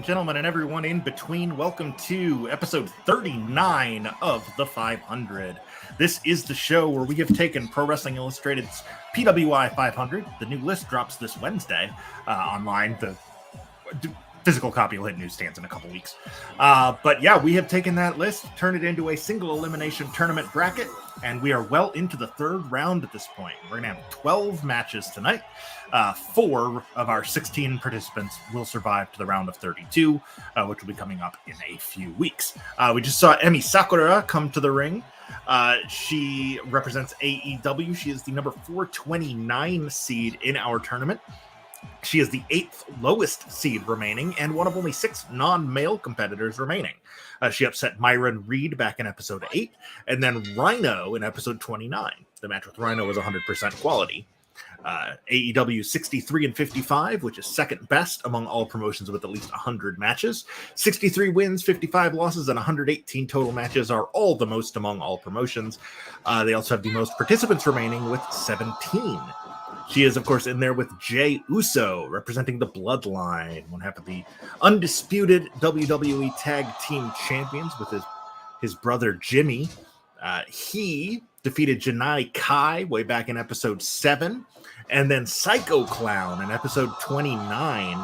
and gentlemen, and everyone in between, welcome to episode 39 of The 500. This is the show where we have taken Pro Wrestling Illustrated's PWI 500. The new list drops this Wednesday online. The physical copy will hit newsstands in a couple weeks. But yeah, we have taken that list, turned it into a single elimination tournament bracket, and we are well into the third round at this point. We're going to have 12 matches tonight. 4 of our 16 participants will survive to the round of 32, which will be coming up in a few weeks. We just saw Emi Sakura come to the ring. She represents AEW. She is the number 429 seed in our tournament. She is the 8th lowest seed remaining and one of only 6 non-male competitors remaining. She upset Myron Reed back in episode 8 and then Rhino in episode 29. The match with Rhino was 100% quality. AEW 63-55, which is second best among all promotions with at least 100 matches. 63 wins, 55 losses, and 118 total matches are all the most among all promotions. They also have the most participants remaining with 17. She is, of course, in there with Jey Uso, representing the Bloodline, one half of the undisputed WWE Tag Team Champions with his brother Jimmy. He defeated Janai Kai way back in episode 7, and then Psycho Clown in episode 29,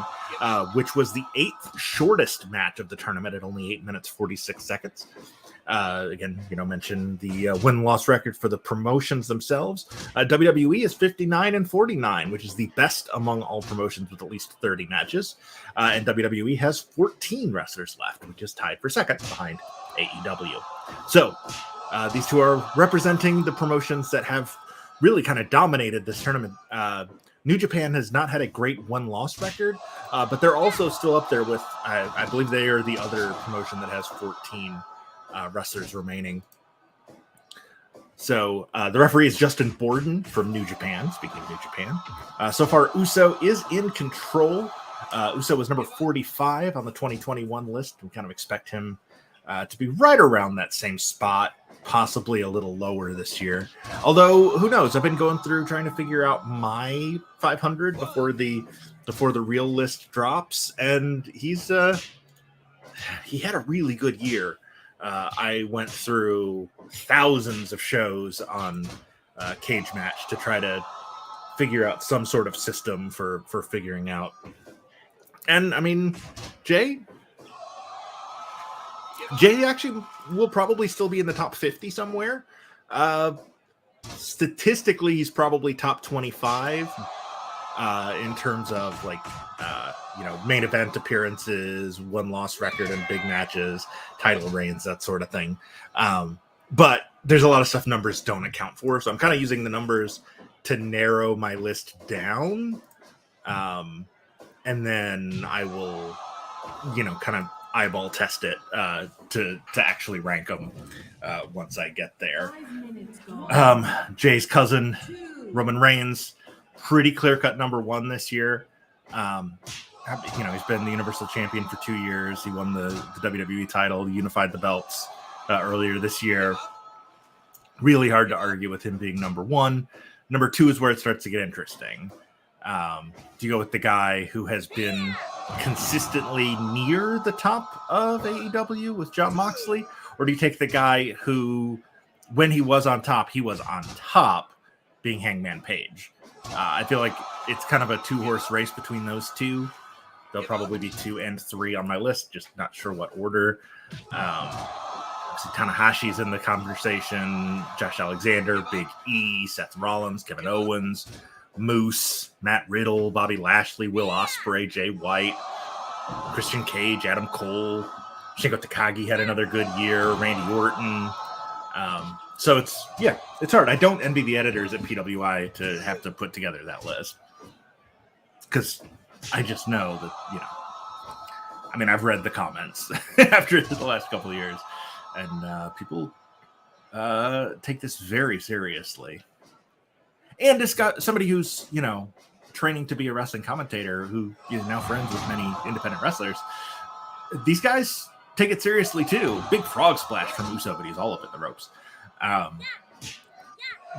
which was the 8th shortest match of the tournament at only 8 minutes 46 seconds. Again, mention the win-loss record for the promotions themselves. WWE is 59-49, which is the best among all promotions with at least 30 matches. And WWE has 14 wrestlers left, which is tied for second behind AEW. So these two are representing the promotions that have really kind of dominated this tournament. New Japan has not had a great win-loss record, but they're also still up there with, I believe they are the other promotion that has 14 wrestlers remaining. So the referee is Justin Borden from New Japan. Speaking of New Japan, so far Uso is in control. Uso was number 45 on the 2021 list. We kind of expect him to be right around that same spot, possibly a little lower this year. Although who knows? I've been going through trying to figure out my 500 before the real list drops, and he had a really good year. I went through thousands of shows on Cage Match to try to figure out some sort of system for figuring out. And I mean, Jey actually will probably still be in the top 50 somewhere. Statistically, he's probably top 25 in terms of main event appearances, win-loss record in big matches, title reigns, that sort of thing. But there's a lot of stuff numbers don't account for. So I'm kind of using the numbers to narrow my list down. And then I will, kind of eyeball test it to actually rank them once I get there. Jay's cousin, Roman Reigns, pretty clear-cut number 1 this year. He's been the Universal Champion for 2 years. He won the WWE title, unified the belts earlier this year. Really hard to argue with him being number 1. Number 2 is where it starts to get interesting. Do you go with the guy who has been consistently near the top of AEW with Jon Moxley? Or do you take the guy who, when he was on top, being Hangman Page? I feel like it's kind of a 2-horse race between those two. They'll probably be 2 and 3 on my list, just not sure what order. Tanahashi's in the conversation, Josh Alexander, Big E, Seth Rollins, Kevin Owens, Moose, Matt Riddle, Bobby Lashley, Will Ospreay, Jay White, Christian Cage, Adam Cole, Shingo Takagi had another good year, Randy Orton. So it's hard. I don't envy the editors at PWI to have to put together that list, because I just know that, I've read the comments after the last couple of years, and people take this very seriously. And it's got somebody who's, training to be a wrestling commentator who is now friends with many independent wrestlers. These guys take it seriously too. Big frog splash from Uso, but he's all up in the ropes.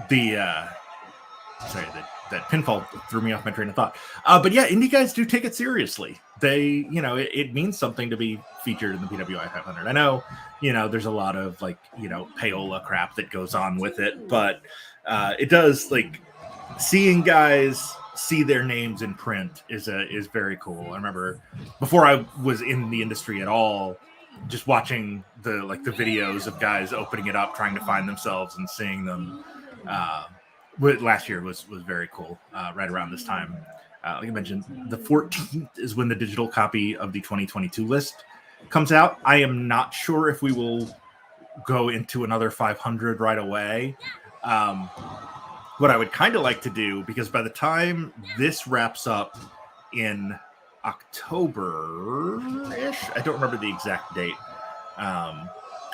The that pinfall threw me off my train of thought. But yeah, indie guys do take it seriously. They, it means something to be featured in the PWI 500. I know, there's a lot of payola crap that goes on with it, but it does seeing guys see their names in print is very cool. I remember before I was in the industry at all, just watching the videos of guys opening it up, trying to find themselves and seeing them. Last year was very cool. Right around this time, like I mentioned, the 14th is when the digital copy of the 2022 list comes out. I am not sure if we will go into another 500 right away. What I would kind of like to do, because by the time this wraps up in October-ish, I don't remember the exact date.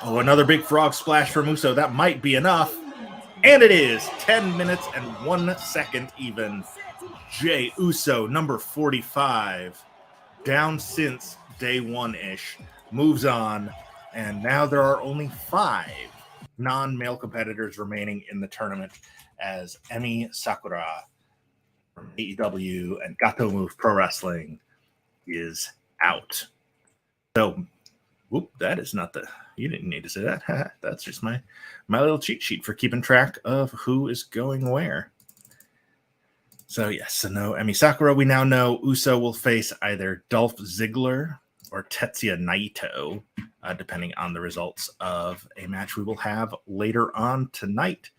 Another big frog splash from Uso. That might be enough. And it is 10 minutes and 1 second even. Jey Uso, number 45, down since day one-ish, moves on. And now there are only 5 non-male competitors remaining in the tournament, as Emi Sakura from AEW and Gato Move Pro Wrestling is out. So, that is not the... You didn't need to say that. That's just my little cheat sheet for keeping track of who is going where. So, yes, so no Emi Sakura. We now know Uso will face either Dolph Ziggler or Tetsuya Naito, depending on the results of a match we will have later on tonight.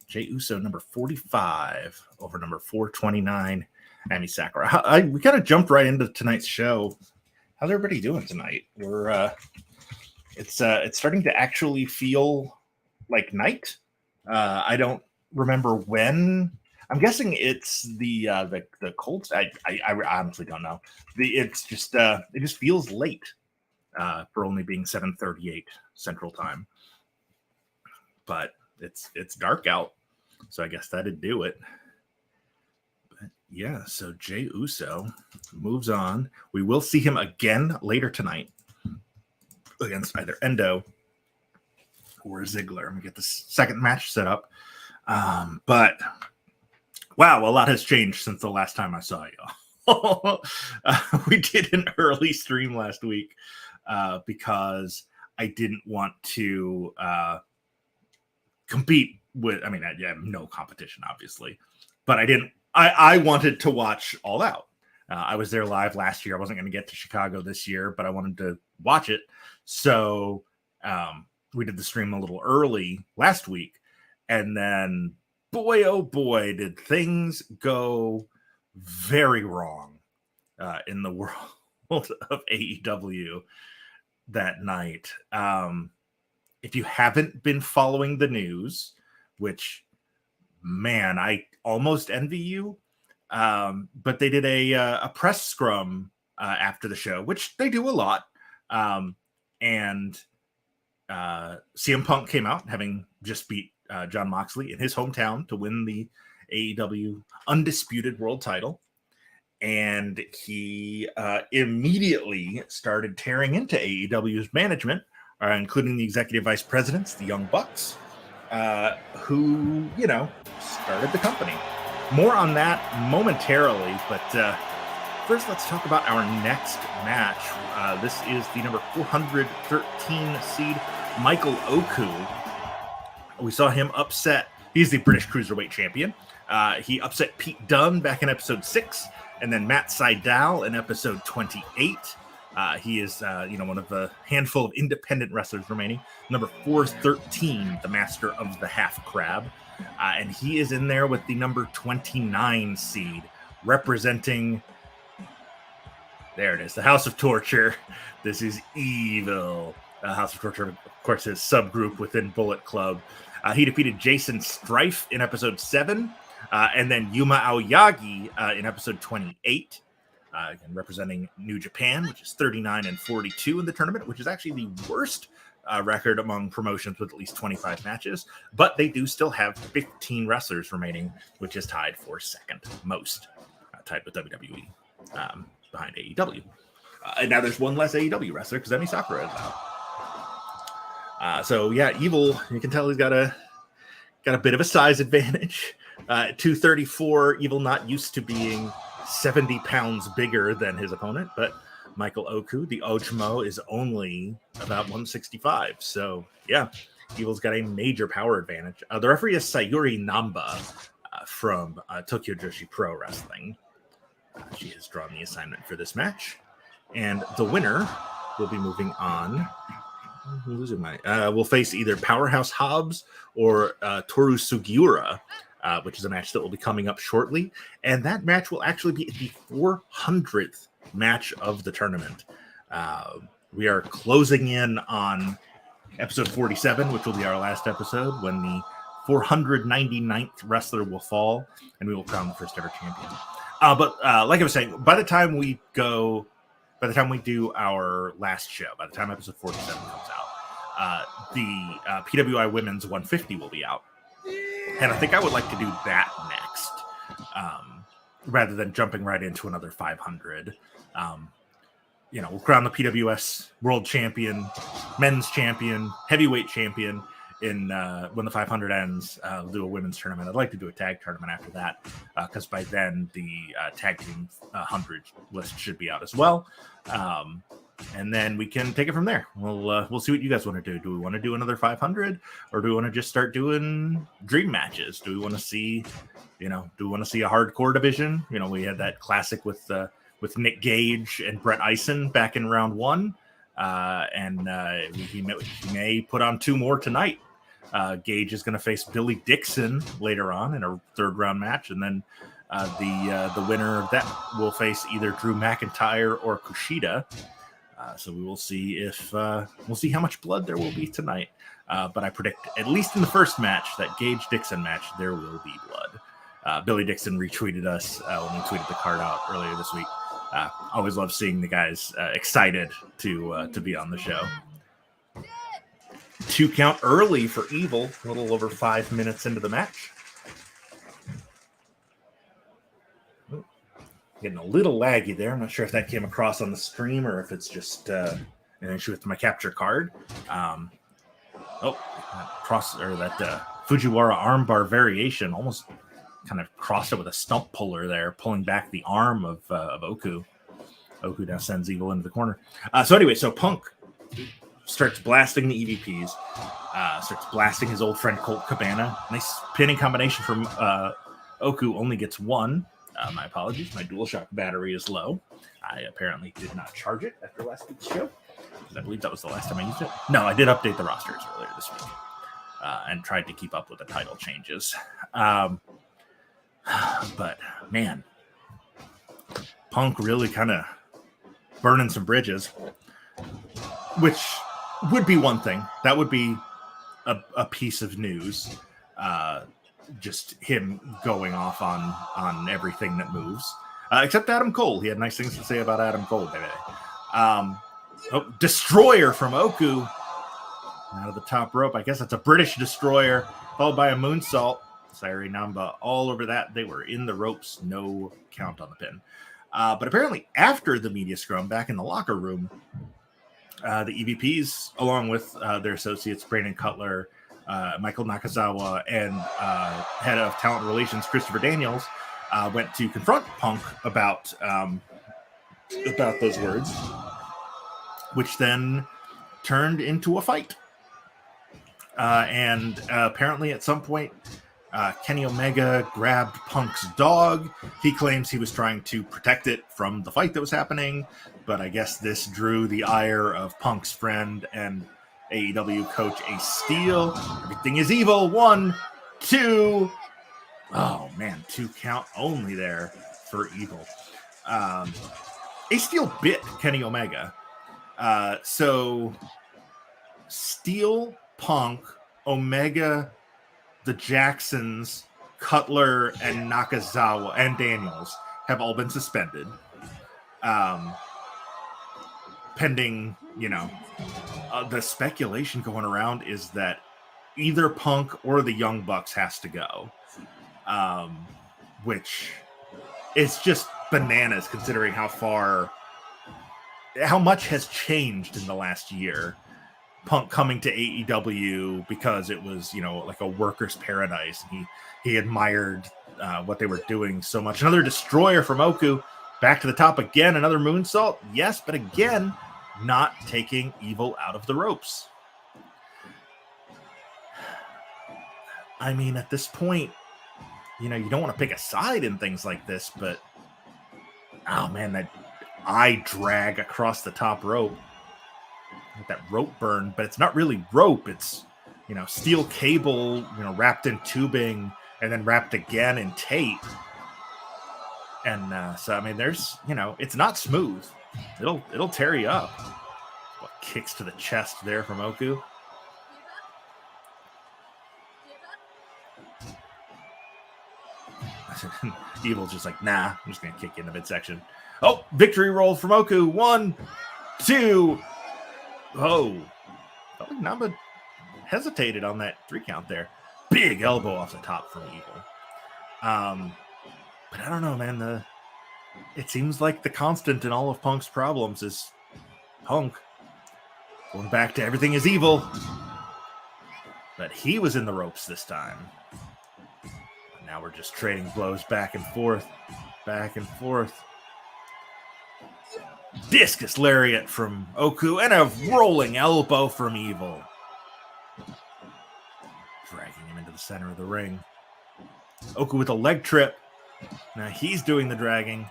Jey Uso, number 45, over number 429, Emi Sakura. We kind of jumped right into tonight's show. How's everybody doing tonight? It's starting to actually feel like night. I don't remember when. I'm guessing it's the cold. I honestly don't know. It just feels late for only being 7:38 Central Time. But it's dark out, so I guess that'd do it. But yeah, so Jey Uso moves on. We will see him again later tonight against either Endo or Ziggler. I'm gonna get the second match set up. But wow, a lot has changed since the last time I saw you. We did an early stream last week because I didn't want to compete with. I mean, I have no competition, obviously, but I wanted to watch All Out. I was there live last year. I wasn't going to get to Chicago this year, but I wanted to watch it. So we did the stream a little early last week. And then, boy, oh boy, did things go very wrong in the world of AEW that night. If you haven't been following the news, which, man, I almost envy you, but they did a press scrum after the show, which they do a lot. And CM Punk came out, having just beat Jon Moxley in his hometown to win the AEW Undisputed World Title. And he immediately started tearing into AEW's management, including the executive vice presidents, the Young Bucks, who, started the company. More on that momentarily, but first let's talk about our next match. This is the number 413 seed, Michael Oku. We saw him upset. He's the British Cruiserweight Champion. He upset Pete Dunne back in episode 6, and then Matt Sydal in episode 28. He is, one of the handful of independent wrestlers remaining. Number 413, the master of the half crab. And he is in there with the number 29 seed, representing, there it is, the House of Torture. This is evil. House of Torture, of course, his subgroup within Bullet Club. He defeated Jason Strife in episode 7, and then Yuma Aoyagi in episode 28. Again, representing New Japan, which is 39-42 in the tournament, which is actually the worst record among promotions with at least 25 matches, but they do still have 15 wrestlers remaining, which is tied for second most, tied with WWE behind AEW. And now there's one less AEW wrestler because Emi Sakura is out. So yeah, Evil, you can tell he's got a bit of a size advantage 234. Evil not used to being 70 pounds bigger than his opponent, but Michael Oku, the Ojmo, is only about 165. So, yeah, Evil's got a major power advantage. The referee is Sayuri Namba from Tokyo Joshi Pro Wrestling. She has drawn the assignment for this match. And the winner will be moving on. We'll face either Powerhouse Hobbs or Toru Sugiura, which is a match that will be coming up shortly. And that match will actually be the 400th match of the tournament. We are closing in on episode 47, which will be our last episode, when the 499th wrestler will fall, and we will crown the first ever champion. But like I was saying, by the time we do our last show, by the time episode 47 comes out, the PWI Women's 150 will be out. And I think I would like to do that next, rather than jumping right into another 500. We'll crown the PWS World Champion, Men's Champion, Heavyweight Champion in when the 500 ends. We'll do a women's tournament. I'd like to do a tag tournament after that, because by then the tag team 100 list should be out as well. And then we can take it from there. We'll see what you guys want to do. Do we want to do another 500, or do we want to just start doing dream matches? Do we want to see, a hardcore division? We had that classic with Nick Gage and Brett Eisen back in round 1. And he may put on 2 more tonight. Gage is going to face Billy Dixon later on in a 3rd round match. And then the winner of that will face either Drew McIntyre or Kushida. So we will see we'll see how much blood there will be tonight. But I predict, at least in the first match, that Gage-Dixon match, there will be blood. Billy Dixon retweeted us when we tweeted the card out earlier this week. Always love seeing the guys excited to be on the show. 2 count early for Evil, a little over 5 minutes into the match. Getting a little laggy there. I'm not sure if that came across on the stream or if it's just an issue with my capture card. That Fujiwara armbar variation almost kind of crossed it with a stump puller there, pulling back the arm of Oku. Oku now sends Evil into the corner. So Punk starts blasting the EVPs, starts blasting his old friend Colt Cabana. Nice pinning combination from Oku, only gets 1. My apologies, my DualShock battery is low. I apparently did not charge it after last week's show, because I believe that was the last time I used it. No, I did update the rosters earlier this week and tried to keep up with the title changes. But man, Punk really kind of burning some bridges, which would be one thing. That would be a piece of news. Just him going off on everything that moves, except Adam Cole. He had nice things to say about Adam Cole today. Destroyer from Oku out of the top rope. I guess that's a British destroyer, followed by a moonsault. Sayuri Namba all over that. They were in the ropes, no count on the pin. But apparently after the media scrum back in the locker room, the EVPs, along with their associates, Brandon Cutler, Michael Nakazawa, and head of talent relations, Christopher Daniels, went to confront Punk about those words, which then turned into a fight. And apparently at some point, Kenny Omega grabbed Punk's dog. He claims he was trying to protect it from the fight that was happening, but I guess this drew the ire of Punk's friend and AEW coach Ace Steel. Everything is evil. 1, 2. Oh man, 2 count only there for Evil. Ace Steel bit Kenny Omega. So Steel, Punk, Omega, the Jacksons, Cutler, and Nakazawa and Daniels have all been suspended. Pending, the speculation going around is that either Punk or the Young Bucks has to go, which is just bananas considering how much has changed in the last year. Punk coming to AEW because it was, like a worker's paradise. He admired what they were doing so much. Another destroyer from Oku. Back to the top again. Another moonsault. Yes, but again, not taking Evil out of the ropes. I mean, at this point, you don't want to pick a side in things like this, but oh man, that eye drag across the top rope. That rope burn, but it's not really rope. It's, steel cable, wrapped in tubing and then wrapped again in tape. And so, I mean, there's, it's not smooth. It'll tear you up. What kicks to the chest there from Oku. Evil's just like, nah, I'm just going to kick you in the midsection. Oh, victory roll from Oku. 1, 2. Oh, felt like Namba hesitated on that 3 count there. Big elbow off the top from Evil. But I don't know, man. It seems like the constant in all of Punk's problems is Punk going back to everything is evil. But he was in the ropes this time. Now we're just trading blows back and forth. Back and forth. Discus lariat from Oku and a rolling elbow from Evil. Dragging him into the center of the ring. Oku with a leg trip. Now he's doing the dragging.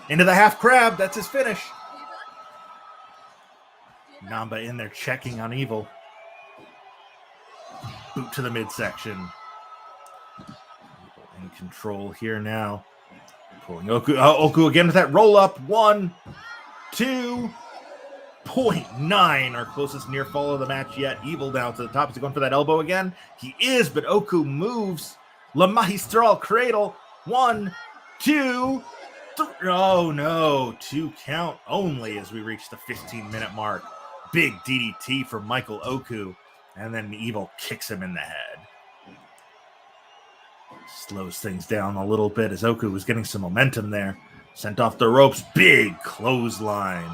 Into the half crab. That's his finish. Namba in there checking on Evil. Boot to the midsection. In control here now. Pulling Oku. Oku again with that roll up. 1, 2.9. Our closest near fall of the match yet. Evil down to the top. Is he going for that elbow again? He is, but Oku moves. La Magistral Cradle. 1, 2, 3. Oh no. 2 count only as we reach the 15-minute mark. Big DDT for Michael Oku. And then Evil kicks him in the head. Slows things down a little bit as Oku was getting some momentum there. Sent off the ropes. Big clothesline.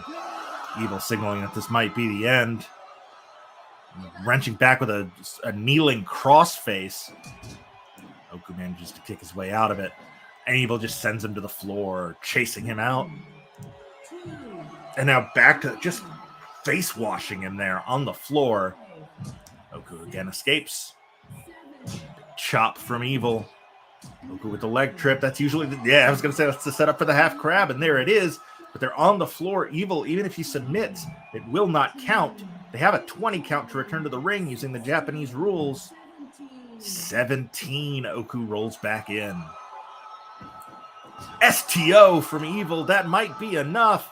Evil signaling that this might be the end. Wrenching back with a kneeling crossface. Oku manages to kick his way out of it. And Evil just sends him to the floor, chasing him out. And now back to just face washing him there on the floor. Oku again escapes. Chop from Evil. Oku with the leg trip. That's usually I was going to say that's the setup for the half crab, and there it is. But they're on the floor. Evil, even if he submits, it will not count. They have a 20 count to return to the ring using the Japanese rules. 17. Oku rolls back in. STO from Evil. That might be enough.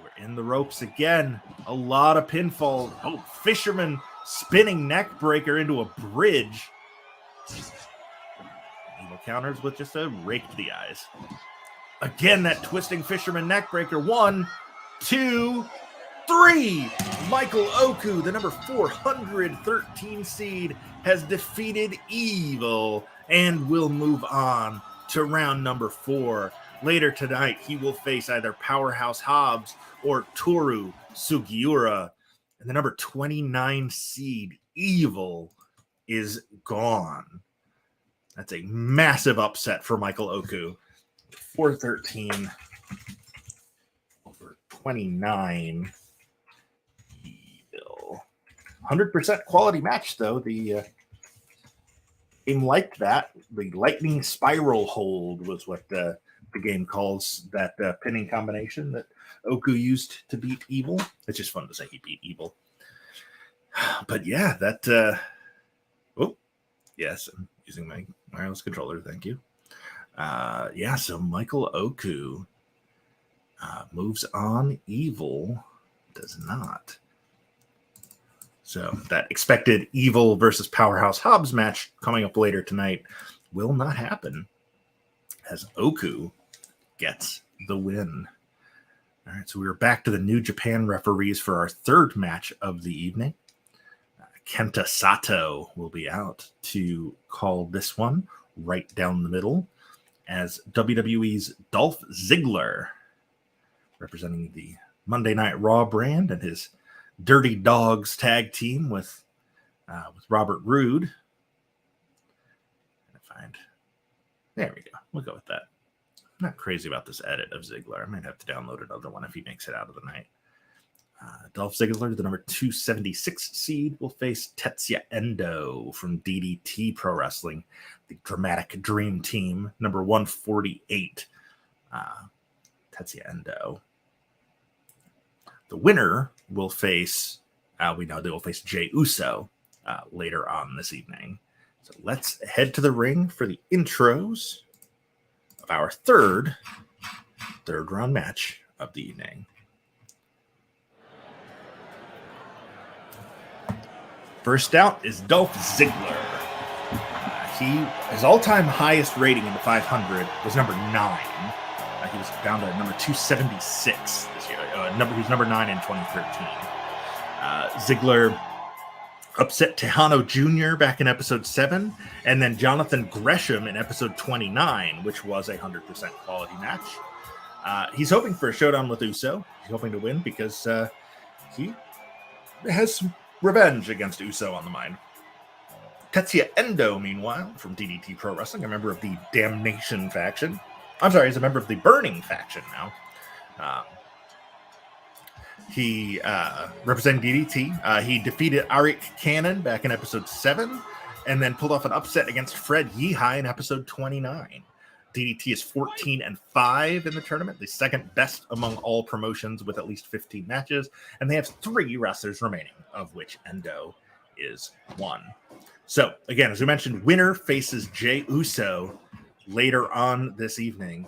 We're in the ropes again. A lot of pinfall. Oh, Fisherman spinning neck breaker into a bridge. Evil counters with just a rake to the eyes. Again, that twisting Fisherman neck breaker. 1, 2, 3. Michael Oku, the number 413 seed, has defeated Evil and will move on to round number 4. Later tonight, he will face either Powerhouse Hobbs or Toru Sugiura. And the number 29 seed, Evil, is gone. That's a massive upset for Michael Oku. 413 over 29. Evil. 100% quality match, though. The game liked that. The lightning spiral hold was what the game calls that pinning combination that Oku used to beat Evil. It's just fun to say he beat Evil. But yeah, that yes, I'm using my wireless controller, thank you. So Michael Oku moves on. Evil does not. So that expected Evil versus Powerhouse Hobbs match coming up later tonight will not happen as Oku gets the win. All right, so we're back to the New Japan referees for our third match of the evening. Kenta Sato will be out to call this one right down the middle as WWE's Dolph Ziggler, representing the Monday Night Raw brand and his Dirty Dogs tag team with Robert Roode. There we go. We'll go with that. I'm not crazy about this edit of Ziggler. I might have to download another one if he makes it out of the night. Dolph Ziggler, the number 276 seed, will face Tetsuya Endo from DDT Pro Wrestling, the Dramatic Dream Team, number 148. Tetsuya Endo. The winner will face, we know they will face Jey Uso later on this evening. So let's head to the ring for the intros of our third round match of the evening. First out is Dolph Ziggler. His all-time highest rating in the 500 was number 9. He was down to number 276 this year. He was number 9 in 2013. Ziggler upset Tejano Jr. back in episode 7, and then Jonathan Gresham in episode 29, which was a 100% quality match. He's hoping for a showdown with Uso. He's hoping to win because he has some revenge against Uso on the mind. Tetsuya Endo, meanwhile, from DDT Pro Wrestling, a member of the Damnation faction. I'm sorry, he's a member of the Burning faction now. He represented DDT. He defeated Arik Cannon back in episode 7, and then pulled off an upset against Fred Yehi in episode 29. DDT is 14-5 in the tournament, the second best among all promotions with at least 15 matches, and they have 3 wrestlers remaining, of which Endo is 1. So, again, as we mentioned, winner faces Jey Uso later on this evening.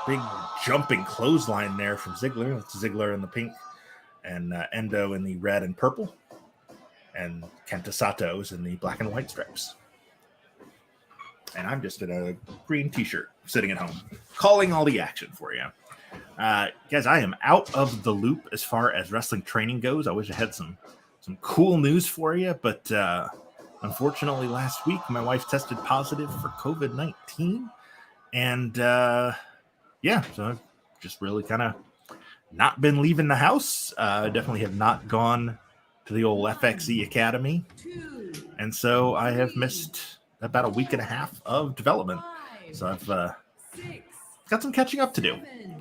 Big jumping clothesline there from Ziggler. It's Ziggler in the pink and Endo in the red and purple, and Kenta Sato's in the black and white stripes. And I'm just in a green t-shirt sitting at home, calling all the action for you. Guys, I am out of the loop as far as wrestling training goes. I wish I had some cool news for you, but unfortunately last week my wife tested positive for COVID-19. And so I've just really kind of not been leaving the house. Definitely have not gone to the old FXE Academy. And so I have missed about a week and a half of development. So I've got some catching up to do,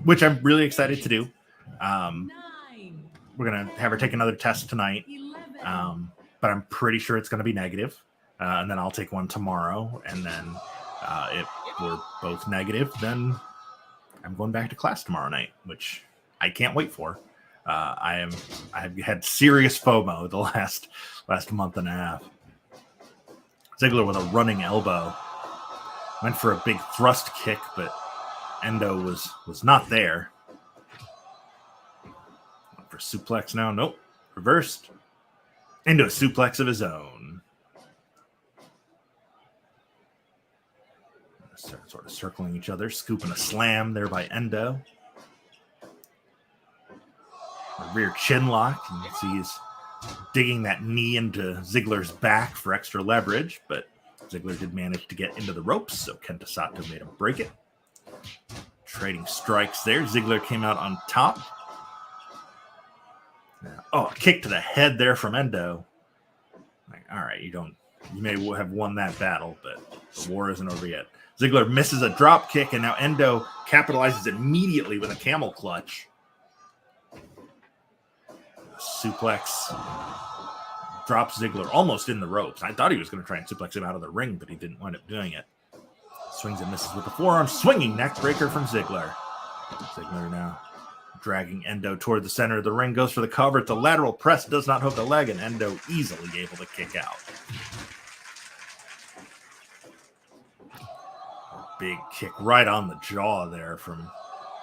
which I'm really excited to do. We're going to have her take another test tonight, but I'm pretty sure it's going to be negative. And then I'll take one tomorrow. And then if we're both negative, then I'm going back to class tomorrow night, which I can't wait for. I've had serious FOMO the last month and a half. Ziggler with a running elbow. Went for a big thrust kick, but Endo was not there. Went for suplex now. Nope. Reversed. Into a suplex of his own. Sort of circling each other. Scooping a slam there by Endo. A rear chin lock. You can see he's digging that knee into Ziggler's back for extra leverage, but Ziggler did manage to get into the ropes, so Kenta Sato made him break it. Trading strikes there. Ziggler came out on top. A kick to the head there from Endo. All right, you may have won that battle, but the war isn't over yet. Ziggler misses a drop kick, and now Endo capitalizes immediately with a camel clutch. Suplex drops Ziggler almost in the ropes. I thought he was going to try and suplex him out of the ring, but he didn't wind up doing it. Swings and misses with the forearm. Swinging neck breaker from Ziggler. Ziggler now dragging Endo toward the center of the ring. Goes for the cover. It's a lateral press. Does not hook the leg, and Endo easily able to kick out. Big kick right on the jaw there from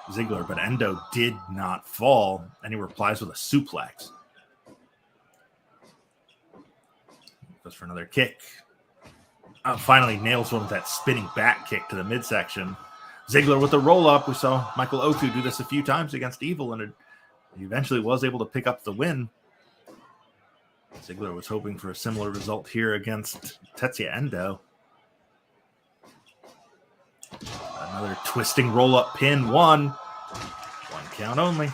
Ziggler, but Endo did not fall, and he replies with a suplex. Goes for another kick. Finally nails one with that spinning back kick to the midsection. Ziggler with the roll-up. We saw Michael Oku do this a few times against Evil, and he eventually was able to pick up the win. Ziggler was hoping for a similar result here against Tetsuya Endo. Another twisting roll-up pin. 1, count only.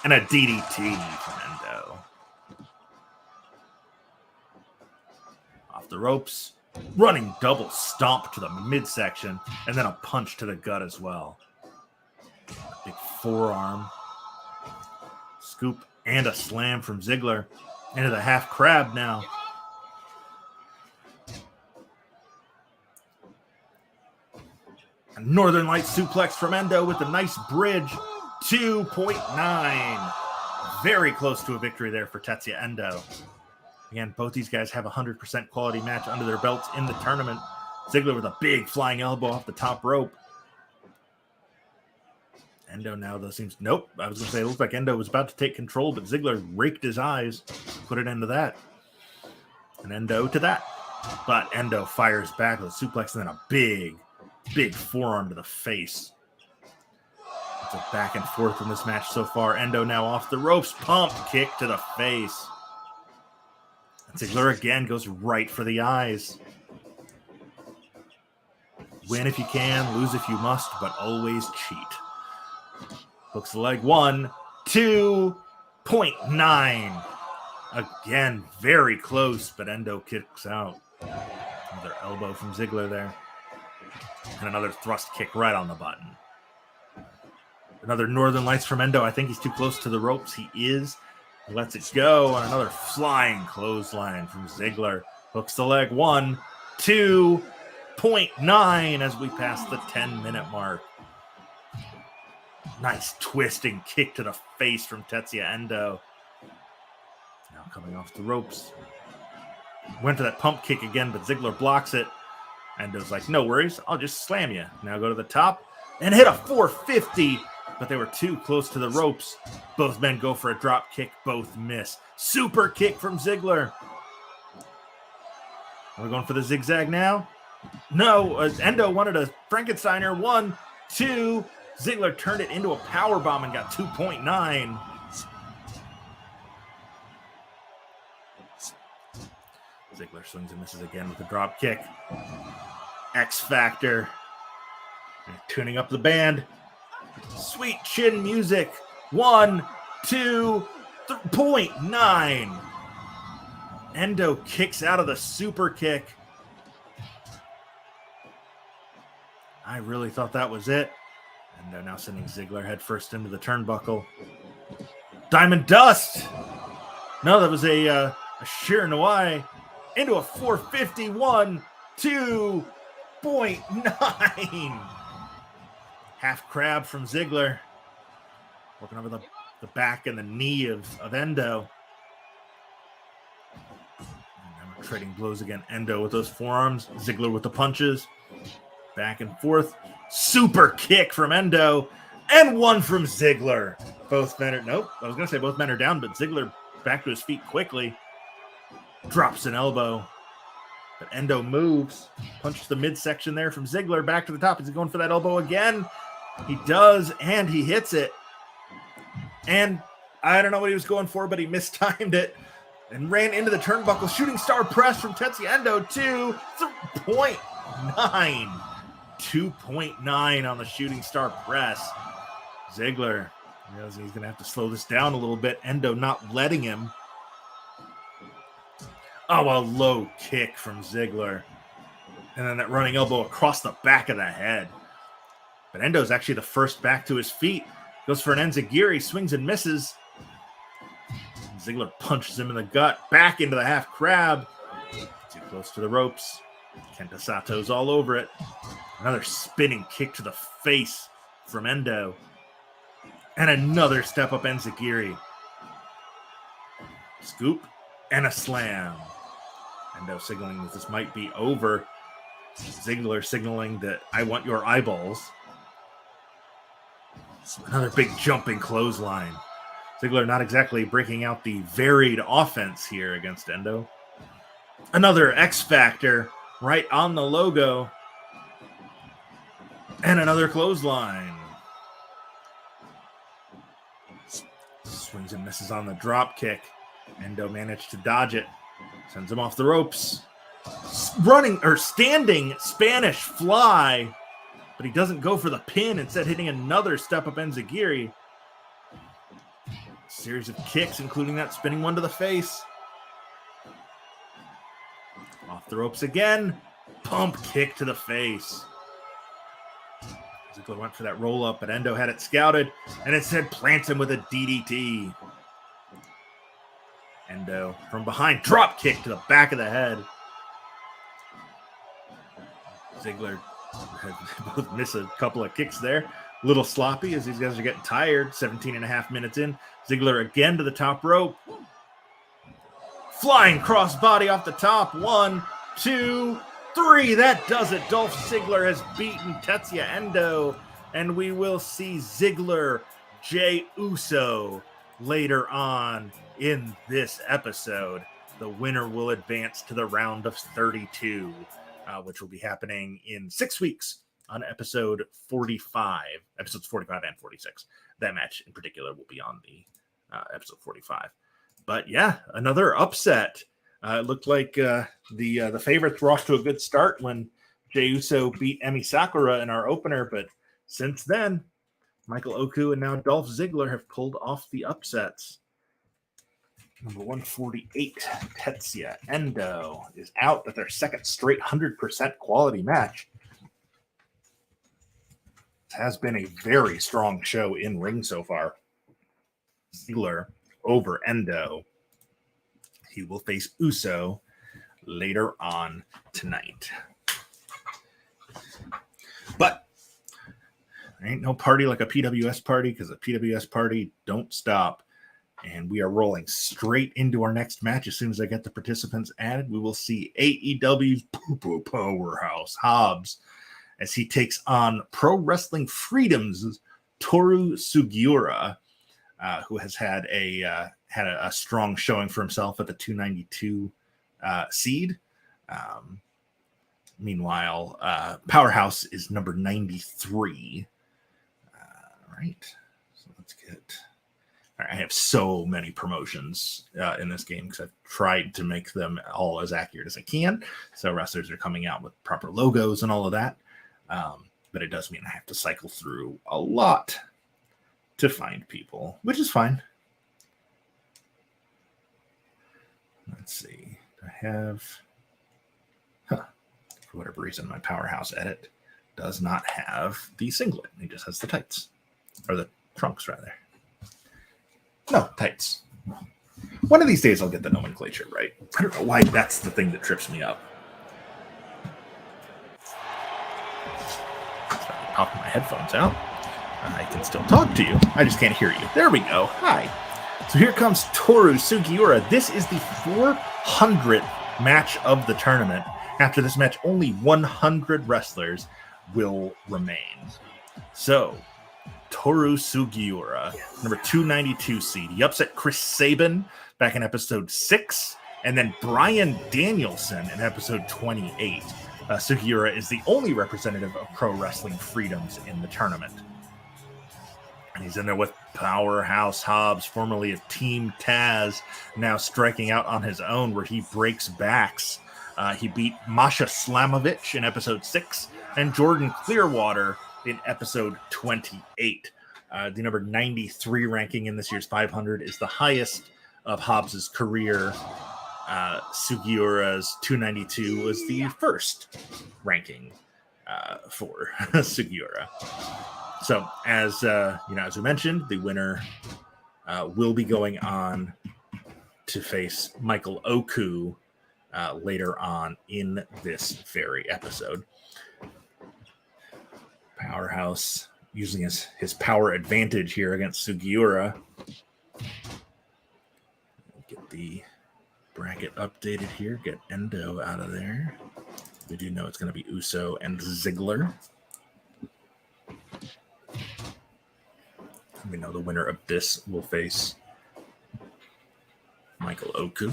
And a DDT from Endo. Off the ropes. Running double stomp to the midsection. And then a punch to the gut as well. A big forearm. Scoop and a slam from Ziggler. Into the half crab now. A Northern Light suplex from Endo with a nice bridge. 2.9. Very close to a victory there for Tetsuya Endo. Again, both these guys have a 100% quality match under their belts in the tournament. Ziggler with a big flying elbow off the top rope. Endo now, though, seems... Nope. I was going to say, it looked like Endo was about to take control, but Ziggler raked his eyes, put it into that. And Endo to that. But Endo fires back with a suplex and then a big forearm to the face. It's a back and forth in this match so far. Endo now off the ropes. Pump kick to the face. And Ziggler again goes right for the eyes. Win if you can, lose if you must, but always cheat. Hooks the leg. 1, 2.9. Again, very close, but Endo kicks out. Another elbow from Ziggler there. And another thrust kick right on the button. Another Northern Lights from Endo. I think he's too close to the ropes. He is. He lets it go. And another flying clothesline from Ziggler. Hooks the leg. 1, 2.9 as we pass the 10-minute mark. Nice twisting kick to the face from Tetsuya Endo. Now coming off the ropes. Went for that pump kick again, but Ziggler blocks it. Endo's like, no worries, I'll just slam you. Now go to the top and hit a 450, but they were too close to the ropes. Both men go for a drop kick, both miss. Super kick from Ziggler. Are we going for the zigzag now? No, Endo wanted a Frankensteiner. 1, 2. Ziggler turned it into a powerbomb and got 2.9. Ziggler swings and misses again with a drop kick. X Factor. Tuning up the band. Sweet chin music. 1, 2, 3.9. Endo kicks out of the super kick. I really thought that was it. Endo now sending Ziggler headfirst into the turnbuckle. Diamond Dust. No, that was a Shiranui into a 451. 2.9. Half crab from Ziggler. Working over the back and the knee of Endo. And now we're trading blows again. Endo with those forearms. Ziggler with the punches. Back and forth. Super kick from Endo. And one from Ziggler. Both men are... Nope. I was going to say both men are down, but Ziggler back to his feet quickly. Drops an elbow. But Endo moves. Punches the midsection there from Ziggler. Back to the top. Is he going for that elbow again? He does, and he hits it. And I don't know what he was going for, but he mistimed it. And ran into the turnbuckle. Shooting star press from Tetsuya Endo. 2.9. 2.9 on the shooting star press. Ziggler realizing he's going to have to slow this down a little bit. Endo not letting him. Oh, a low kick from Ziggler. And then that running elbow across the back of the head. But Endo's actually the first back to his feet. Goes for an enziguri, swings and misses. Ziggler punches him in the gut. Back into the half crab. Too close to the ropes. Kenta Sato's all over it. Another spinning kick to the face from Endo. And another step-up enziguri. Scoop and a slam. Endo signaling that this might be over. Ziggler signaling that I want your eyeballs. Another big jumping clothesline. Ziggler not exactly breaking out the varied offense here against Endo. Another X Factor right on the logo. And another clothesline. Swings and misses on the drop kick. Endo managed to dodge it. Sends him off the ropes. Standing Spanish fly. but he doesn't go for the pin, instead hitting another step-up enziguri. Series of kicks, including that spinning one to the face. Off the ropes again. Pump kick to the face. Ziggler went for that roll-up, but Endo had it scouted, and instead plants him with a DDT. Endo from behind, drop kick to the back of the head. Ziggler both miss a couple of kicks there. A little sloppy as these guys are getting tired. 17 and a half minutes in. Ziggler again to the top rope. Flying crossbody off the top. 1, 2, 3. That does it. Dolph Ziggler has beaten Tetsuya Endo. And we will see Ziggler, Jey Uso later on in this episode. The winner will advance to the round of 32. Which will be happening in 6 weeks on episode 45. Episodes 45 and 46. That match in particular will be on the episode 45. But yeah, another upset. It looked like the favorites were off to a good start when Jey Uso beat Emi Sakura in our opener. But since then, Michael Oku and now Dolph Ziggler have pulled off the upsets. Number 148, Tetsuya Endo is out at their second straight 100% quality match. It has been a very strong show in ring so far. Ziggler over Endo. He will face Uso later on tonight. But there ain't no party like a PWS party, because a PWS party don't stop. And we are rolling straight into our next match. As soon as I get the participants added, we will see AEW's Powerhouse Hobbs as he takes on Pro Wrestling Freedom's Toru Sugiura, who has had a strong showing for himself at the 292 seed. Meanwhile, Powerhouse is number 93. Right. So let's get... I have so many promotions in this game because I've tried to make them all as accurate as I can. So wrestlers are coming out with proper logos and all of that. But it does mean I have to cycle through a lot to find people, which is fine. Let's see. I have... For whatever reason, my Powerhouse edit does not have the singlet. It just has the tights. Or the trunks, rather. No, tights. One of these days I'll get the nomenclature right. I don't know why that's the thing that trips me up. So I pop my headphones out. I can still talk to you. I just can't hear you. There we go. Hi. So here comes Toru Sugiura. This is the 400th match of the tournament. After this match, only 100 wrestlers will remain. So... Toru Sugiura, number 292 seed. He upset Chris Sabin back in episode 6, and then Bryan Danielson in episode 28. Sugiura is the only representative of Pro Wrestling Freedoms in the tournament. And he's in there with Powerhouse Hobbs, formerly of Team Taz, now striking out on his own where he breaks backs. He beat Masha Slamovich in episode 6, and Jordan Clearwater in episode 28. The number 93 ranking in this year's 500 is the highest of Hobbs's career. Sugiura's 292 was the first ranking for Sugiura. So, as we mentioned, the winner will be going on to face Michael Oku later on in this very episode. Powerhouse using his power advantage here against Sugiura. Get the bracket updated here. Get Endo out of there. We do know it's going to be Uso and Ziggler. We know the winner of this will face Michael Oku.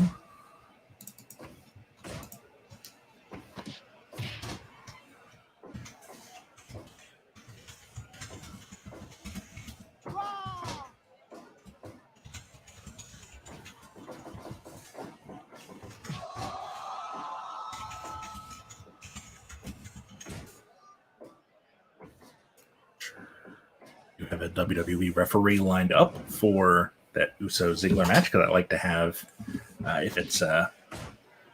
You have a WWE referee lined up for that Uso Ziggler match because I like to have, if it's a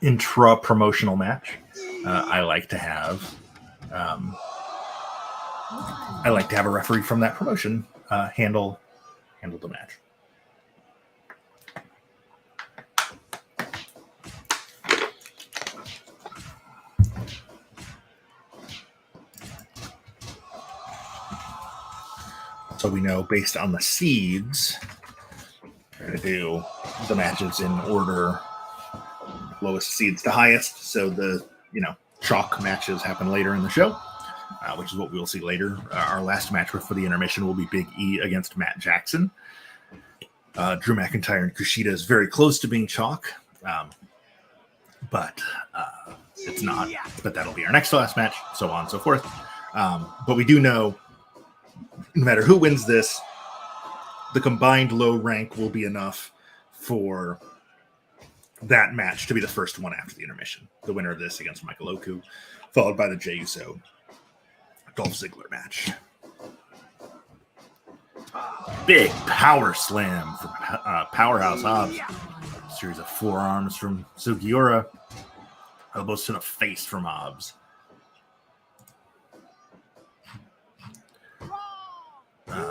intra-promotional match, I like to have a referee from that promotion handle the match. So we know based on the seeds, we're going to do the matches in order, lowest seeds to highest. So the, chalk matches happen later in the show, which is what we'll see later. Our last match for the intermission will be Big E against Matt Jackson. Drew McIntyre and Kushida is very close to being chalk, but it's not. But that'll be our next to last match, so on and so forth. But we do know, no matter who wins this, the combined low rank will be enough for that match to be the first one after the intermission. The winner of this against Michael Oku, followed by the Jey Uso Dolph Ziggler match. Big power slam from Powerhouse Hobbs. A series of forearms from Sugiura. Elbows to the face from Hobbs.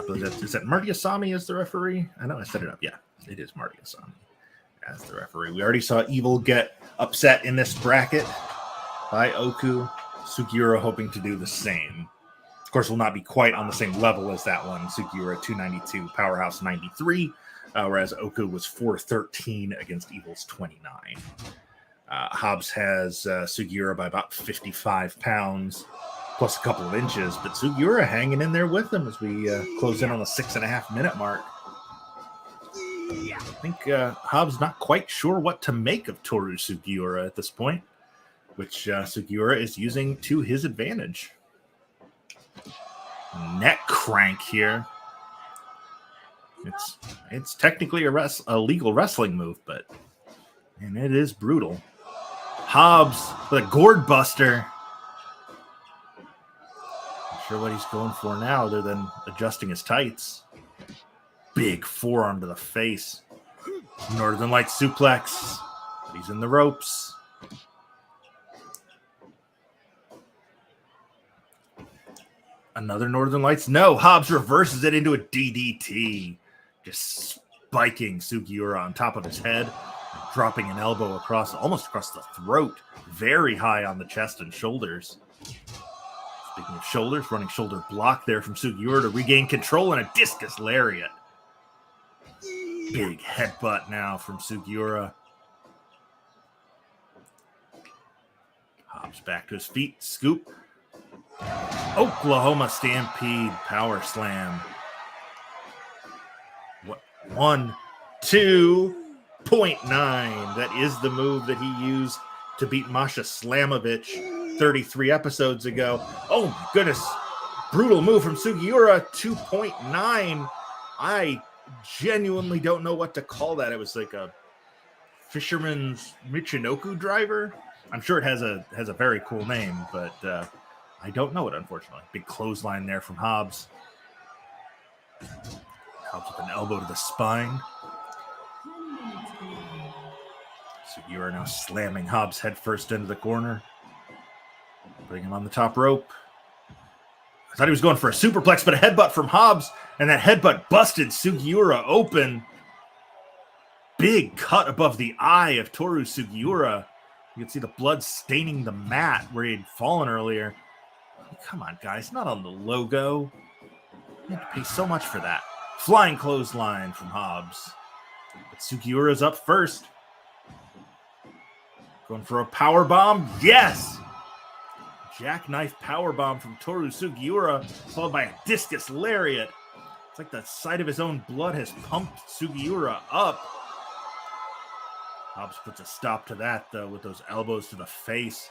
Is that Marty Asami as the referee? I know I set it up. Yeah, it is Marty Asami as the referee. We already saw Evil get upset in this bracket by Oku. Sugiura hoping to do the same. Of course, will not be quite on the same level as that one. Sugiura 292, Powerhouse 93, whereas Oku was 413 against Evil's 29. Hobbs has Sugiura by about 55 pounds. Plus a couple of inches, but Sugiura hanging in there with him as we close in on the 6.5 minute mark. I think Hobbs not quite sure what to make of Toru Sugiura at this point, which Sugiura is using to his advantage. Neck crank here. It's technically a legal wrestling move, but and it is brutal. Hobbs with a gourd buster. Sure what he's going for now other than adjusting his tights. Big forearm to the face. Northern Light suplex. But he's in the ropes. Another Northern Lights. No, Hobbs reverses it into a DDT. Just spiking Sugiura on top of his head. Dropping an elbow almost across the throat. Very high on the chest and shoulders. Speaking of shoulders, running shoulder block there from Sugiura to regain control and a discus lariat. Big headbutt now from Sugiura. Hobbs back to his feet. Scoop. Oklahoma Stampede power slam. 1, 2.9. That is the move that he used to beat Masha Slamovich 33 episodes ago. Oh my goodness. Brutal move from Sugiura. 2.9. I genuinely don't know what to call that. It was like a fisherman's Michinoku driver. I'm sure it has a very cool name, but I don't know it, unfortunately. Big clothesline there from Hobbs. Hobbs with an elbow to the spine. Sugiura now slamming Hobbs head first into the corner. Putting him on the top rope. I thought he was going for a superplex, but a headbutt from Hobbs, and that headbutt busted Sugiura open. Big cut above the eye of Toru Sugiura. You can see the blood staining the mat where he had fallen earlier. Come on, guys, not on the logo. You have to pay so much for that. Flying clothesline from Hobbs. But Sugiura's up first. Going for a power bomb. Yes! Jackknife powerbomb from Toru Sugiura, followed by a discus lariat. It's like the sight of his own blood has pumped Sugiura up. Hobbs puts a stop to that, though, with those elbows to the face.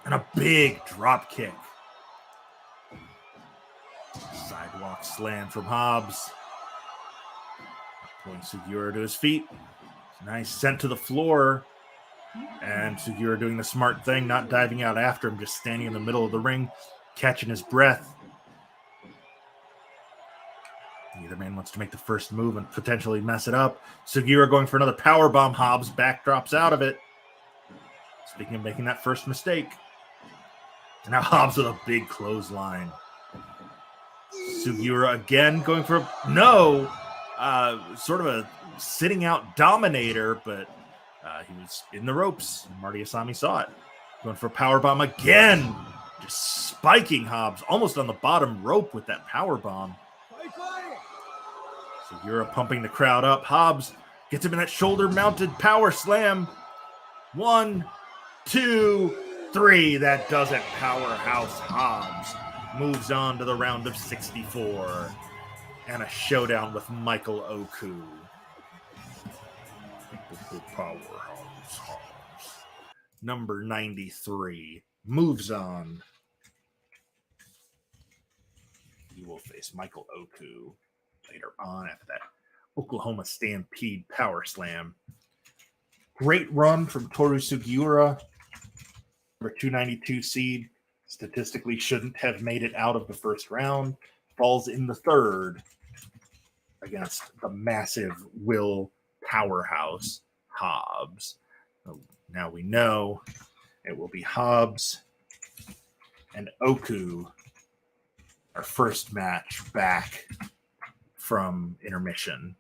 And a big drop kick. Sidewalk slam from Hobbs. Pulling Sugiura to his feet. Nice sent to the floor. And Sugiura doing the smart thing, not diving out after him, just standing in the middle of the ring, catching his breath. Neither man wants to make the first move and potentially mess it up. Sugiura going for another powerbomb. Hobbs backdrops out of it. Speaking of making that first mistake. And now Hobbs with a big clothesline. Sugiura again going for sort of a sitting out dominator, but he was in the ropes. Marty Asami saw it. Going for a powerbomb again. Just spiking Hobbs almost on the bottom rope with that powerbomb. Sugiura pumping the crowd up. Hobbs gets him in that shoulder-mounted power slam. 1, 2, 3. That does it. Powerhouse Hobbs moves on to the round of 64 and a showdown with Michael Oku. Powerhouse Hobbs, number 93, moves on. He will face Michael Oku later on after that Oklahoma Stampede Power Slam. Great run from Toru Sugiura, number 292 seed. Statistically shouldn't have made it out of the first round. Falls in the third against the massive Will Powerhouse Hobbs. So now we know it will be Hobbs and Oku, our first match back from intermission.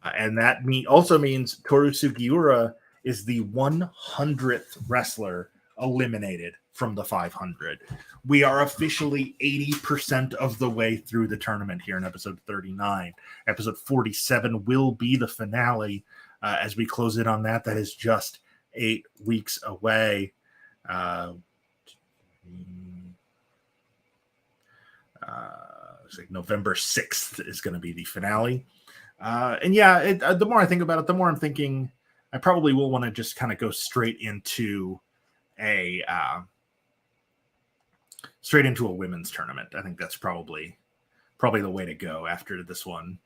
And that also means Toru Sugiura is the 100th wrestler eliminated from the 500. We are officially 80% of the way through the tournament here in episode 39. Episode 47 will be the finale. As we close in on that, that is just 8 weeks away. Like November 6th is going to be the finale. The more I think about it, the more I'm thinking I probably will want to just kind of go straight into a women's tournament. I think that's probably the way to go after this one.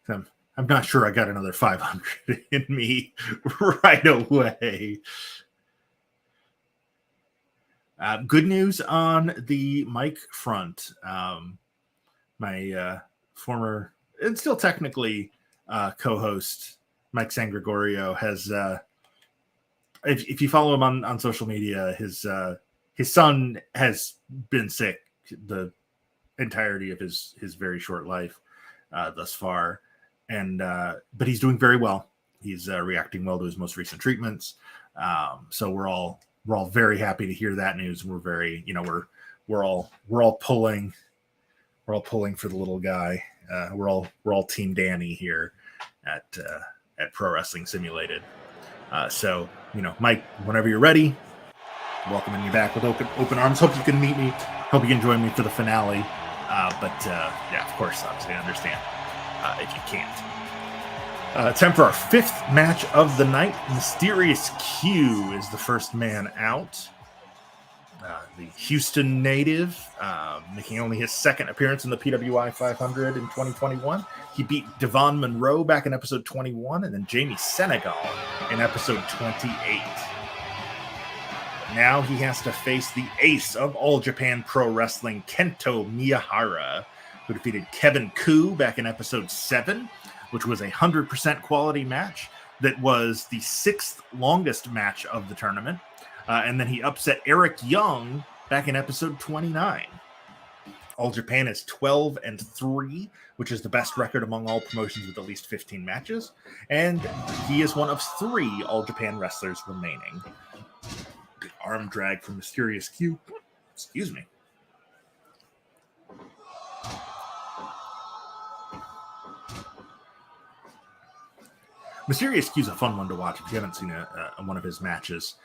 I'm not sure I got another 500 in me right away. Good news on the mic front. My former and still technically co-host Mike San Gregorio has, if you follow him on social media, his son has been sick the entirety of his very short life thus far, and but he's doing very well. He's reacting well to his most recent treatments. So we're all very happy to hear that news. We're very, we're all pulling for the little guy. We're all Team Danny here at Pro Wrestling Simulated. So Mike, whenever you're ready, welcoming you back with open arms. Hope you can meet me. Hope you can join me for the finale. But of course, obviously, I understand if you can't. Time for our 5th match of the night. Mysterious Q is the first man out. The Houston native, making only his 2nd appearance in the PWI 500 in 2021. He beat Devon Monroe back in episode 21, and then Jamie Senegal in episode 28. Now he has to face the ace of All Japan Pro Wrestling, Kento Miyahara, who defeated Kevin Koo back in episode 7, which was a 100% quality match that was the 6th longest match of the tournament. And then he upset Eric Young back in episode 29. All Japan is 12-3, which is the best record among all promotions with at least 15 matches. And he is one of 3 All Japan wrestlers remaining. Big arm drag from Mysterious Q. Excuse me. Mysterious Q's a fun one to watch if you haven't seen one of his matches.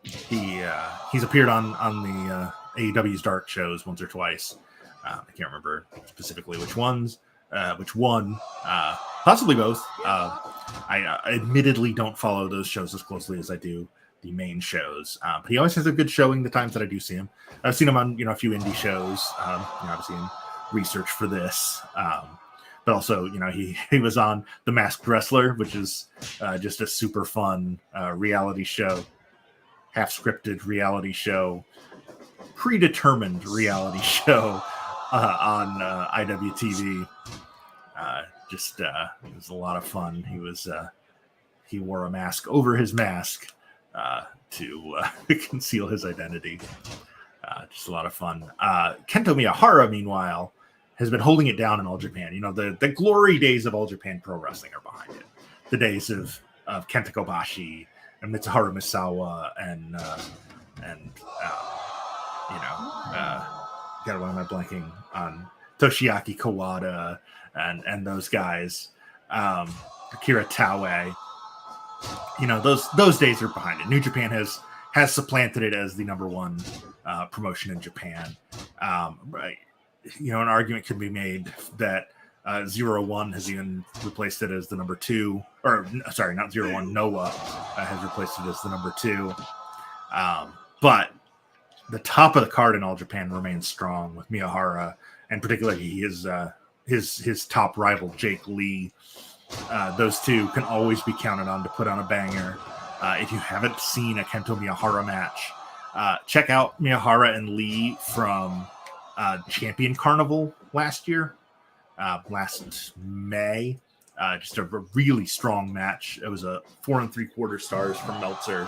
He's appeared on the AEW's Dark shows once or twice. I can't remember specifically which one, possibly both. I admittedly don't follow those shows as closely as I do the main shows, but he always has a good showing the times that I do see him. I've seen him on a few indie shows, obviously in research for this. But also, he was on The Masked Wrestler, which is just a super fun reality show. half-scripted reality show, predetermined reality show on IWTV. It was a lot of fun. He wore a mask over his mask to conceal his identity. Just a lot of fun. Kento Miyahara, meanwhile, has been holding it down in All Japan. You know, the glory days of All Japan Pro Wrestling are behind it. The days of Kenta Kobashi and Mitsuharu Misawa and God, why am I blanking on Toshiaki Kawada and those guys, Akira Taue. You know, those days are behind it. New Japan has supplanted it as the number one promotion in Japan. Right. You know, an argument could be made that 0-1 has even replaced it as the number two, or sorry, not 0-1. Noah has replaced it as the number two. But the top of the card in All Japan remains strong with Miyahara, and particularly his top rival Jake Lee. Those two can always be counted on to put on a banger. If you haven't seen a Kento Miyahara match, check out Miyahara and Lee from Champion Carnival last year, last May. Just a really strong match. It was a 4 3/4 stars from Meltzer.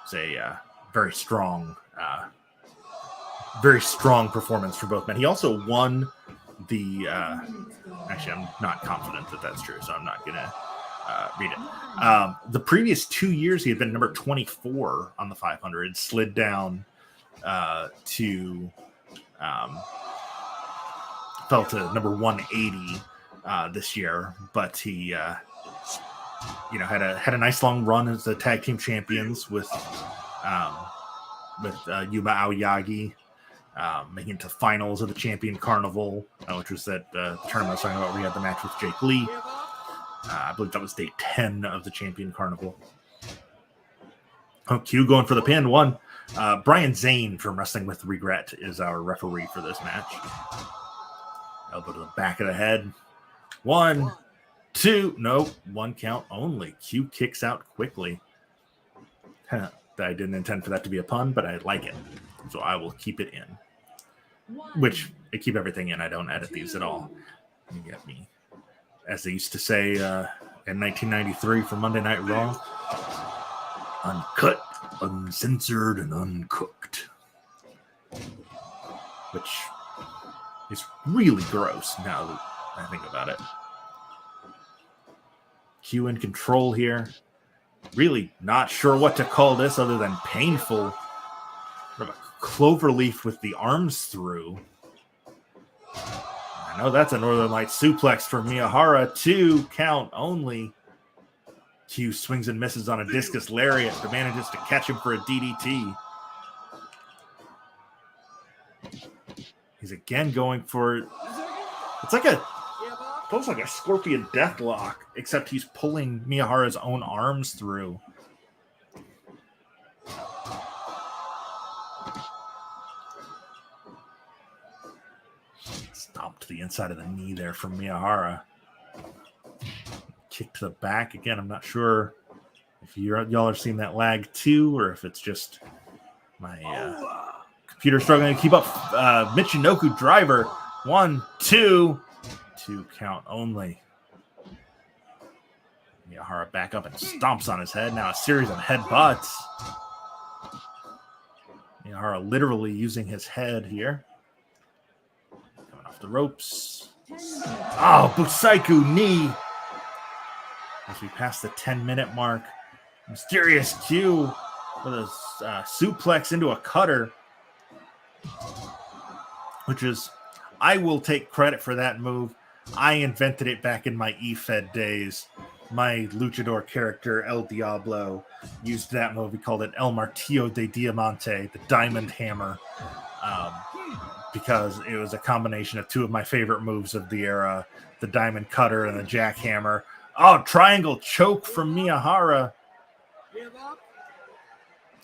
It's a very strong performance for both men. He also won the actually, I'm not confident that that's true, so I'm not gonna read it. The previous 2 years he had been number 24 on the 500, slid down to fell to number 180 this year, but he had a nice long run as the tag team champions with Yuma Aoyagi, making it to finals of the Champion Carnival, which was that tournament I was talking about where he had the match with Jake Lee. I believe that was day 10 of the Champion Carnival. Q going for the pin. One. Brian Zane from Wrestling with Regret is our referee for this match. Elbow to the back of the head. 1, 2. Nope. 1 count only. Q kicks out quickly. I didn't intend for that to be a pun, but I like it. So I will keep it in. Which, I keep everything in. I don't edit these at all. You get me. As they used to say in 1993 for Monday Night Raw, uncut, uncensored, and uncooked. Which is really gross now that I think about it. Q in control here. Really not sure what to call this other than painful. Sort of a cloverleaf with the arms through. I know that's a Northern Lights suplex for Miyahara. 2 count only. Q swings and misses on a discus lariat, but manages to catch him for a DDT. He's again going for... It's like almost like a scorpion deathlock, except he's pulling Miyahara's own arms through. Stomp to the inside of the knee there from Miyahara. Kick to the back. Again, I'm not sure if y'all have seen that lag too, or if it's just my computer struggling to keep up. Michinoku driver. 1, 2. 2 count only. Miyahara back up and stomps on his head. Now a series of headbutts. Miyahara literally using his head here. Coming off the ropes. Oh, Busaiku knee. As we pass the 10-minute mark. Mysterious Q with a suplex into a cutter. Which is, I will take credit for that move. I invented it back in my E-Fed days. My luchador character, El Diablo, used that move. We called it El Martillo de Diamante, the diamond hammer, because it was a combination of 2 of my favorite moves of the era, the diamond cutter and the jackhammer. Oh, triangle choke from Miyahara.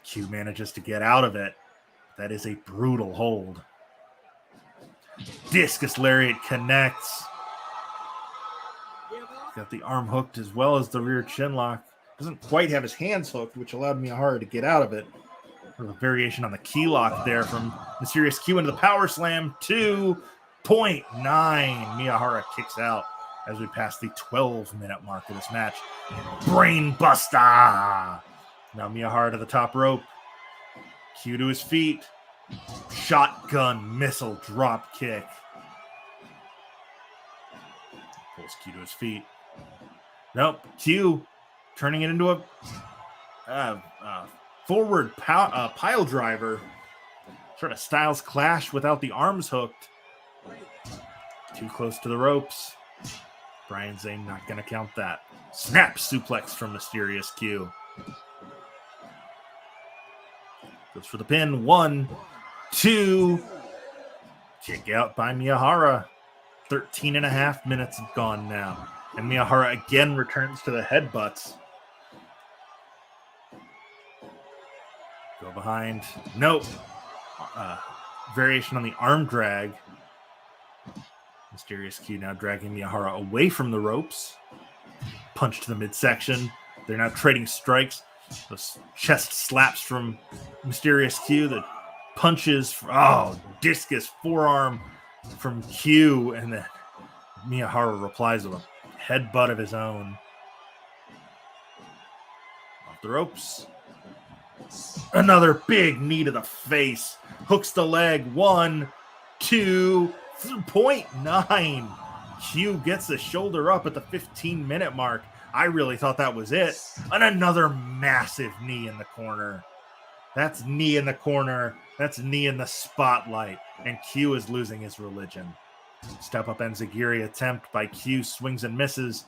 Q manages to get out of it. That is a brutal hold. Discus lariat connects. Got the arm hooked as well as the rear chin lock. Doesn't quite have his hands hooked, which allowed Miyahara to get out of it. A variation on the key lock there from Mysterious Q into the power slam. 2.9. Miyahara kicks out as we pass the 12-minute mark of this match. Brain buster. Now Miyahara to the top rope. Q to his feet. Shotgun missile drop kick. Pulls Q to his feet. Nope. Q turning it into a forward pile driver. Sort of Styles Clash without the arms hooked. Too close to the ropes. Brian Zane not going to count that. Snap suplex from Mysterious Q. Goes for the pin. 1, 2. Kick out by Miyahara. 13 and a half minutes have gone now. And Miyahara again returns to the headbutts. Go behind. Nope. Variation on the arm drag. Mysterious Q now dragging Miyahara away from the ropes. Punch to the midsection. They're now trading strikes. The chest slaps from Mysterious Q. The punches. Discus forearm from Q. And then Miyahara replies with a headbutt of his own. Off the ropes. Another big knee to the face. Hooks the leg. 1, 2, 3.9. Q gets the shoulder up at the 15-minute mark. I really thought that was it. And another massive knee in the corner. That's knee in the corner. That's knee in the spotlight. And Q is losing his religion. Step up Enziguri attempt by Q. Swings and misses.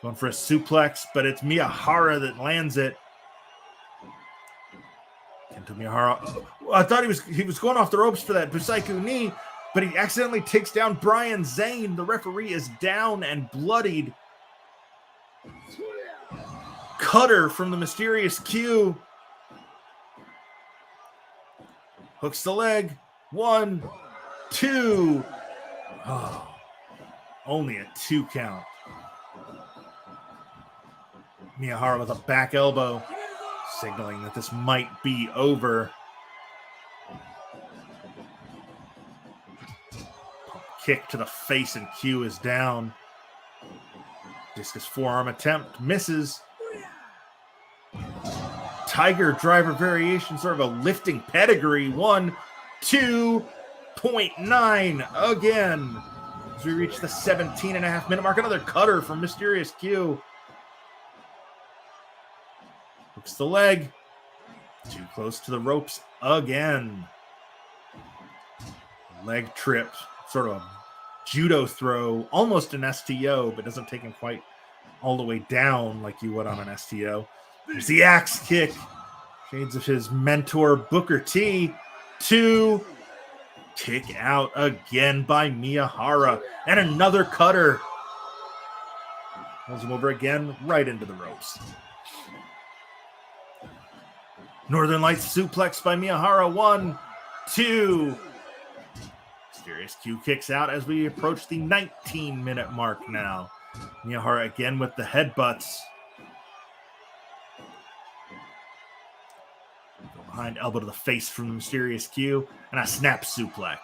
Going for a suplex, but it's Miyahara that lands it. Kento Miyahara. I thought he was going off the ropes for that Busaiku knee, but he accidentally takes down Brian Zane. The referee is down and bloodied. Cutter from the Mysterious Q. Hooks the leg. 1, 2. Oh, only a 2 count. Miyahara with a back elbow, signaling that this might be over. Pump kick to the face and Q is down. Discus forearm attempt misses. Tiger driver variation, sort of a lifting pedigree. 1, 2.9 again. As we reach the 17.5-minute mark, another cutter from Mysterious Q. Hooks the leg. Too close to the ropes again. Leg trip, sort of a judo throw, almost an STO, but doesn't take him quite all the way down like you would on an STO. There's the axe kick. Shades of his mentor, Booker T. 2. Kick out again by Miyahara. And another cutter. Pulls him over again, right into the ropes. Northern Lights suplex by Miyahara. 1, 2. Mysterious Q kicks out as we approach the 19-minute mark now. Miyahara again with the headbutts. Go behind, elbow to the face from the Mysterious Q, and a snap suplex.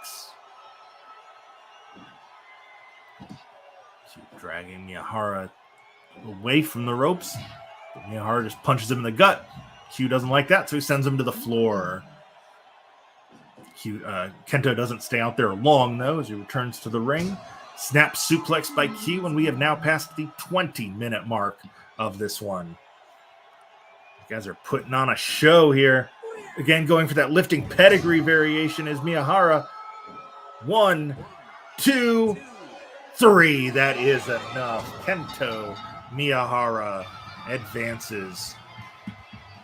Keep dragging Miyahara away from the ropes. Miyahara just punches him in the gut. Q doesn't like that, so he sends him to the floor. Kento doesn't stay out there long, though, as he returns to the ring. Snap suplex by Q, and we have now passed the 20-minute mark of this one. You guys are putting on a show here. Again, going for that lifting pedigree variation is Miyahara. 1, 2, 3. That is enough. Kento Miyahara advances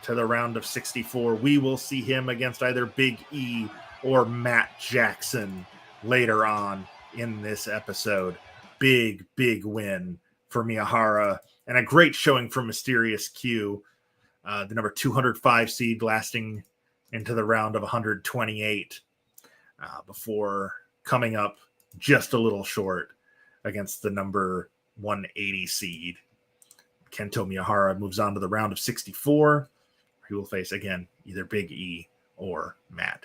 to the round of 64. We will see him against either Big E or Matt Jackson later on in this episode. Big win for Miyahara, and a great showing from Mysterious Q, the number 205 seed, lasting into the round of 128 before coming up just a little short against the number 180 seed. Kento Miyahara moves on to the round of 64. He will face, again, either Big E or Matt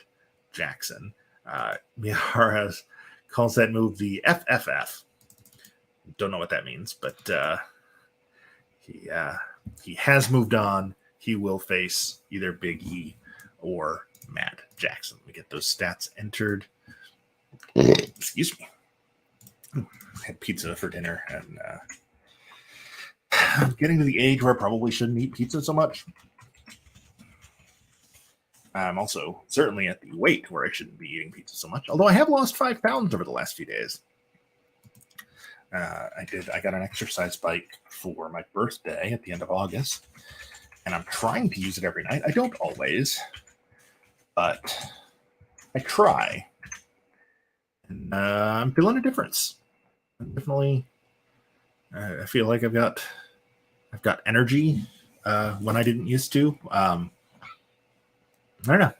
Jackson. Miyahara calls that move the FFF. Don't know what that means, but he has moved on. He will face either Big E or Matt Jackson. We get those stats entered. Excuse me. I had pizza for dinner, and I'm getting to the age where I probably shouldn't eat pizza so much. I'm also certainly at the weight where I shouldn't be eating pizza so much, although I have lost 5 pounds over the last few days. I got an exercise bike for my birthday at the end of August, and I'm trying to use it every night. I don't always, but I try. And I'm feeling a difference. Definitely, I feel like I've got energy when I didn't used to. I don't know.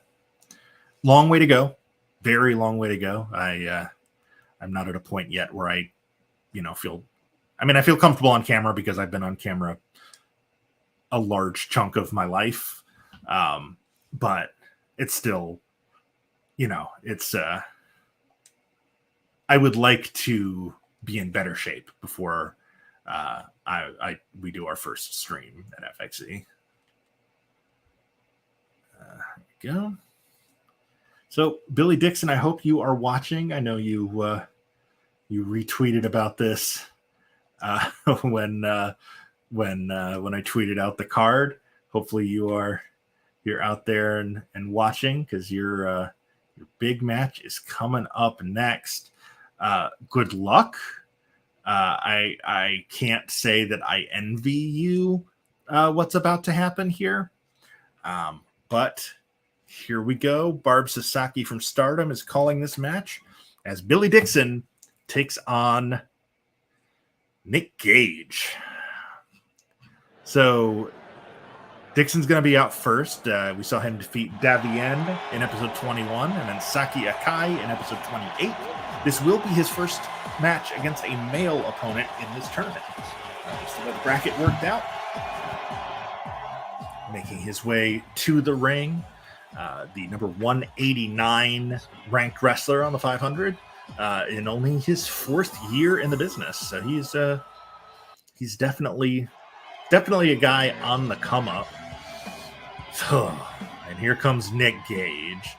Long way to go. Very long way to go. I'm not at a point yet where I feel comfortable on camera because I've been on camera a large chunk of my life. But it's still, I would like to be in better shape before we do our first stream at FXE. There we go. So Billy Dixon, I hope you are watching. I know you retweeted about this when I tweeted out the card. Hopefully you're out there and watching, because your big match is coming up next. Good luck. I can't say that I envy you what's about to happen here. But here we go. Barb Sasaki from Stardom is calling this match as Billy Dixon takes on Nick Gage. So Dixon's going to be out first. We saw him defeat Davien in episode 21 and then Saki Akai in episode 28. This will be his first match against a male opponent in this tournament. Just the way the bracket worked out. Making his way to the ring, the number 189 ranked wrestler on the 500 in only his 4th year in the business. So he's definitely a guy on the come up. And here comes Nick Gage.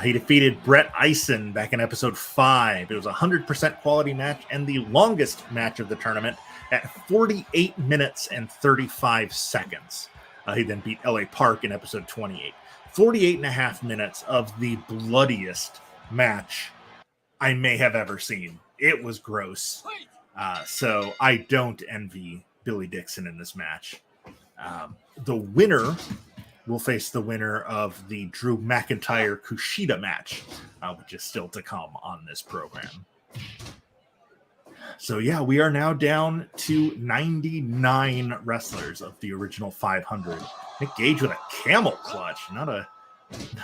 He defeated Brett Eisen back in episode 5. It was a 100% quality match and the longest match of the tournament at 48 minutes and 35 seconds. He then beat LA Park in episode 28. 48 and a half minutes of the bloodiest match I may have ever seen. It was gross. So I don't envy Billy Dixon in this match. The winner will face the winner of the Drew McIntyre Kushida match, which is still to come on this program. So yeah, we are now down to 99 wrestlers of the original 500. Nick Gage with a camel clutch, not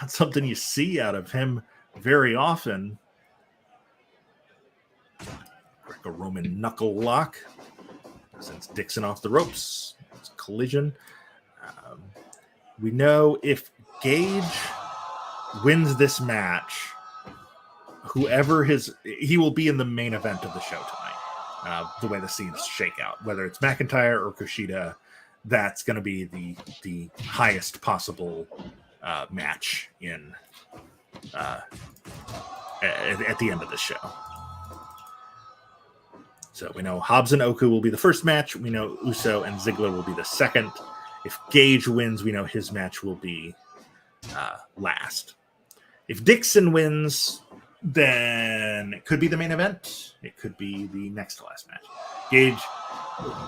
something you see out of him very often. Greco-Roman knuckle lock sends Dixon off the ropes. It's a collision. We know if Gage wins this match, he will be in the main event of the show tonight. The way the scenes shake out, whether it's McIntyre or Kushida, that's going to be the highest possible match in at the end of the show. So we know Hobbs and Oku will be the first match. We know Uso and Ziggler will be the second. If Gage wins, we know his match will be last. If Dixon wins, then it could be the main event. It could be the next to last match. Gage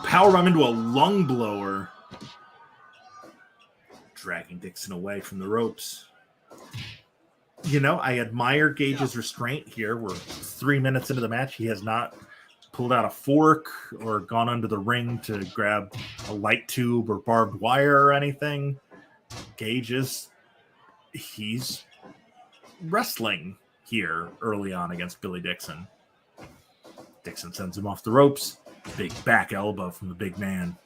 powerbomb into a lung blower, dragging Dixon away from the ropes. I admire Gage's restraint here. We're 3 minutes into the match. He has not pulled out a fork or gone under the ring to grab a light tube or barbed wire or anything. He's wrestling here early on against Billy Dixon. Dixon sends him off the ropes. Big back elbow from the big man.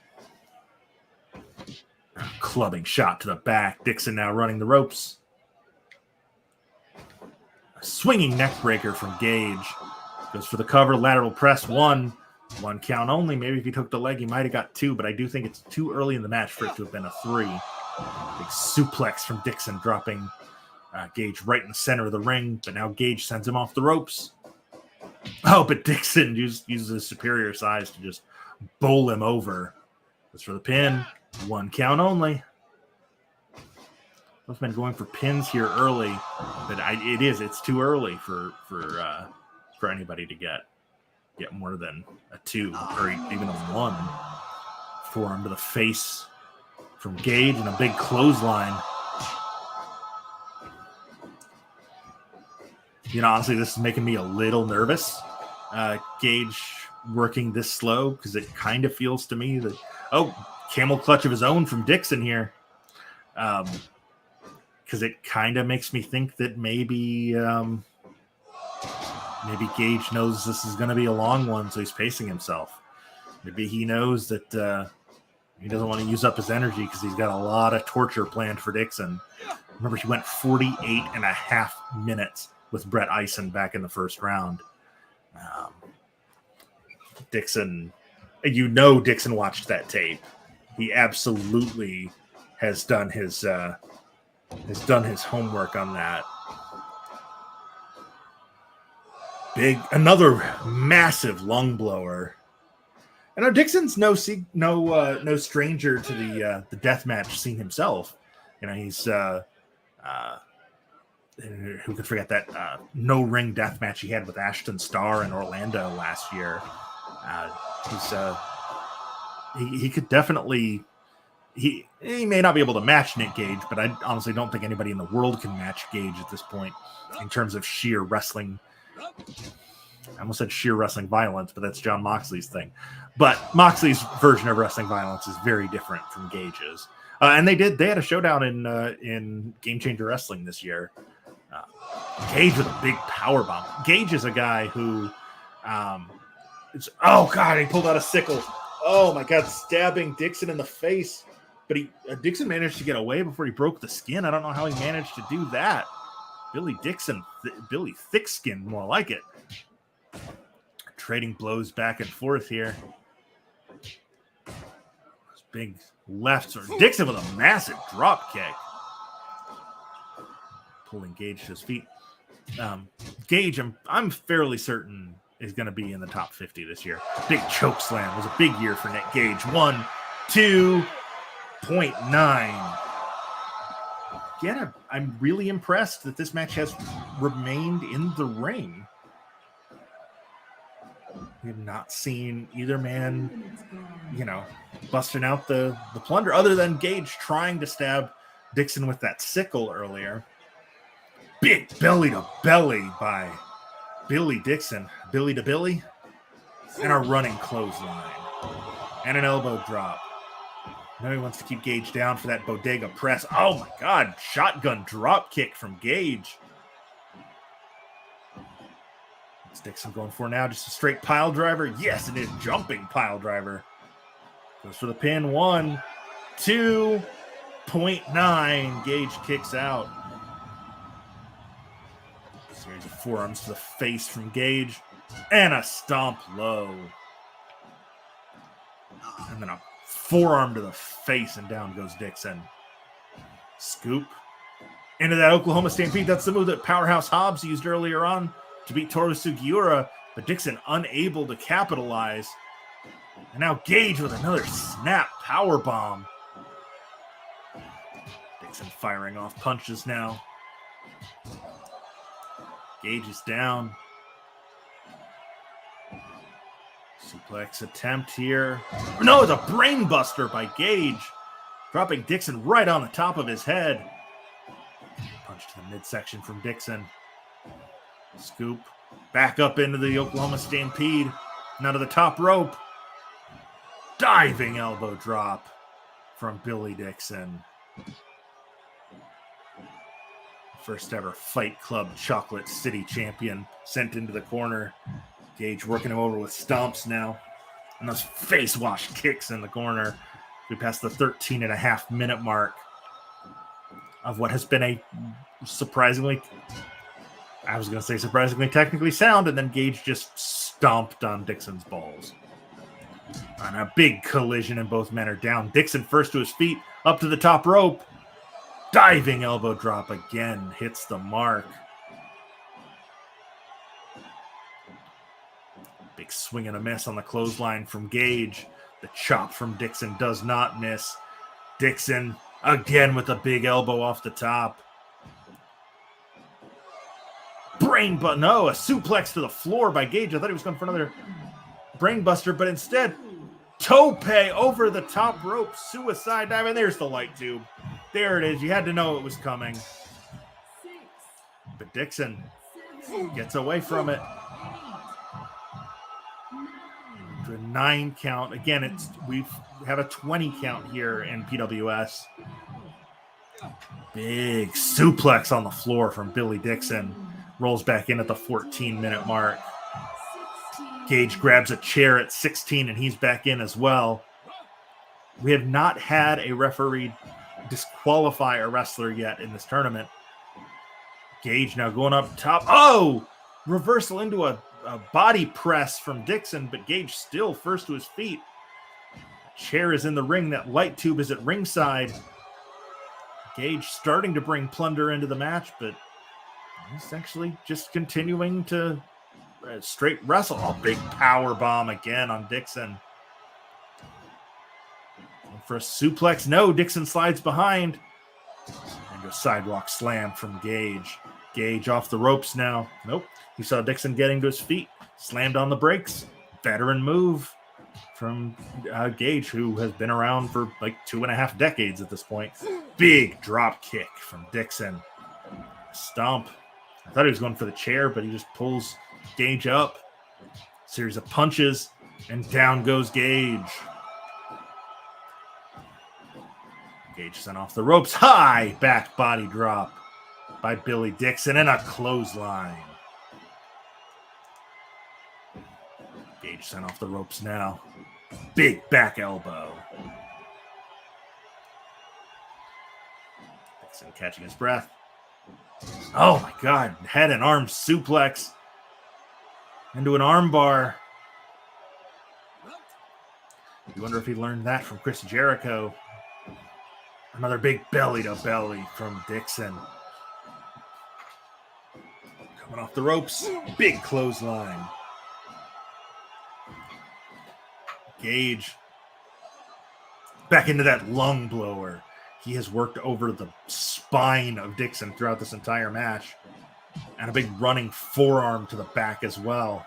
clubbing shot to the back. Dixon now running the ropes. A swinging neck breaker from Gage. Goes for the cover, lateral press, one count only. Maybe if he took the leg, he might have got two, but I do think it's too early in the match for it to have been a three. Big suplex from Dixon, dropping Gage right in the center of the ring, but now Gage sends him off the ropes. Oh, but Dixon uses his superior size to just bowl him over. Goes for the pin, one count only. Both men going for pins here early, but it's too early for anybody to get more than a two or even a one. Forearm to the face from Gage and a big clothesline. Honestly, this is making me a little nervous. Gage working this slow because it kind of feels to me that, camel clutch of his own from Dixon here. Because it kind of makes me think that maybe Gage knows this is going to be a long one, so he's pacing himself. Maybe he knows that he doesn't want to use up his energy because he's got a lot of torture planned for Dixon. Remember, he went 48 and a half minutes with Brett Eisen back in the first round. Dixon watched that tape. He absolutely has done his homework on that. Another massive lung blower. And now Dixon's no stranger to the deathmatch scene himself. He's who could forget that no ring deathmatch he had with Ashton Starr in Orlando last year. He could definitely. He may not be able to match Nick Gage, but I honestly don't think anybody in the world can match Gage at this point in terms of sheer wrestling. I almost said sheer wrestling violence, but that's Jon Moxley's thing. But Moxley's version of wrestling violence is very different from Gage's. And they had a showdown in Game Changer Wrestling this year. Gage with a big power bomb. Gage is a guy who, he pulled out a sickle. Oh my God, stabbing Dixon in the face. But Dixon managed to get away before he broke the skin. I don't know how he managed to do that. Billy thick-skinned, more like it. Trading blows back and forth here. Big left. Dixon with a massive drop kick. Pulling Gage to his feet. Gage, I'm fairly certain is going to be in the top 50 this year. Big choke slam. It was a big year for Nick Gage. 1, 2.9. Again, I'm really impressed that this match has remained in the ring. We have not seen either man, busting out the plunder, other than Gage trying to stab Dixon with that sickle earlier. Big belly to belly by Billy Dixon. Billy to Billy. And a running clothesline. And an elbow drop. Now he wants to keep Gage down for that bodega press. Oh my God. Shotgun drop kick from Gage. What's Dixon going for now? Just a straight pile driver? Yes, it is. Jumping pile driver. Goes for the pin. 1, 2.9. Gage kicks out. Series of forearms to the face from Gage. And a stomp low. And then a forearm to the face, and down goes Dixon. Scoop into that Oklahoma Stampede. That's the move that Powerhouse Hobbs used earlier on to beat Toru Sugiura, but Dixon unable to capitalize. And now Gage with another snap power bomb. Dixon firing off punches now. Gage is down. Suplex attempt here. No, it's a brain buster by Gage. Dropping Dixon right on the top of his head. Punch to the midsection from Dixon. Scoop. Back up into the Oklahoma Stampede. Now to the top rope. Diving elbow drop from Billy Dixon. First ever Fight Club Chocolate City champion sent into the corner. Gage working him over with stomps now. And those face wash kicks in the corner We passed the 13.5-minute mark of what has been a surprisingly technically sound, and then Gage just stomped on Dixon's balls. On a big collision, and both men are down. Dixon first to his feet, up to the top rope. Diving elbow drop again, hits the mark. Big swing and a miss on the clothesline from Gage. The chop from Dixon does not miss. Dixon again with a big elbow off the top. A suplex to the floor by Gage. I thought he was going for another brainbuster, but instead, tope over the top rope, suicide dive, and there's the light tube. There it is. You had to know it was coming. But Dixon gets away from it. To a 9 count. Again, we have a 20 count here in PWS. Big suplex on the floor from Billy Dixon. Rolls back in at the 14-minute mark. Gage grabs a chair at 16, and he's back in as well. We have not had a referee disqualify a wrestler yet in this tournament. Gage now going up top. Oh! Reversal into a body press from Dixon, but Gage still first to his feet. Chair is in the ring. That light tube is at ringside. Gage starting to bring plunder into the match, but he's actually just continuing to straight wrestle. A big power bomb again on Dixon. For a suplex. No, Dixon slides behind. And a sidewalk slam from Gage. Gage off the ropes now. Nope. He saw Dixon getting to his feet. Slammed on the brakes. Veteran move from Gage, who has been around for like 2.5 decades at this point. Big drop kick from Dixon. Stomp. I thought he was going for the chair, but he just pulls Gage up. Series of punches, and down goes Gage. Gage sent off the ropes. High back body drop by Billy Dixon, and a clothesline. Gage sent off the ropes now. Big back elbow. Dixon catching his breath. Oh my God, head and arm suplex into an arm bar. You wonder if he learned that from Chris Jericho. Another big belly to belly from Dixon. Coming off the ropes, big clothesline. Gage back into that lung blower. He has worked over the spine of Dixon throughout this entire match. And a big running forearm to the back as well.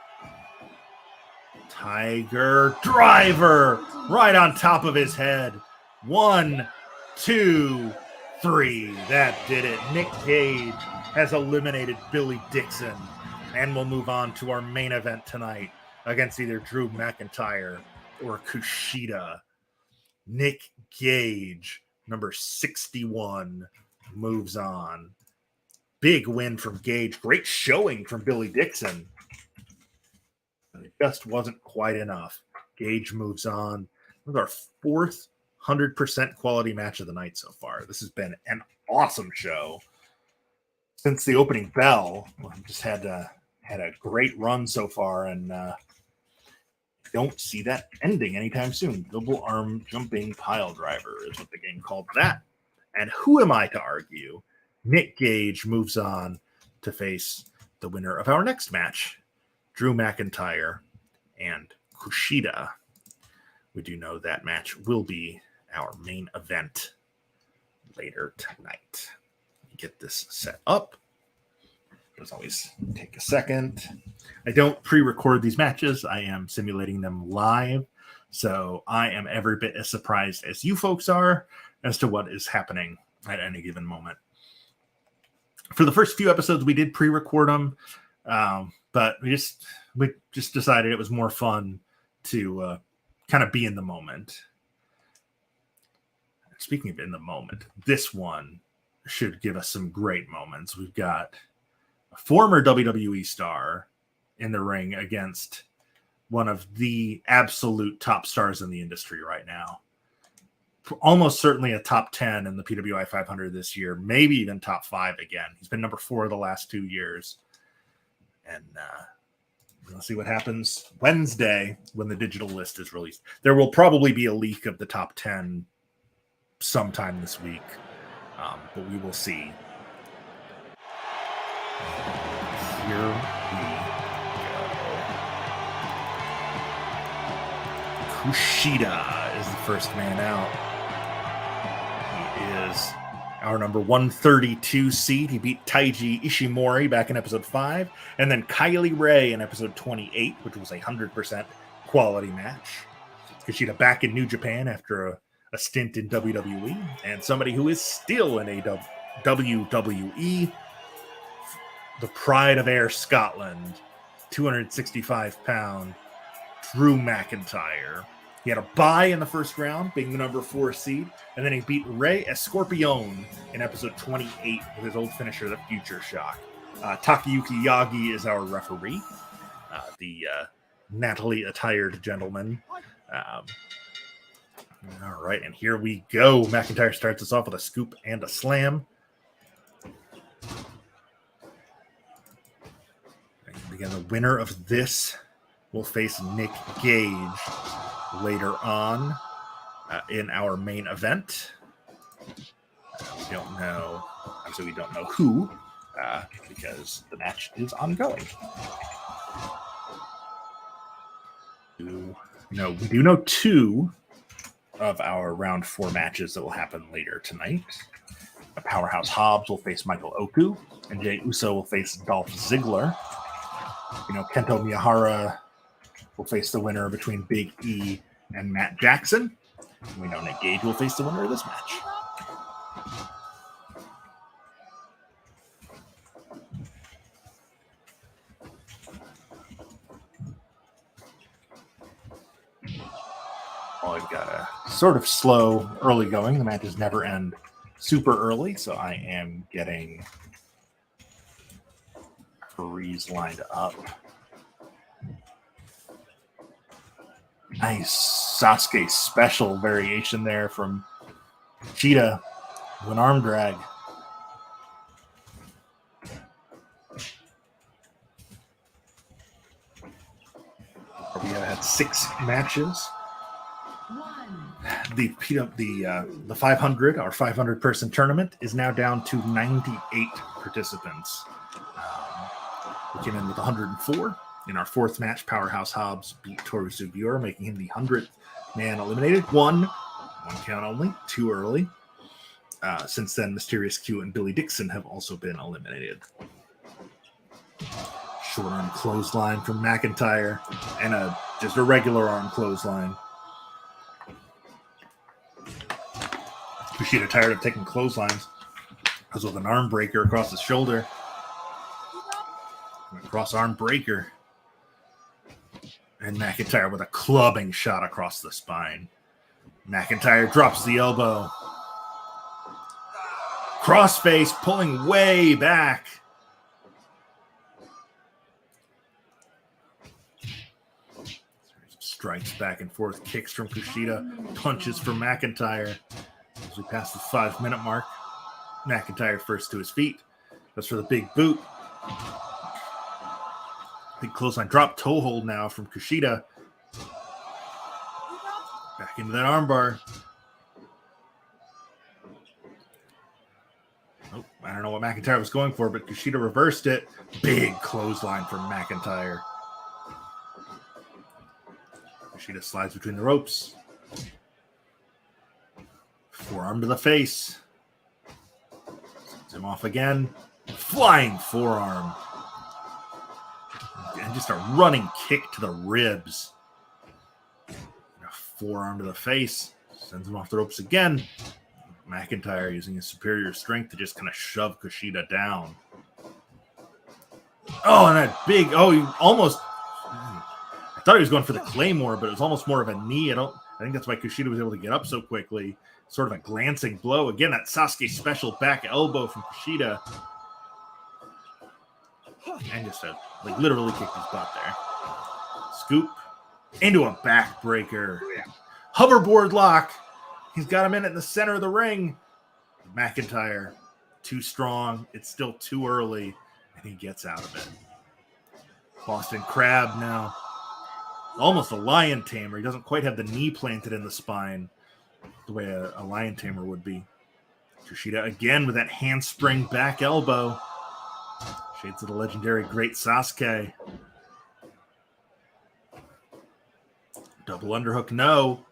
Tiger driver right on top of his head. 1, 2, 3. That did it. Nick Gage has eliminated Billy Dixon. And we'll move on to our main event tonight against either Drew McIntyre or Kushida. Nick Gage, number 61, moves on. Big win from Gage. Great showing from Billy Dixon. But it just wasn't quite enough. Gage moves on. This is our 4th 100% quality match of the night so far. This has been an awesome show. Since the opening bell, we've just had a great run so far, and don't see that ending anytime soon. Double arm jumping pile driver is what the game called that. And who am I to argue? Nick Gage moves on to face the winner of our next match, Drew McIntyre and Kushida. We do know that match will be our main event later tonight. Get this set up. As always, take a second. I don't pre-record these matches. I am simulating them live. So I am every bit as surprised as you folks are as to what is happening at any given moment. For the first few episodes, we did pre-record them, but we just decided it was more fun to kind of be in the moment. Speaking of in the moment, this one should give us some great moments. We've got a former WWE star in the ring against one of the absolute top stars in the industry right now. almost certainly a top 10 in the PWI 500 this year, maybe even top 5 again. He's been number 4 the last 2 years. And we'll see what happens Wednesday when the digital list is released. There will probably be a leak of the top 10 sometime this week, but we will see. Here we go. Kushida is the first man out. He is our number 132 seed. He beat Taiji Ishimori back in episode 5, and then Kylie Ray in episode 28, which was a 100% quality match. Kushida back in New Japan after a stint in WWE, and somebody who is still in WWE, the pride of Air Scotland, 265-pound Drew McIntyre. He had a bye in the first round, being the number 4 seed, and then he beat Rey Escorpion in episode 28 with his old finisher, the Future Shock. Takayuki Yagi is our referee, the Natalie-attired gentleman. All right, and here we go. McIntyre starts us off with a scoop and a slam. And again, the winner of this will face Nick Gage later on in our main event. We don't know, obviously we don't know who, because the match is ongoing. We do know 2 of our round 4 matches that will happen later tonight. Powerhouse Hobbs will face Michael Oku, and Jey Uso will face Dolph Ziggler. Kento Miyahara will face the winner between Big E and Matt Jackson. We know Nick Gage will face the winner of this match. Well, I've got a sort of slow early going. The matches never end super early, so I am getting referees lined up. Nice Sasuke special variation there from Cheetah with an arm drag. We have had 6 matches. The 500, our 500 person tournament, is now down to 98 participants. We came in with 104. In our 4th match, Powerhouse Hobbs beat Toru Sugiura, making him the 100th man eliminated. One count only, too early. Since then, Mysterious Q and Billy Dixon have also been eliminated. Short arm clothesline from McIntyre, and just a regular arm clothesline. Kushida tired of taking clotheslines, goes with an arm breaker across his shoulder. Cross arm breaker. And McIntyre with a clubbing shot across the spine. McIntyre drops the elbow. Crossface pulling way back. Strikes back and forth, kicks from Kushida, punches from McIntyre. As we pass the 5-minute mark, McIntyre first to his feet. Goes for the big boot. Big clothesline drop toe hold now from Kushida. Back into that armbar. Oh, I don't know what McIntyre was going for, but Kushida reversed it. Big clothesline from McIntyre. Kushida slides between the ropes. Forearm to the face. Sends him off again. Flying forearm. And just a running kick to the ribs. A forearm to the face. Sends him off the ropes again. McIntyre using his superior strength to just kind of shove Kushida down. Oh, and that big, he almost, I thought he was going for the Claymore, but it was almost more of a knee. I think that's why Kushida was able to get up so quickly. Sort of a glancing blow. Again, that Sasuke special back elbow from Kushida. And just literally kicked his butt there. Scoop into a backbreaker. Hoverboard lock He's got him in the center of the ring. McIntyre, too strong. It's still too early, and he gets out of it. Boston Crab now. Almost a lion tamer. He doesn't quite have the knee planted in the spine the way a lion tamer would be. Kushida again with that handspring back elbow. Shades of the legendary Great Sasuke. Double underhook, no.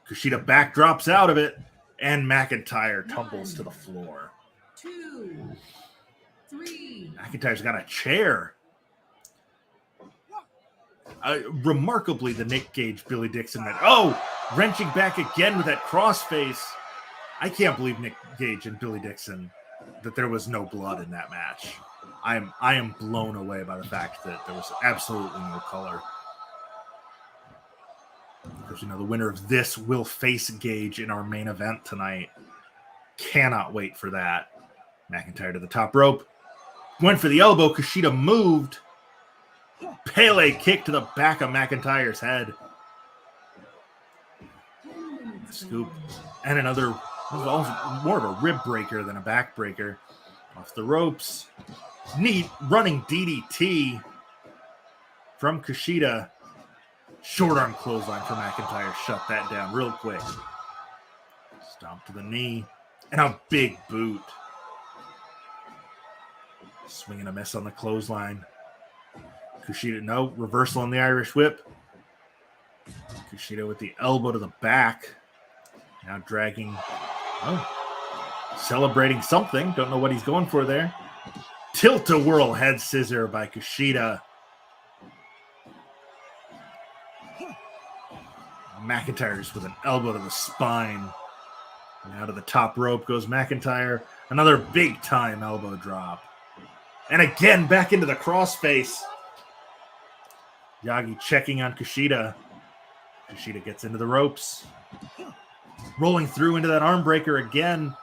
Kushida backdrops out of it, and McIntyre tumbles to the floor. 2, 3. McIntyre's got a chair. Remarkably, the Nick Gage, Billy Dixon match. Oh, wrenching back again with that crossface. I can't believe Nick Gage and Billy Dixon, that there was no blood in that match. I am blown away by the fact that there was absolutely no color. Because, the winner of this will face Gage in our main event tonight. Cannot wait for that. McIntyre to the top rope. Went for the elbow. Kushida moved. Pele kick to the back of McIntyre's head. Scoop. And another, more of a rib breaker than a back breaker. Off the ropes. Neat running DDT from Kushida. Short arm clothesline for McIntyre. Shut that down real quick. Stomp to the knee. And a big boot. Swing and a miss on the clothesline. Kushida, no. Reversal on the Irish whip. Kushida with the elbow to the back. Now dragging. Oh. Celebrating something. Don't know what he's going for there. Tilt-a-whirl head scissor by Kushida. McIntyre's with an elbow to the spine. Now to the top rope goes McIntyre. Another big-time elbow drop. And again, back into the crossface. Yagi checking on Kushida. Kushida gets into the ropes. Rolling through into that arm breaker again.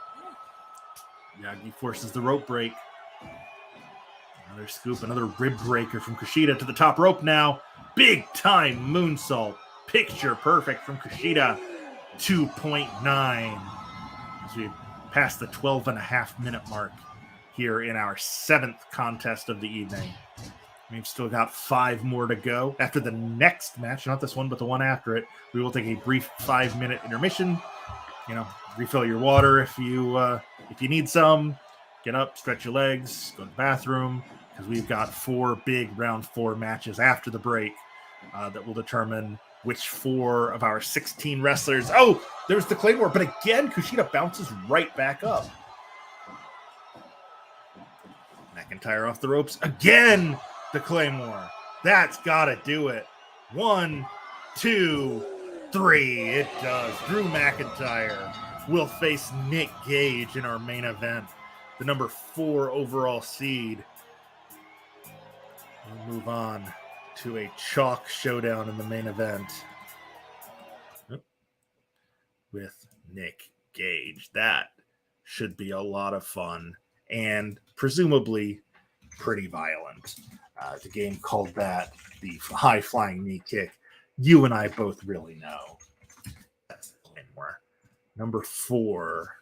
Yagi forces the rope break. Another scoop, another rib breaker from Kushida to the top rope now. Big-time moonsault. Picture perfect from Kushida. 2.9. As we pass the 12.5-minute mark here in our 7th contest of the evening. We've still got 5 more to go. After the next match, not this one, but the one after it, we will take a brief 5-minute intermission. Refill your water if you need some. Get up, stretch your legs, go to the bathroom, because we've got 4 big round 4 matches after the break that will determine which 4 of our 16 wrestlers. Oh, there's the Claymore, but again, Kushida bounces right back up. McIntyre off the ropes. Again, the Claymore. That's got to do it. 1, 2, 3. It does. Drew McIntyre will face Nick Gage in our main event. The number 4 overall seed. We'll move on to a chalk showdown in the main event with Nick Gage. That should be a lot of fun and presumably pretty violent. The game called that the high-flying knee kick. You and I both really know. That's the Claymore. Number 4.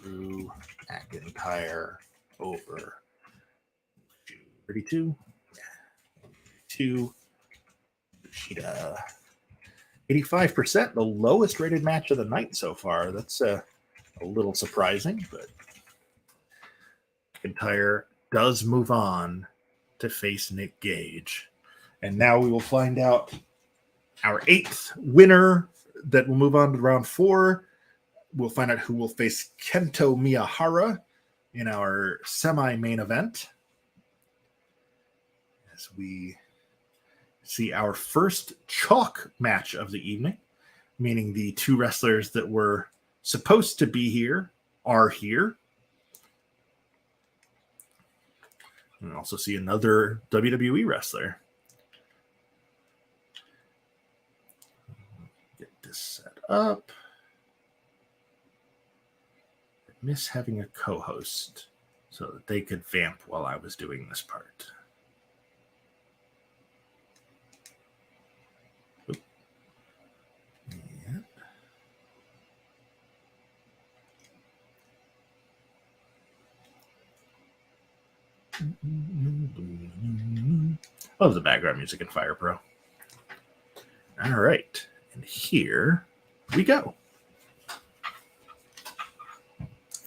Drew McIntyre over 32. 2. Kushida. 85%, the lowest rated match of the night so far. That's a little surprising, but McIntyre does move on to face Nick Gage. And now we will find out our 8th winner that will move on to round 4. We'll find out who will face Kento Miyahara in our semi-main event. As we see our first chalk match of the evening, meaning the 2 wrestlers that were supposed to be here are here. And also see another WWE wrestler. Get this set up. I miss having a co-host so that they could vamp while I was doing this part. Love the background music in Fire Pro. All right. And here we go.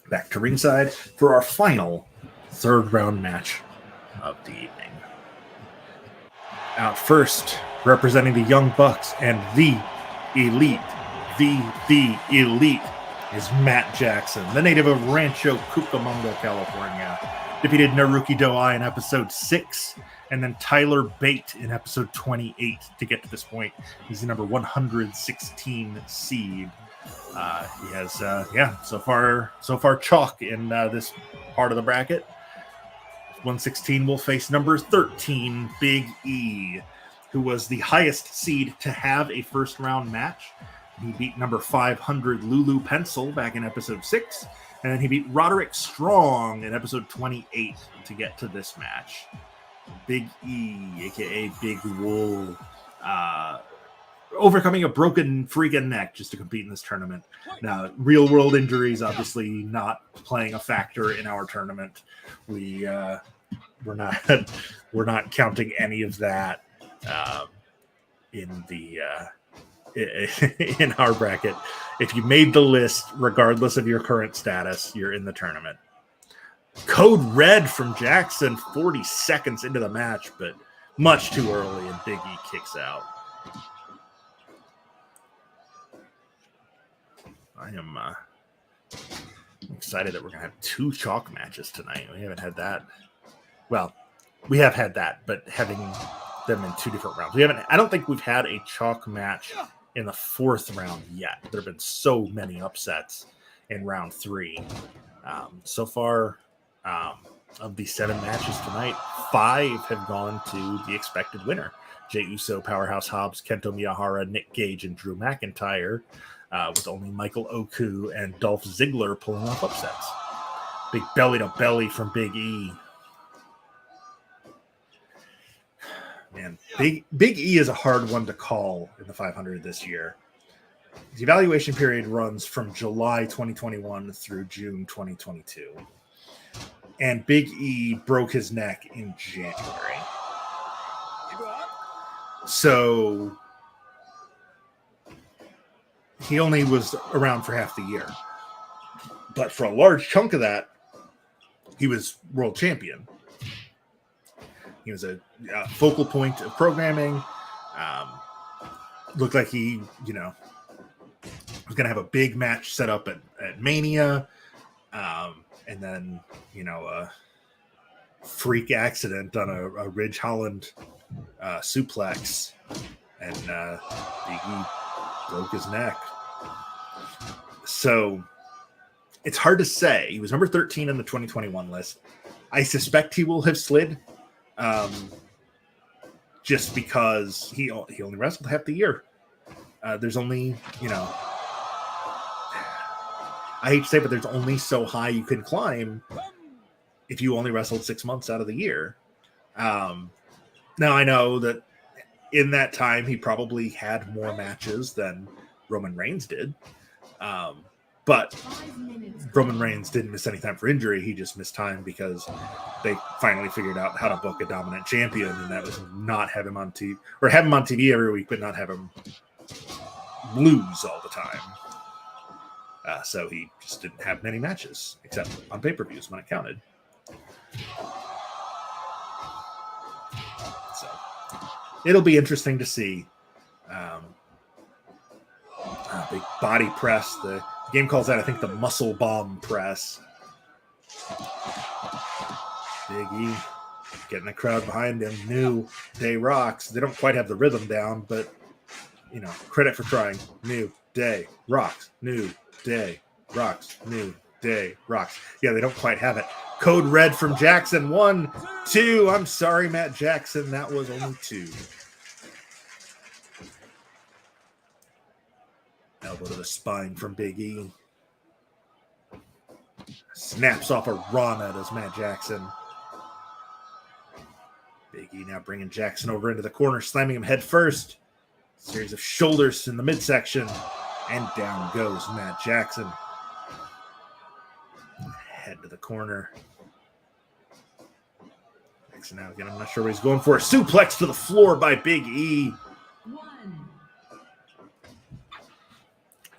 Back to ringside for our final third round match of the evening. Out first, representing the Young Bucks and the Elite, the Elite, is Matt Jackson, the native of Rancho Cucamonga, California. Defeated Naruki Doi in episode 6, and then Tyler Bate in episode 28 to get to this point. He's the number 116 seed. He has, so far chalk in this part of the bracket. 116 will face number 13, Big E, who was the highest seed to have a first round match. He beat number 500 Lulu Pencil back in episode 6, and then he beat Roderick Strong in episode 28 to get to this match. Big E, aka Big Wool, overcoming a broken freaking neck just to compete in this tournament. Now, real world injuries obviously not playing a factor in our tournament. We're not counting any of that in our bracket. If you made the list, regardless of your current status, you're in the tournament. Code Red from Jackson, 40 seconds into the match, but much too early, and Big E kicks out. I am excited that we're going to have 2 chalk matches tonight. We haven't had that. Well, we have had that, but having them in 2 different rounds. I don't think we've had a chalk match in the 4th round yet. There have been so many upsets in round 3. So far, of the 7 matches tonight, 5 have gone to the expected winner. Jey Uso, Powerhouse Hobbs, Kento Miyahara, Nick Gage, and Drew McIntyre, with only Michael Oku and Dolph Ziggler pulling off upsets. Big belly-to-belly from Big E. Man, Big E is a hard one to call in the 500 this year. The evaluation period runs from July 2021 through June 2022. And Big E broke his neck in January. So he only was around for half the year. But for a large chunk of that, he was world champion. He was a focal point of programming. Looked like he, was going to have a big match set up at Mania. And then, a freak accident on a Ridge Holland suplex. And Big E broke his neck. So it's hard to say. He was number 13 in the 2021 list. I suspect he will have slid. Just because he only wrestled half the year. There's only, I hate to say, but there's only so high you can climb if you only wrestled 6 months out of the year. Now I know that in that time he probably had more matches than Roman Reigns did. But Roman Reigns didn't miss any time for injury. He just missed time because they finally figured out how to book a dominant champion, and that was not have him on TV, or have him on TV every week, but not have him lose all the time. So he just didn't have many matches, except on pay-per-views when it counted. So it'll be interesting to see. Big body press. The game calls that, I think, the muscle bomb press. Big E getting the crowd behind him. New Day rocks. They don't quite have the rhythm down, but, credit for trying. New Day rocks. New Day rocks. New Day rocks. Yeah, they don't quite have it. Code Red from Jackson. 1, 2. I'm sorry, Matt Jackson. That was only 2. Elbow to the spine from Big E. Snaps off a Rana as Matt Jackson. Big E now bringing Jackson over into the corner, slamming him head first. Series of shoulders in the midsection. And down goes Matt Jackson. Head to the corner. Jackson out again. I'm not sure what he's going for. A suplex to the floor by Big E. 1.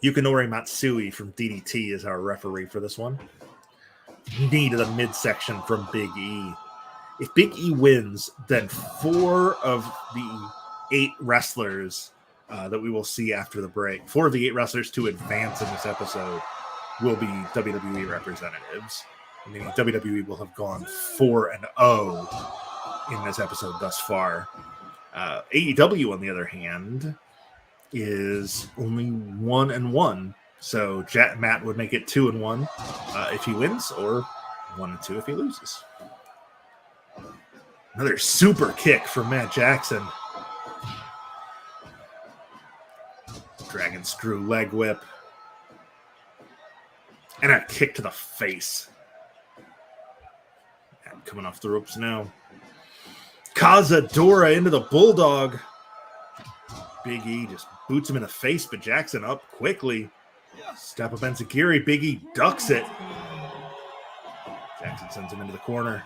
Yukinori Matsui from DDT is our referee for this one. Knee to the midsection from Big E. If Big E wins, then 4 of the 8 wrestlers that we will see after the break, 4 of the 8 wrestlers to advance in this episode will be WWE representatives. Meaning WWE will have gone 4-0 in this episode thus far. AEW, on the other hand, is only 1-1. So Matt would make it 2-1 if he wins, or 1-2 if he loses. Another super kick from Matt Jackson. Dragon screw leg whip. And a kick to the face. Matt coming off the ropes now. Cazadora into the Bulldog. Big E just boots him in the face, but Jackson up quickly. Step up Enziguri. Big E ducks it. Jackson sends him into the corner.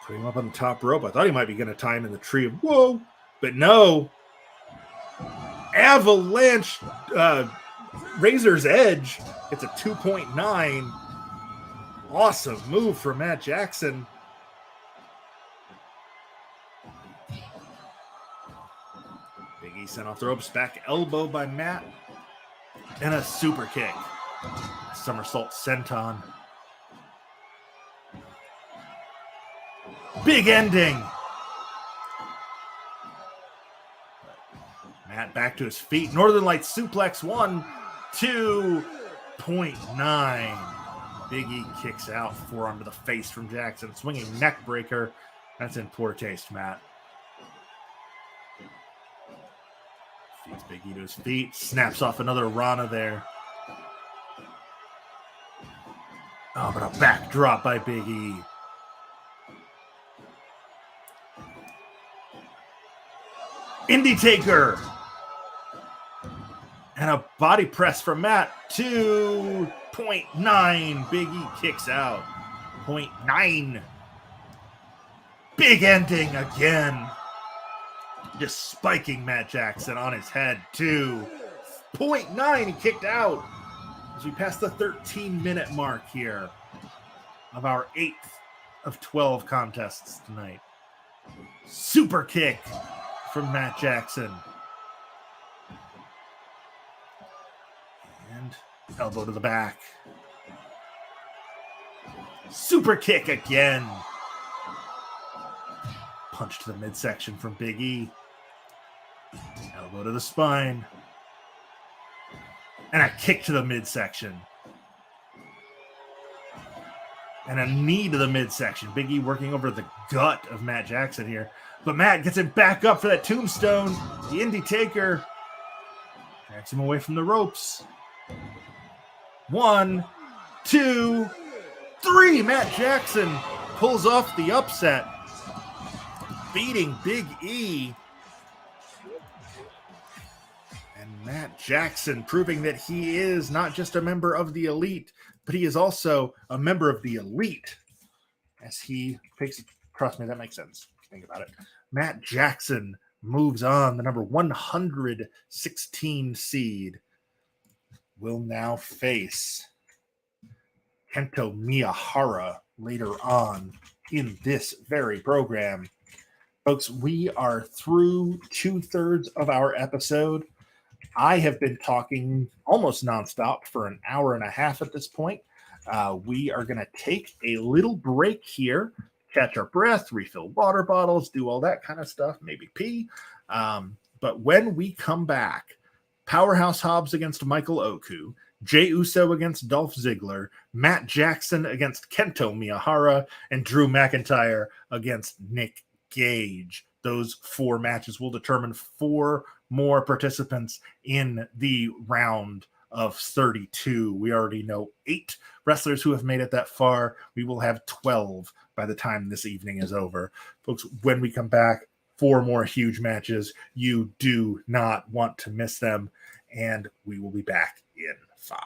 Put him up on the top rope. I thought he might be going to tie him in the tree of whoa, but no. Avalanche Razor's Edge. It's a 2.9. Awesome move for Matt Jackson. Big E sent off the ropes. Back elbow by Matt. And a super kick. Somersault senton. Big ending. Matt back to his feet. Northern Lights suplex 1, 2.9. Big E kicks out. Forearm to the face from Jackson. Swinging neck breaker. That's in poor taste, Matt. Feeds Big E to his feet. Snaps off another Rana there. Oh, but a backdrop by Big E. Indie Taker. And a body press from Matt. 2.9. Big E kicks out. 0.9. Big ending again. Just spiking Matt Jackson on his head. 2.9. He kicked out. As we pass the 13-minute mark here of our 8th of 12 contests tonight. Super kick from Matt Jackson. And elbow to the back. Super kick again. Punch to the midsection from Big E. Elbow to the spine. And a kick to the midsection. And a knee to the midsection. Big E working over the gut of Matt Jackson here. But Matt gets him back up for that tombstone. The Indie Taker drags him away from the ropes. 1, 2, 3. Matt Jackson pulls off the upset, beating Big E. And Matt Jackson proving that he is not just a member of the Elite, but he is also a member of the Elite. As he takes it, trust me, that makes sense. Think about it. Matt Jackson moves on. The number 116 seed will now face Kento Miyahara later on in this very program. Folks, we are through 2/3 of our episode. I have been talking almost nonstop for an hour and a half at this point. We are going to take a little break here, catch our breath, refill water bottles, do all that kind of stuff, maybe pee. But when we come back, Powerhouse Hobbs against Michael Oku, Jey Uso against Dolph Ziggler, Matt Jackson against Kento Miyahara, and Drew McIntyre against Nick Gage. Those 4 matches will determine 4 more participants in the round of 32. We already know 8 wrestlers who have made it that far. We will have 12 by the time this evening is over. Folks, when we come back, 4 more huge matches. You do not want to miss them. And we will be back in 5.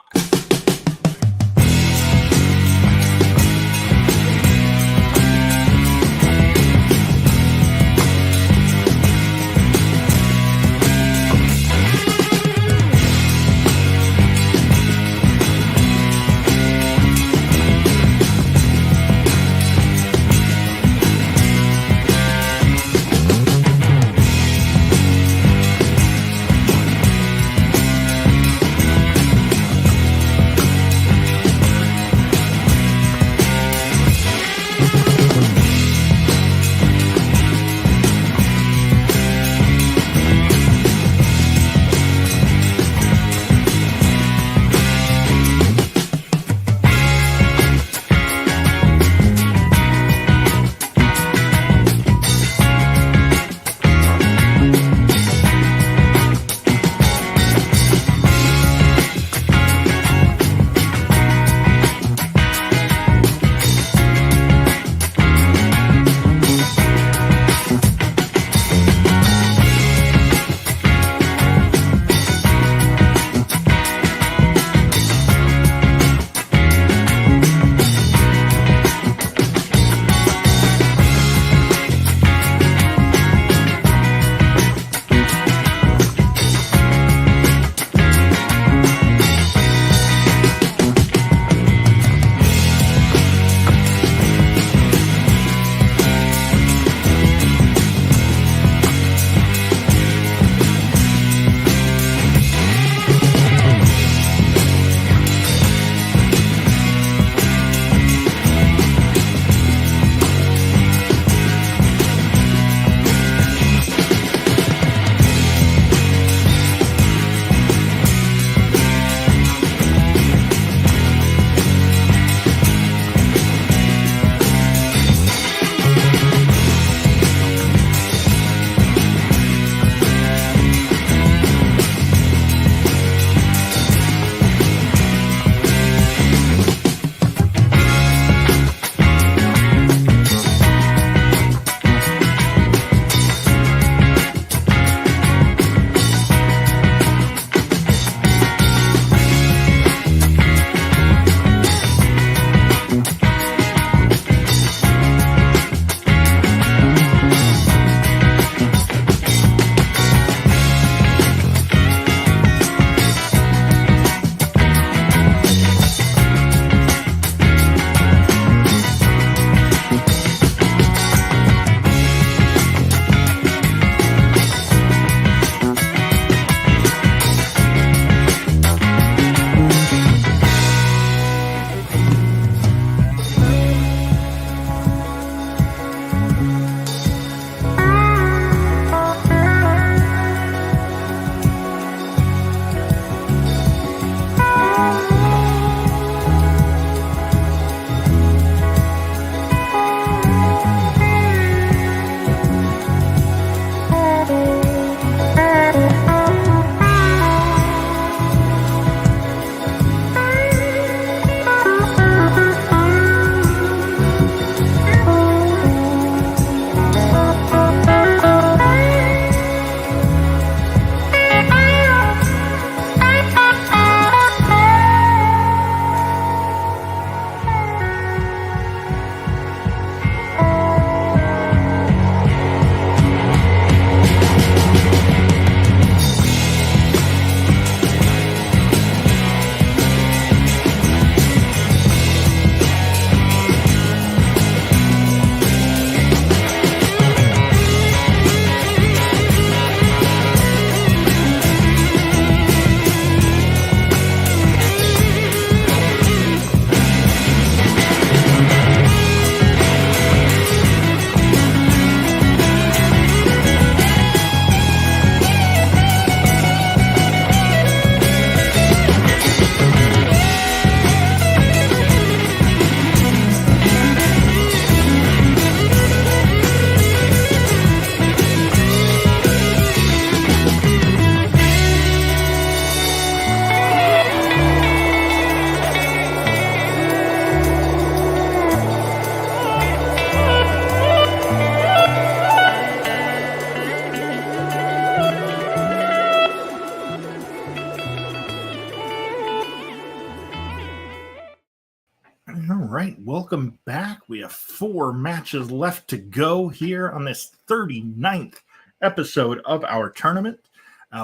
welcome back. We have 4 matches left to go here on this 39th episode of our tournament.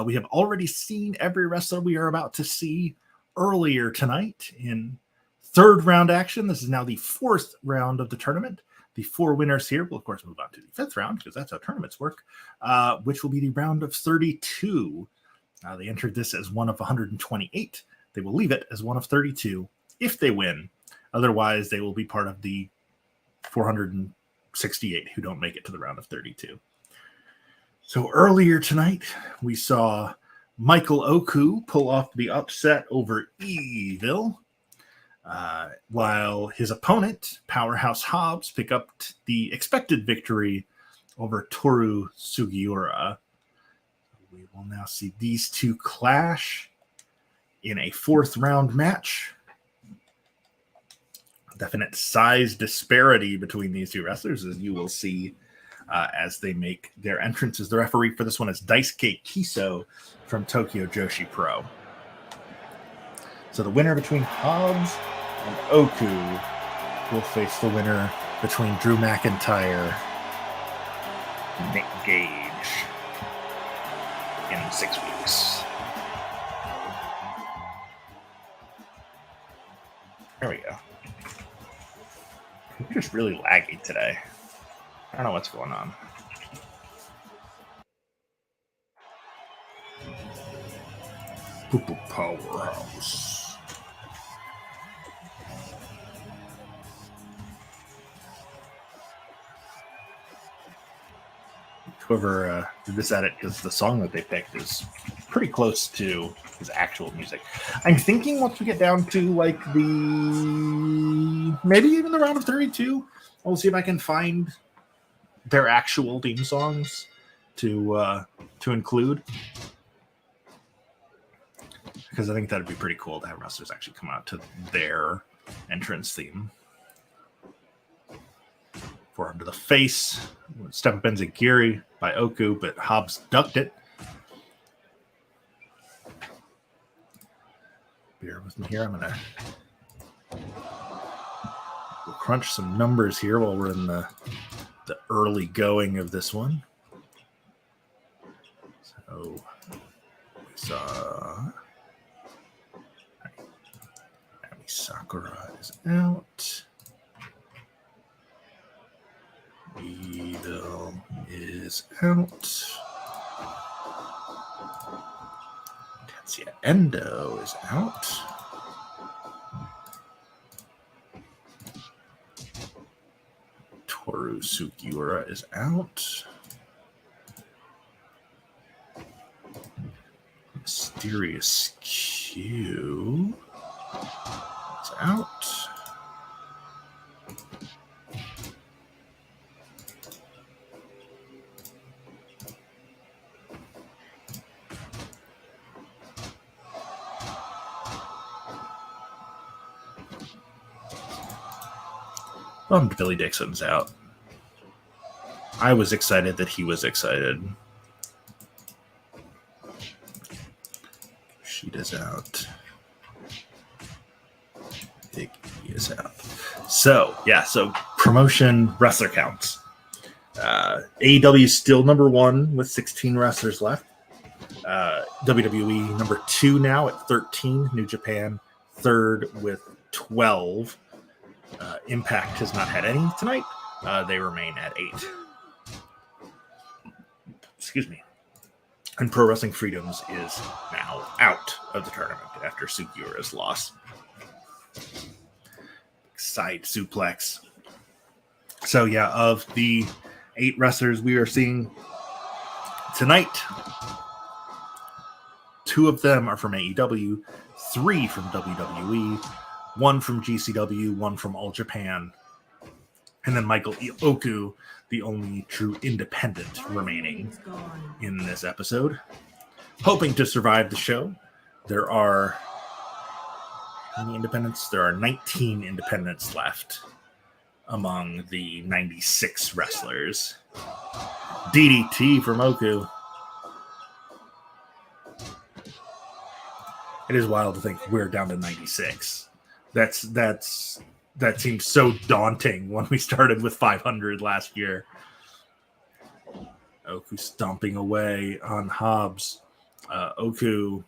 We have already seen every wrestler we are about to see earlier tonight in third round action. This is now the 4th round of the tournament. The 4 winners here will, of course, move on to the 5th round because that's how tournaments work, which will be the round of 32. They entered this as one of 128. They will leave it as one of 32 if they win. Otherwise, they will be part of the 468 who don't make it to the round of 32. So earlier tonight, we saw Michael Oku pull off the upset over Evil, while his opponent, Powerhouse Hobbs, pick up the expected victory over Toru Sugiura. We will now see these two clash in a 4th round match. Definite size disparity between these two wrestlers, as you will see as they make their entrances. The referee for this one is Daisuke Kiso from Tokyo Joshi Pro. So the winner between Hobbs and Oku will face the winner between Drew McIntyre and Nick Gage in 6 weeks. There we go. I'm just really laggy today. I don't know what's going on. Powerhouse. Whoever did this edit, because the song that they picked is pretty close to his actual music. I'm thinking once we get down to like maybe even the round of 32, I'll see if I can find their actual theme songs to include, because I think that'd be pretty cool to have wrestlers actually come out to their entrance theme. Forearm to the face, step up enziguri by Oku, but Hobbs ducked it. Bear with me here. I'm gonna crunch some numbers here while we're in the early going of this one. So we saw Ami Sakura is out. Evil is out. Tetsuya Endo is out. Toru Sugiura is out. Mysterious Q is out. Billy Dixon's out. I was excited that he was excited. Sheeta's out. Iggy is out. So promotion wrestler counts. AEW still number 1 with 16 wrestlers left. WWE number 2 now at 13. New Japan 3rd with 12. Impact has not had any tonight. They remain at 8. Excuse me. And Pro Wrestling Freedoms is now out of the tournament after Sugiura's loss. Side suplex. So of the 8 wrestlers we are seeing tonight, 2 of them are from AEW, 3 from WWE, 1 from GCW, 1 from All Japan, and then Michael Oku, the only true independent remaining in this episode. Hoping to survive the show, there are how many independents? There are 19 independents left among the 96 wrestlers. DDT from Oku. It is wild to think we're down to 96. That's that seems so daunting when we started with 500 last year. Oku stomping away on Hobbs. Oku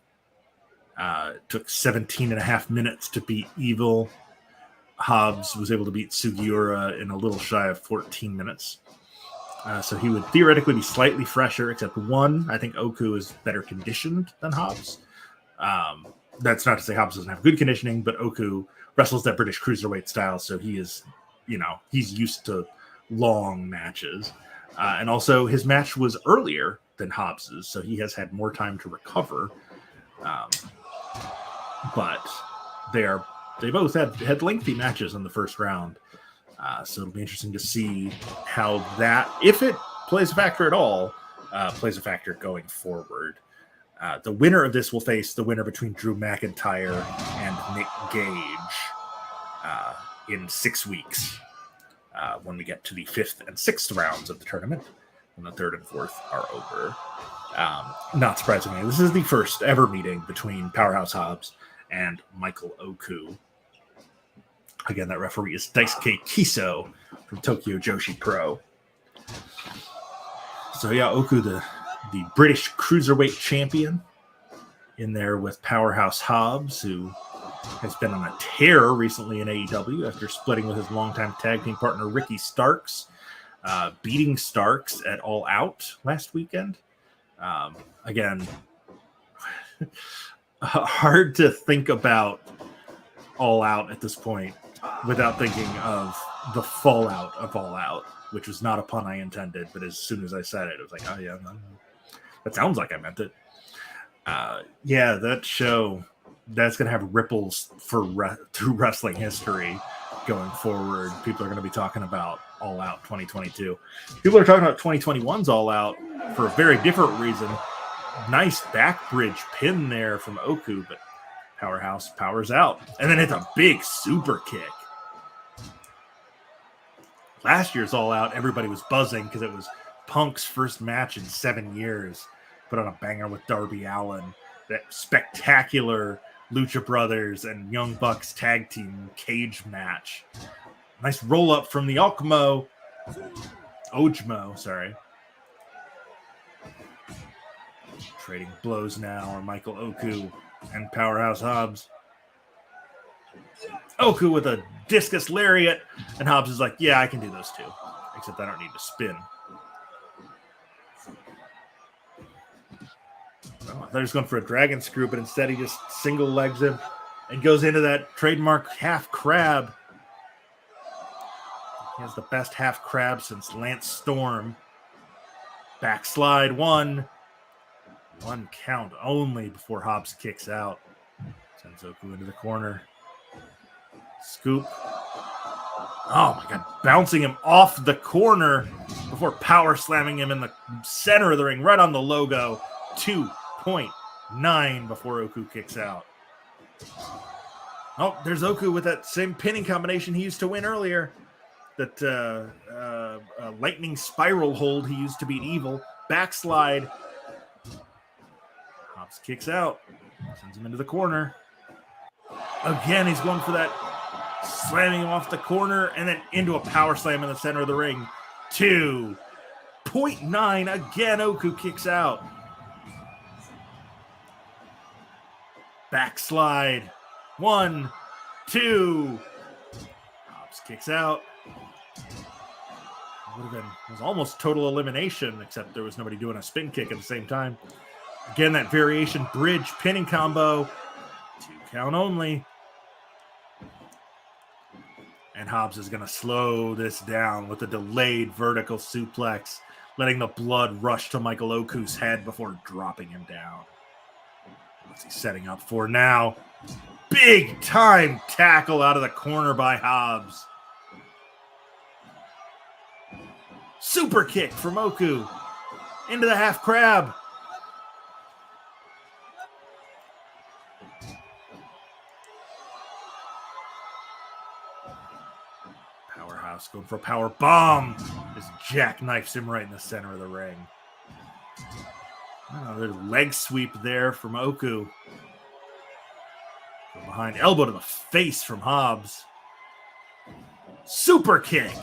took 17 and a half minutes to beat Evil. Hobbs was able to beat Sugiura in a little shy of 14 minutes. So he would theoretically be slightly fresher, except one, I think Oku is better conditioned than Hobbs. That's not to say Hobbs doesn't have good conditioning, but Oku wrestles that British cruiserweight style, so he is, he's used to long matches. And also his match was earlier than Hobbs's, so he has had more time to recover. But they both had lengthy matches in the first round. So it'll be interesting to see how that, if it plays a factor at all, plays a factor going forward. The winner of this will face the winner between Drew McIntyre and Nick Gage in 6 weeks when we get to the 5th and 6th rounds of the tournament, when the 3rd and 4th are over. Not surprisingly, this is the first ever meeting between Powerhouse Hobbs and Michael Oku. Again, that referee is Daisuke Kiso from Tokyo Joshi Pro. So yeah, Oku, the British Cruiserweight champion, in there with Powerhouse Hobbs, who has been on a tear recently in AEW after splitting with his longtime tag team partner Ricky Starks, beating Starks at All Out last weekend. Again, hard to think about All Out at this point without thinking of the fallout of All Out, which was not a pun I intended, but as soon as I said it, it was like, oh yeah, that sounds like I meant it. Yeah, that show, that's going to have ripples through wrestling history going forward. People are going to be talking about All Out 2022. People are talking about 2021's All Out for a very different reason. Nice back bridge pin there from Oku, but Powerhouse powers out. And then it's a big super kick. Last year's All Out, everybody was buzzing because it was Punk's first match in 7 years. Put on a banger with Darby Allin. That spectacular Lucha Brothers and Young Bucks tag team cage match. Nice roll up from the Ojmo, sorry. Trading blows now are Michael Oku and Powerhouse Hobbs. Oku with a discus lariat, and Hobbs is like, yeah, I can do those too, except I don't need to spin. Oh, I thought he was going for a dragon screw, but instead he just single legs him and goes into that trademark half crab. He has the best half crab since Lance Storm. Backslide one count only before Hobbs kicks out. Sends Oku into the corner. Scoop. Oh my God, bouncing him off the corner before power slamming him in the center of the ring, right on the logo. 2.9 before Oku kicks out. Oh, there's Oku with that same pinning combination he used to win earlier. That lightning spiral hold he used to beat Evil. Backslide. Hobbs kicks out. Sends him into the corner. Again, he's going for that, slamming him off the corner and then into a power slam in the center of the ring. 2.9. Again, Oku kicks out. Backslide. 1, 2. Hobbs kicks out. It was almost total elimination, except there was nobody doing a spin kick at the same time. Again, that variation bridge pinning combo. 2 count only. And Hobbs is going to slow this down with a delayed vertical suplex, letting the blood rush to Michael Oku's head before dropping him down. What's he setting up for now? Big time tackle out of the corner by Hobbs. Super kick from Oku into the half crab. Powerhouse going for a power bomb. Just jackknifes him right in the center of the ring. Oh, there's a leg sweep there from Oku. From behind, elbow to the face from Hobbs. Super kick.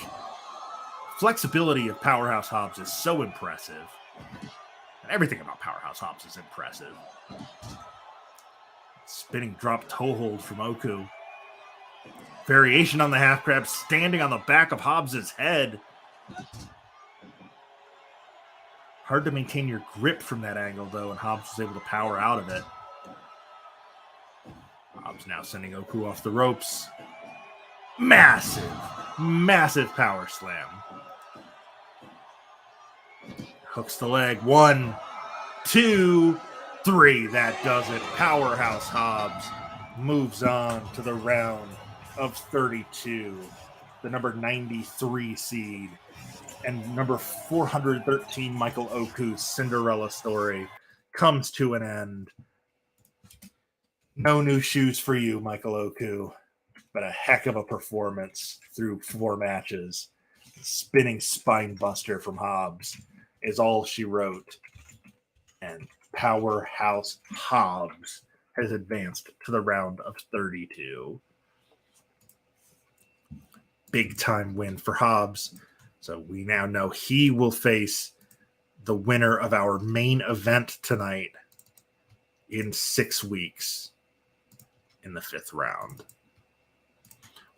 Flexibility of Powerhouse Hobbs is so impressive. And everything about Powerhouse Hobbs is impressive. Spinning drop toe hold from Oku. Variation on the half crab, standing on the back of Hobbs' head. Hard to maintain your grip from that angle, though, and Hobbs was able to power out of it. Hobbs now sending Oku off the ropes. Massive, massive power slam. Hooks the leg. 1, 2, 3. That does it. Powerhouse Hobbs moves on to the round of 32. The number 93 seed. And number 413, Michael Oku's Cinderella story comes to an end. No new shoes for you, Michael Oku, but a heck of a performance through 4 matches. Spinning spine buster from Hobbs is all she wrote. And Powerhouse Hobbs has advanced to the round of 32. Big time win for Hobbs. So we now know he will face the winner of our main event tonight in 6 weeks in the 5th round.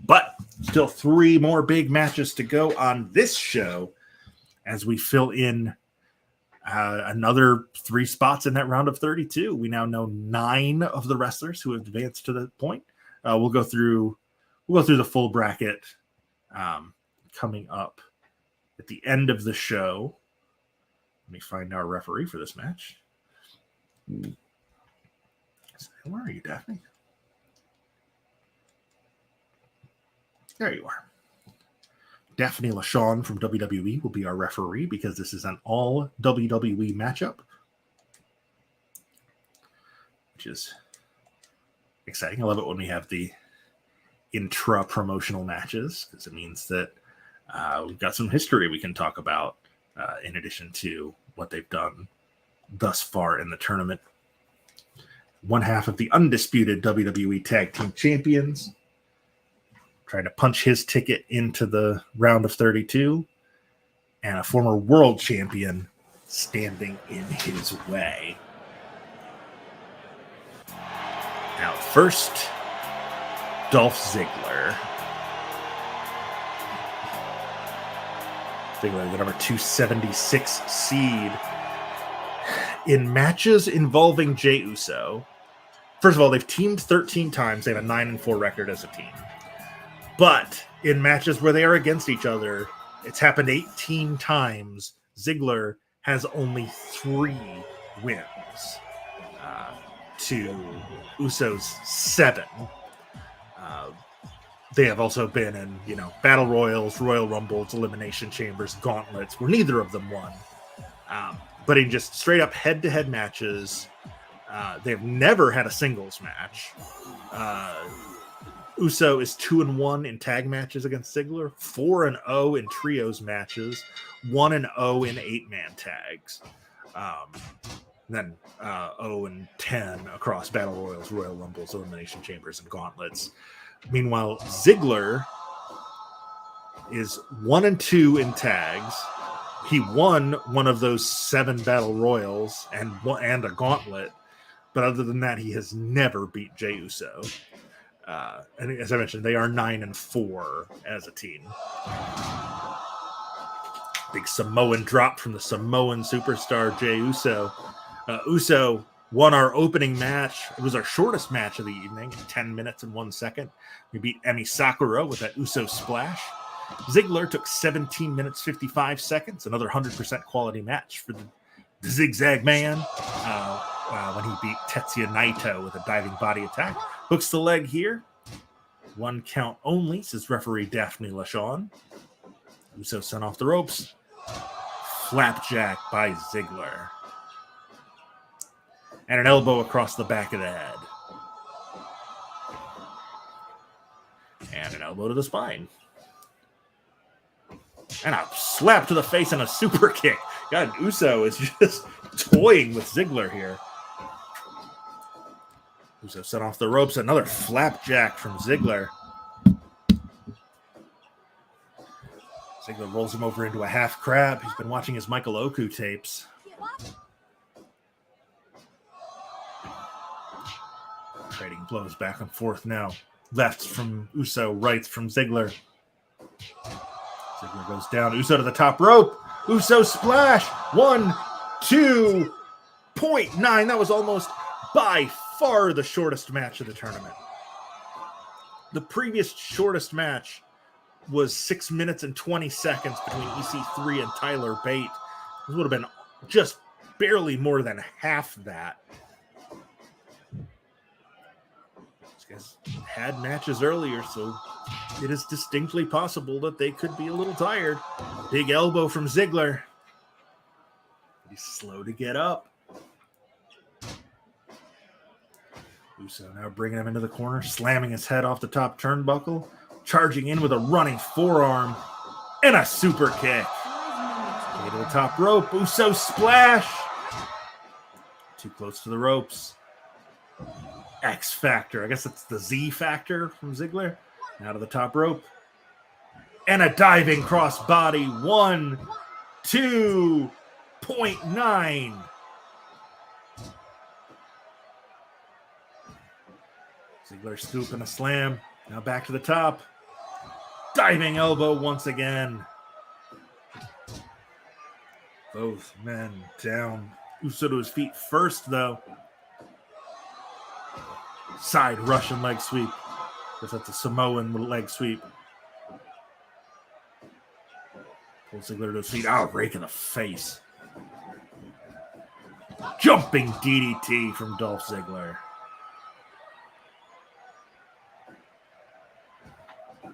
But still 3 more big matches to go on this show as we fill in another 3 spots in that round of 32. We now know 9 of the wrestlers who have advanced to the point. We'll go through the full bracket coming up at the end of the show. Let me find our referee for this match. Where are you, Daphne? There you are. Daphne LaShawn from WWE will be our referee because this is an all WWE matchup, which is exciting. I love it when we have the intra-promotional matches because it means that we've got some history we can talk about in addition to what they've done thus far in the tournament. One half of the undisputed WWE Tag Team Champions trying to punch his ticket into the round of 32, and a former world champion standing in his way. Now first, Dolph Ziggler. Ziggler, the number 276 seed. In matches involving Jey Uso, first of all, they've teamed 13 times. They have a 9-4 record as a team. But in matches where they are against each other, it's happened 18 times. Ziggler has only 3 wins to Uso's 7. They have also been in, Battle Royals, Royal Rumbles, Elimination Chambers, Gauntlets, where neither of them won. But in just straight up head-to-head matches, they've never had a singles match. Uso is 2-1 in tag matches against Ziggler, 4-0 in trios matches, 1-0 in 8-man tags. Then 0-10 across Battle Royals, Royal Rumbles, Elimination Chambers, and Gauntlets. Meanwhile, Ziggler is 1-2 in tags. He won one of those 7 Battle Royals and a Gauntlet, but other than that, he has never beat Jey Uso. And as I mentioned, they are 9-4 as a team. Big Samoan drop from the Samoan superstar Jey Uso. Uso won our opening match. It was our shortest match of the evening, 10 minutes and 1 second. We beat Emi Sakura with that Uso splash. Ziggler took 17 minutes, 55 seconds. Another 100% quality match for the Zigzag Man when he beat Tetsuya Naito with a diving body attack. Hooks the leg here. 1 count only, says referee Daphne LaShawn. Uso sent off the ropes. Flapjack by Ziggler. And an elbow across the back of the head. And an elbow to the spine. And a slap to the face and a super kick. God, Uso is just toying with Ziggler here. Uso set off the ropes. Another flapjack from Ziggler. Ziggler rolls him over into a half crab. He's been watching his Michael Oku tapes. Trading blows back and forth now. Lefts from Uso, rights from Ziggler. Ziggler goes down. Uso to the top rope. Uso splash. 1, 2.9. That was almost by far the shortest match of the tournament. The previous shortest match was 6 minutes and 20 seconds between EC3 and Tyler Bate. This would have been just barely more than half that. These guys had matches earlier, so it is distinctly possible that they could be a little tired. Big elbow from Ziggler. He's slow to get up. Uso now bringing him into the corner, slamming his head off the top turnbuckle, charging in with a running forearm and a super kick. Get to the top rope. Uso splash. Too close to the ropes. X Factor. I guess it's the Z Factor from Ziggler. Now to the top rope. And a diving crossbody. 1, 2.9. Ziggler scoop and a slam. Now back to the top. Diving elbow once again. Both men down. Uso to his feet first, though. Side Russian leg sweep. Because that's a Samoan leg sweep. Pull Ziggler to his feet. Rake in the face. Jumping DDT from Dolph Ziggler.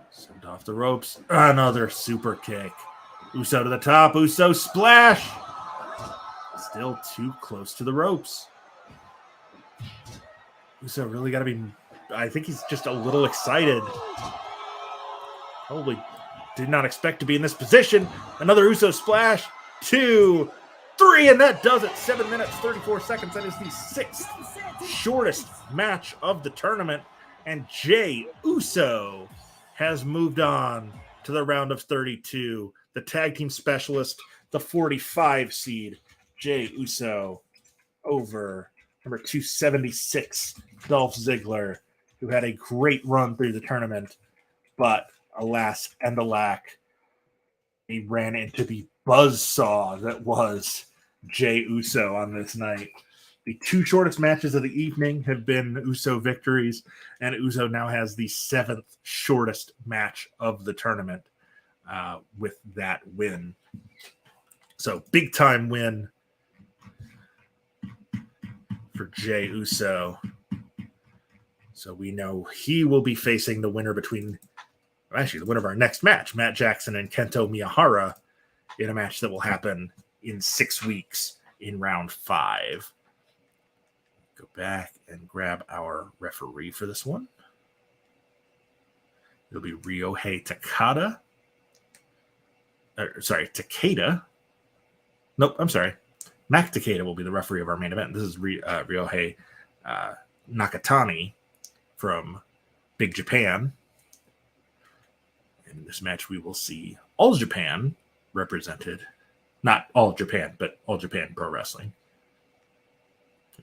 Sent off the ropes. Another super kick. Uso to the top. Uso splash. Still too close to the ropes. Uso really got to be... I think he's just a little excited. Probably did not expect to be in this position. Another Uso splash. 2, 3, and that does it. 7 minutes, 34 seconds. That is the 6th shortest match of the tournament. And Jey Uso has moved on to the round of 32. The tag team specialist, the 45 seed, Jey Uso, over number 276, Dolph Ziggler, who had a great run through the tournament, but alas and alack, he ran into the buzzsaw that was Jey Uso on this night. The 2 shortest matches of the evening have been Uso victories, and Uso now has the 7th shortest match of the tournament with that win. So, big time win for Jey Uso. So we know he will be facing the winner the winner of our next match, Matt Jackson and Kento Miyahara, in a match that will happen in 6 weeks in round 5. Go back and grab our referee for this one. It'll be Ryohei Takada. Takeda. Nope, I'm sorry. Mac Takeda will be the referee of our main event. This is Ryohei Nakatani from Big Japan. In this match, we will see All Japan represented. Not All Japan, but All Japan Pro Wrestling.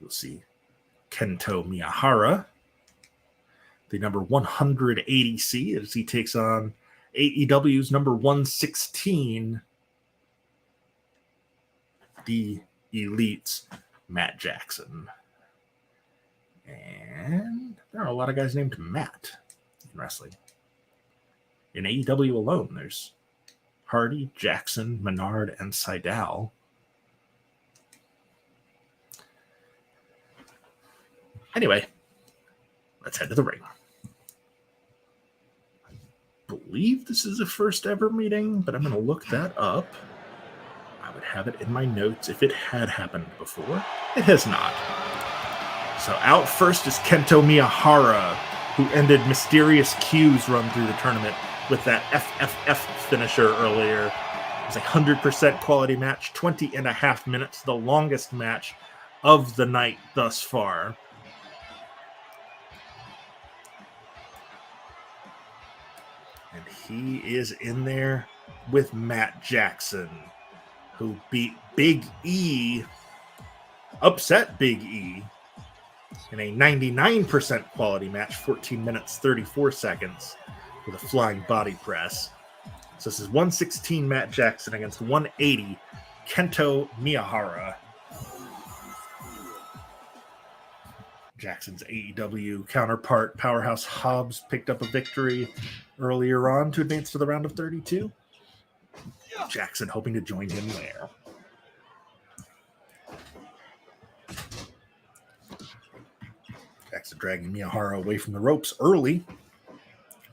We'll see Kento Miyahara, the number 180 seed, as he takes on AEW's number 116, the Elite's Matt Jackson. And there are a lot of guys named Matt in wrestling. In AEW alone, there's Hardy, Jackson, Menard, and Seidel. Anyway, let's head to the ring. I believe this is a first ever meeting, but I'm going to look that up. I would have it in my notes if it had happened before. It has not. So out first is Kento Miyahara, who ended Mysterious Q's run through the tournament with that FFF finisher earlier. It was a 100% quality match, 20 and a half minutes, the longest match of the night thus far. And he is in there with Matt Jackson, who beat Big E, upset Big E in a 99% quality match, 14 minutes, 34 seconds, with a flying body press. So this is 116 Matt Jackson against 180 Kento Miyahara. Jackson's AEW counterpart, Powerhouse Hobbs, picked up a victory earlier on to advance to the round of 32. Jackson hoping to join him there. Jackson dragging Miyahara away from the ropes early.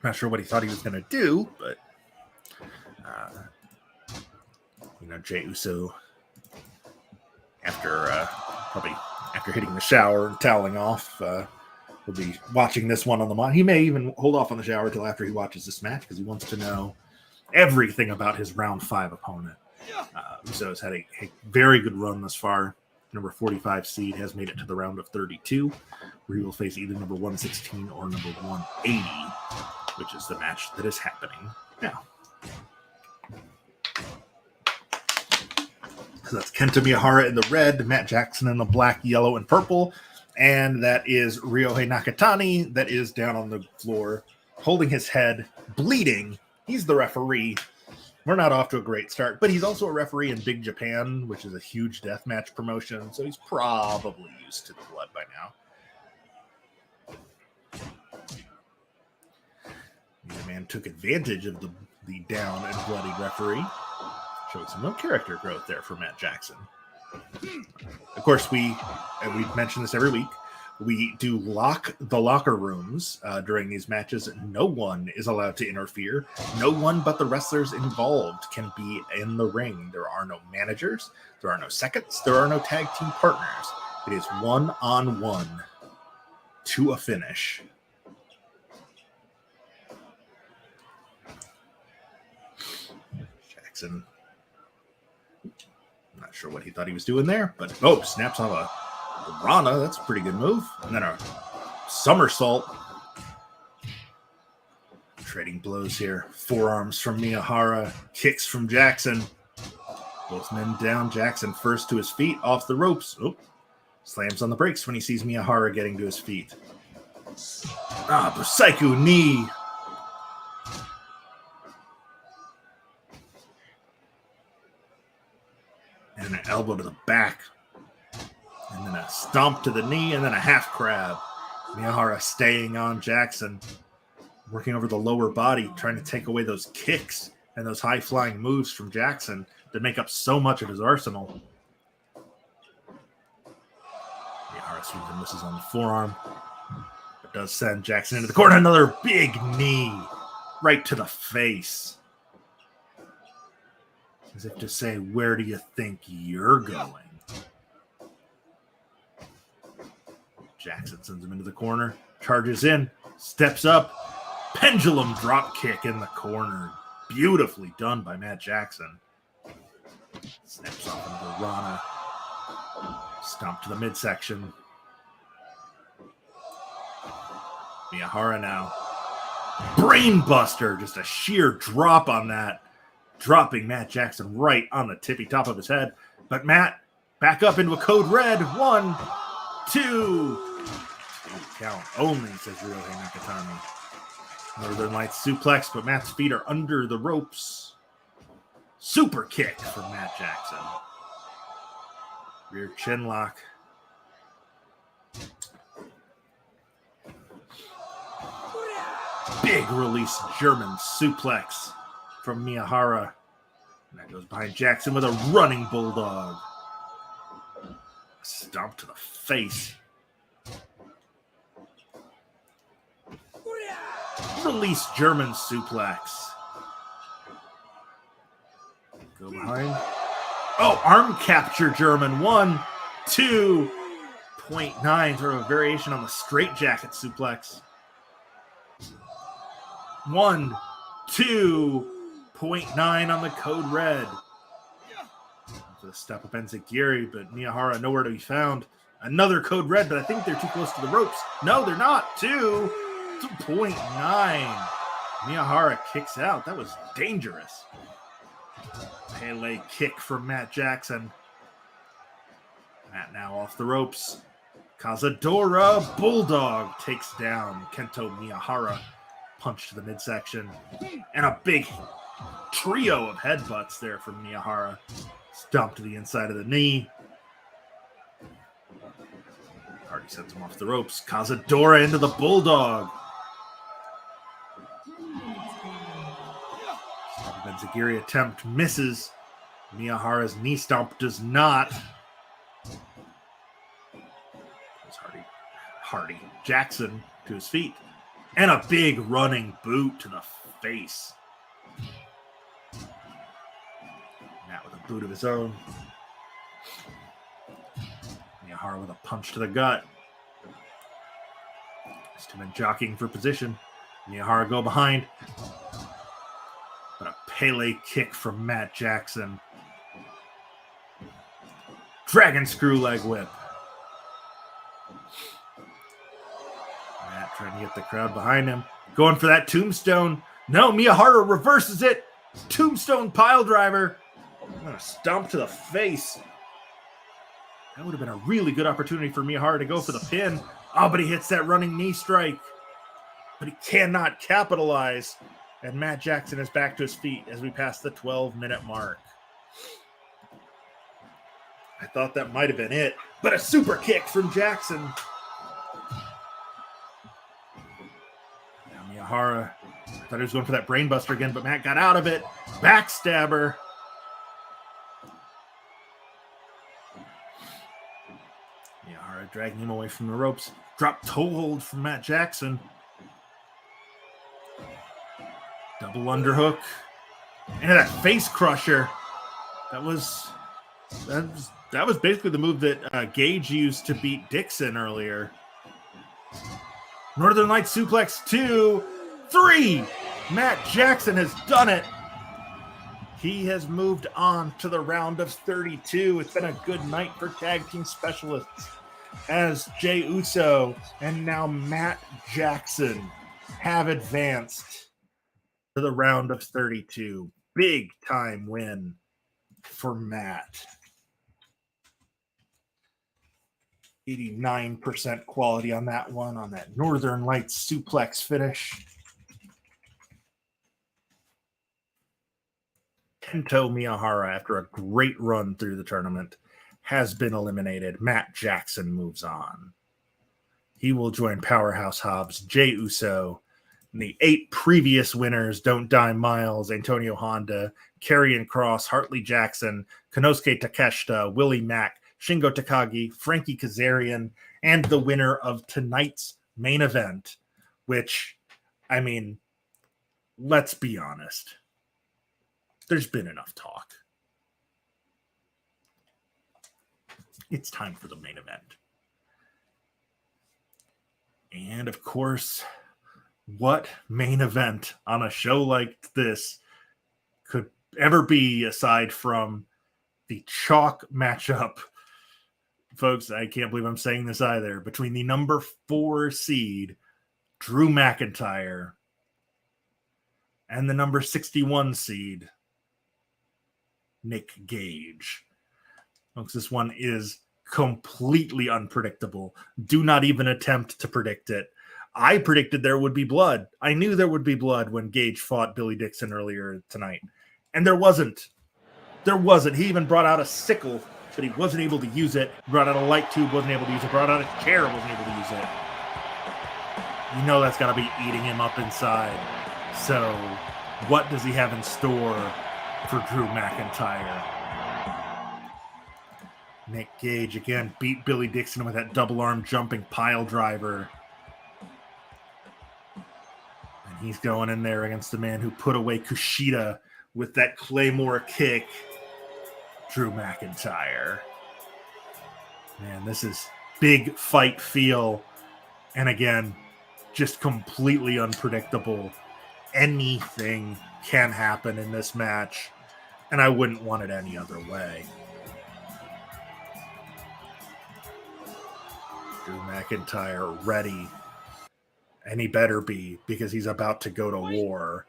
Not sure what he thought he was going to do, but Jey Uso, probably after hitting the shower and toweling off, will be watching this one on the monitor. He may even hold off on the shower till after he watches this match because he wants to know everything about his round 5 opponent. Uso's had a very good run thus far. Number 45 seed has made it to the round of 32, where he will face either number 116 or number 180, which is the match that is happening now. So that's Kento Miyahara in the red, Matt Jackson in the black, yellow, and purple. And that is Ryohei Nakatani that is down on the floor, holding his head, bleeding. He's the referee. We're not off to a great start, but he's also a referee in Big Japan, which is a huge deathmatch promotion, so he's probably used to the blood by now. The man took advantage of the down and bloody referee. Showing some real character growth there for Matt Jackson. Of course, we mention this every week, we do lock the locker rooms during these matches. No one is allowed to interfere. No one but the wrestlers involved can be in the ring. There are no managers. There are no seconds. There are no tag team partners. It is 1-on-1 to a finish. Jackson, I'm not sure what he thought he was doing there, but snaps on a Rana. That's a pretty good move. And then a somersault. Trading blows here. Forearms from Miyahara. Kicks from Jackson. Both men down. Jackson first to his feet. Off the ropes. Slams on the brakes when he sees Miyahara getting to his feet. Busaiku knee. And an elbow to the back. And then a stomp to the knee, and then a half crab. Miyahara staying on Jackson. Working over the lower body, trying to take away those kicks and those high-flying moves from Jackson that make up so much of his arsenal. Miyahara swings and misses on the forearm. It does send Jackson into the corner. Another big knee right to the face. As if to say, where do you think you're going? Jackson sends him into the corner, charges in, steps up, pendulum drop kick in the corner. Beautifully done by Matt Jackson. Snaps off into the Rana. Stomp to the midsection. Miyahara now. Brainbuster, just a sheer drop on that. Dropping Matt Jackson right on the tippy top of his head. But Matt, back up into a code red. 1, 2. Count only, says Ryohei Nakatani. Northern Lights suplex, but Matt's feet are under the ropes. Super kick from Matt Jackson. Rear chin lock. Big release German suplex from Miyahara. And that goes behind Jackson with a running bulldog. Stomp to the face. Release German suplex. Go behind. Arm capture German. 1, 2, 0.9. Sort of a variation on the straight jacket suplex. 1, 2, 0.9 on the code red. The step up Enziguri, but Miyahara nowhere to be found. Another code red, but I think they're too close to the ropes. No, they're not. 2.9. Miyahara kicks out. That was dangerous. Pele kick from Matt Jackson. Matt now off the ropes. Cazadora Bulldog takes down Kento Miyahara. Punch to the midsection. And a big trio of headbutts there from Miyahara. Stomp to the inside of the knee. Hardy sends him off the ropes. Cazadora into the Bulldog. Benzagiri attempt misses. Miyahara's knee stomp does not. Hardy Jackson to his feet. And a big running boot to the face. Matt with a boot of his own. Miyahara with a punch to the gut. These two men jockeying for position. Miyahara go behind. But a Pele kick from Matt Jackson. Dragon screw leg whip. Matt trying to get the crowd behind him. Going for that tombstone. No, Miyahara reverses it. Tombstone pile driver. And a stomp to the face. That would have been a really good opportunity for Miyahara to go for the pin. Oh, but he hits that running knee strike. But he cannot capitalize. And Matt Jackson is back to his feet as we pass the 12-minute mark. I thought that might have been it. But a super kick from Jackson. Now Miyahara, I thought he was going for that brainbuster again, but Matt got out of it. Backstabber. Miyahara dragging him away from the ropes. Drop toe hold from Matt Jackson. Double underhook. And that face crusher. That was basically the move that Gage used to beat Dixon earlier. Northern Lights suplex 2, 3. Matt Jackson has done it. He has moved on to the round of 32. It's been a good night for tag team specialists as Jey Uso and now Matt Jackson have advanced to the round of 32. Big time win for Matt. 89% quality on that one, on that Northern Lights suplex finish. Kento Miyahara, after a great run through the tournament, has been eliminated. Matt Jackson moves on. He will join Powerhouse Hobbs, Jey Uso, and the 8 previous winners, Don't Die Miles, Antonio Honda, Karrion Kross, Hartley Jackson, Konosuke Takeshita, Willie Mack, Shingo Takagi, Frankie Kazarian, and the winner of tonight's main event, which, I mean, let's be honest. There's been enough talk. It's time for the main event. And of course, what main event on a show like this could ever be aside from the chalk matchup, folks, I can't believe I'm saying this either, between the number 4 seed, Drew McIntyre, and the number 61 seed, Nick Gage. Folks, this one is completely unpredictable. Do not even attempt to predict it. I predicted there would be blood. I knew there would be blood when Gage fought Billy Dixon earlier tonight. And there wasn't. There wasn't. He even brought out a sickle, but he wasn't able to use it. Brought out a light tube, wasn't able to use it. Brought out a chair, wasn't able to use it. You know that's got to be eating him up inside. So what does he have in store for Drew McIntyre? Nick Gage again beat Billy Dixon with that double arm jumping pile driver. And he's going in there against the man who put away Kushida with that Claymore kick, Drew McIntyre. Man, this is big fight feel. And again, just completely unpredictable. Anything can happen in this match, and I wouldn't want it any other way. Drew McIntyre ready, and he better be, because he's about to go to war.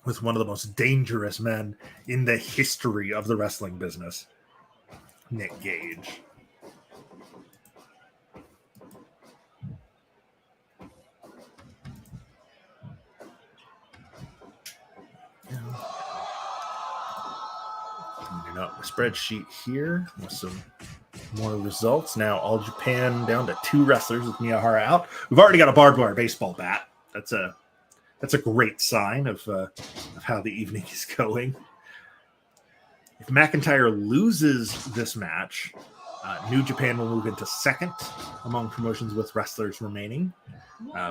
with one of the most dangerous men in the history of the wrestling business, Nick Gage. Cleaning up the spreadsheet here with some more results. Now All Japan down to 2 wrestlers with Miyahara out. We've already got a barbed wire baseball bat. That's a great sign of how the evening is going. If McIntyre loses this match, New Japan will move into second among promotions with wrestlers remaining.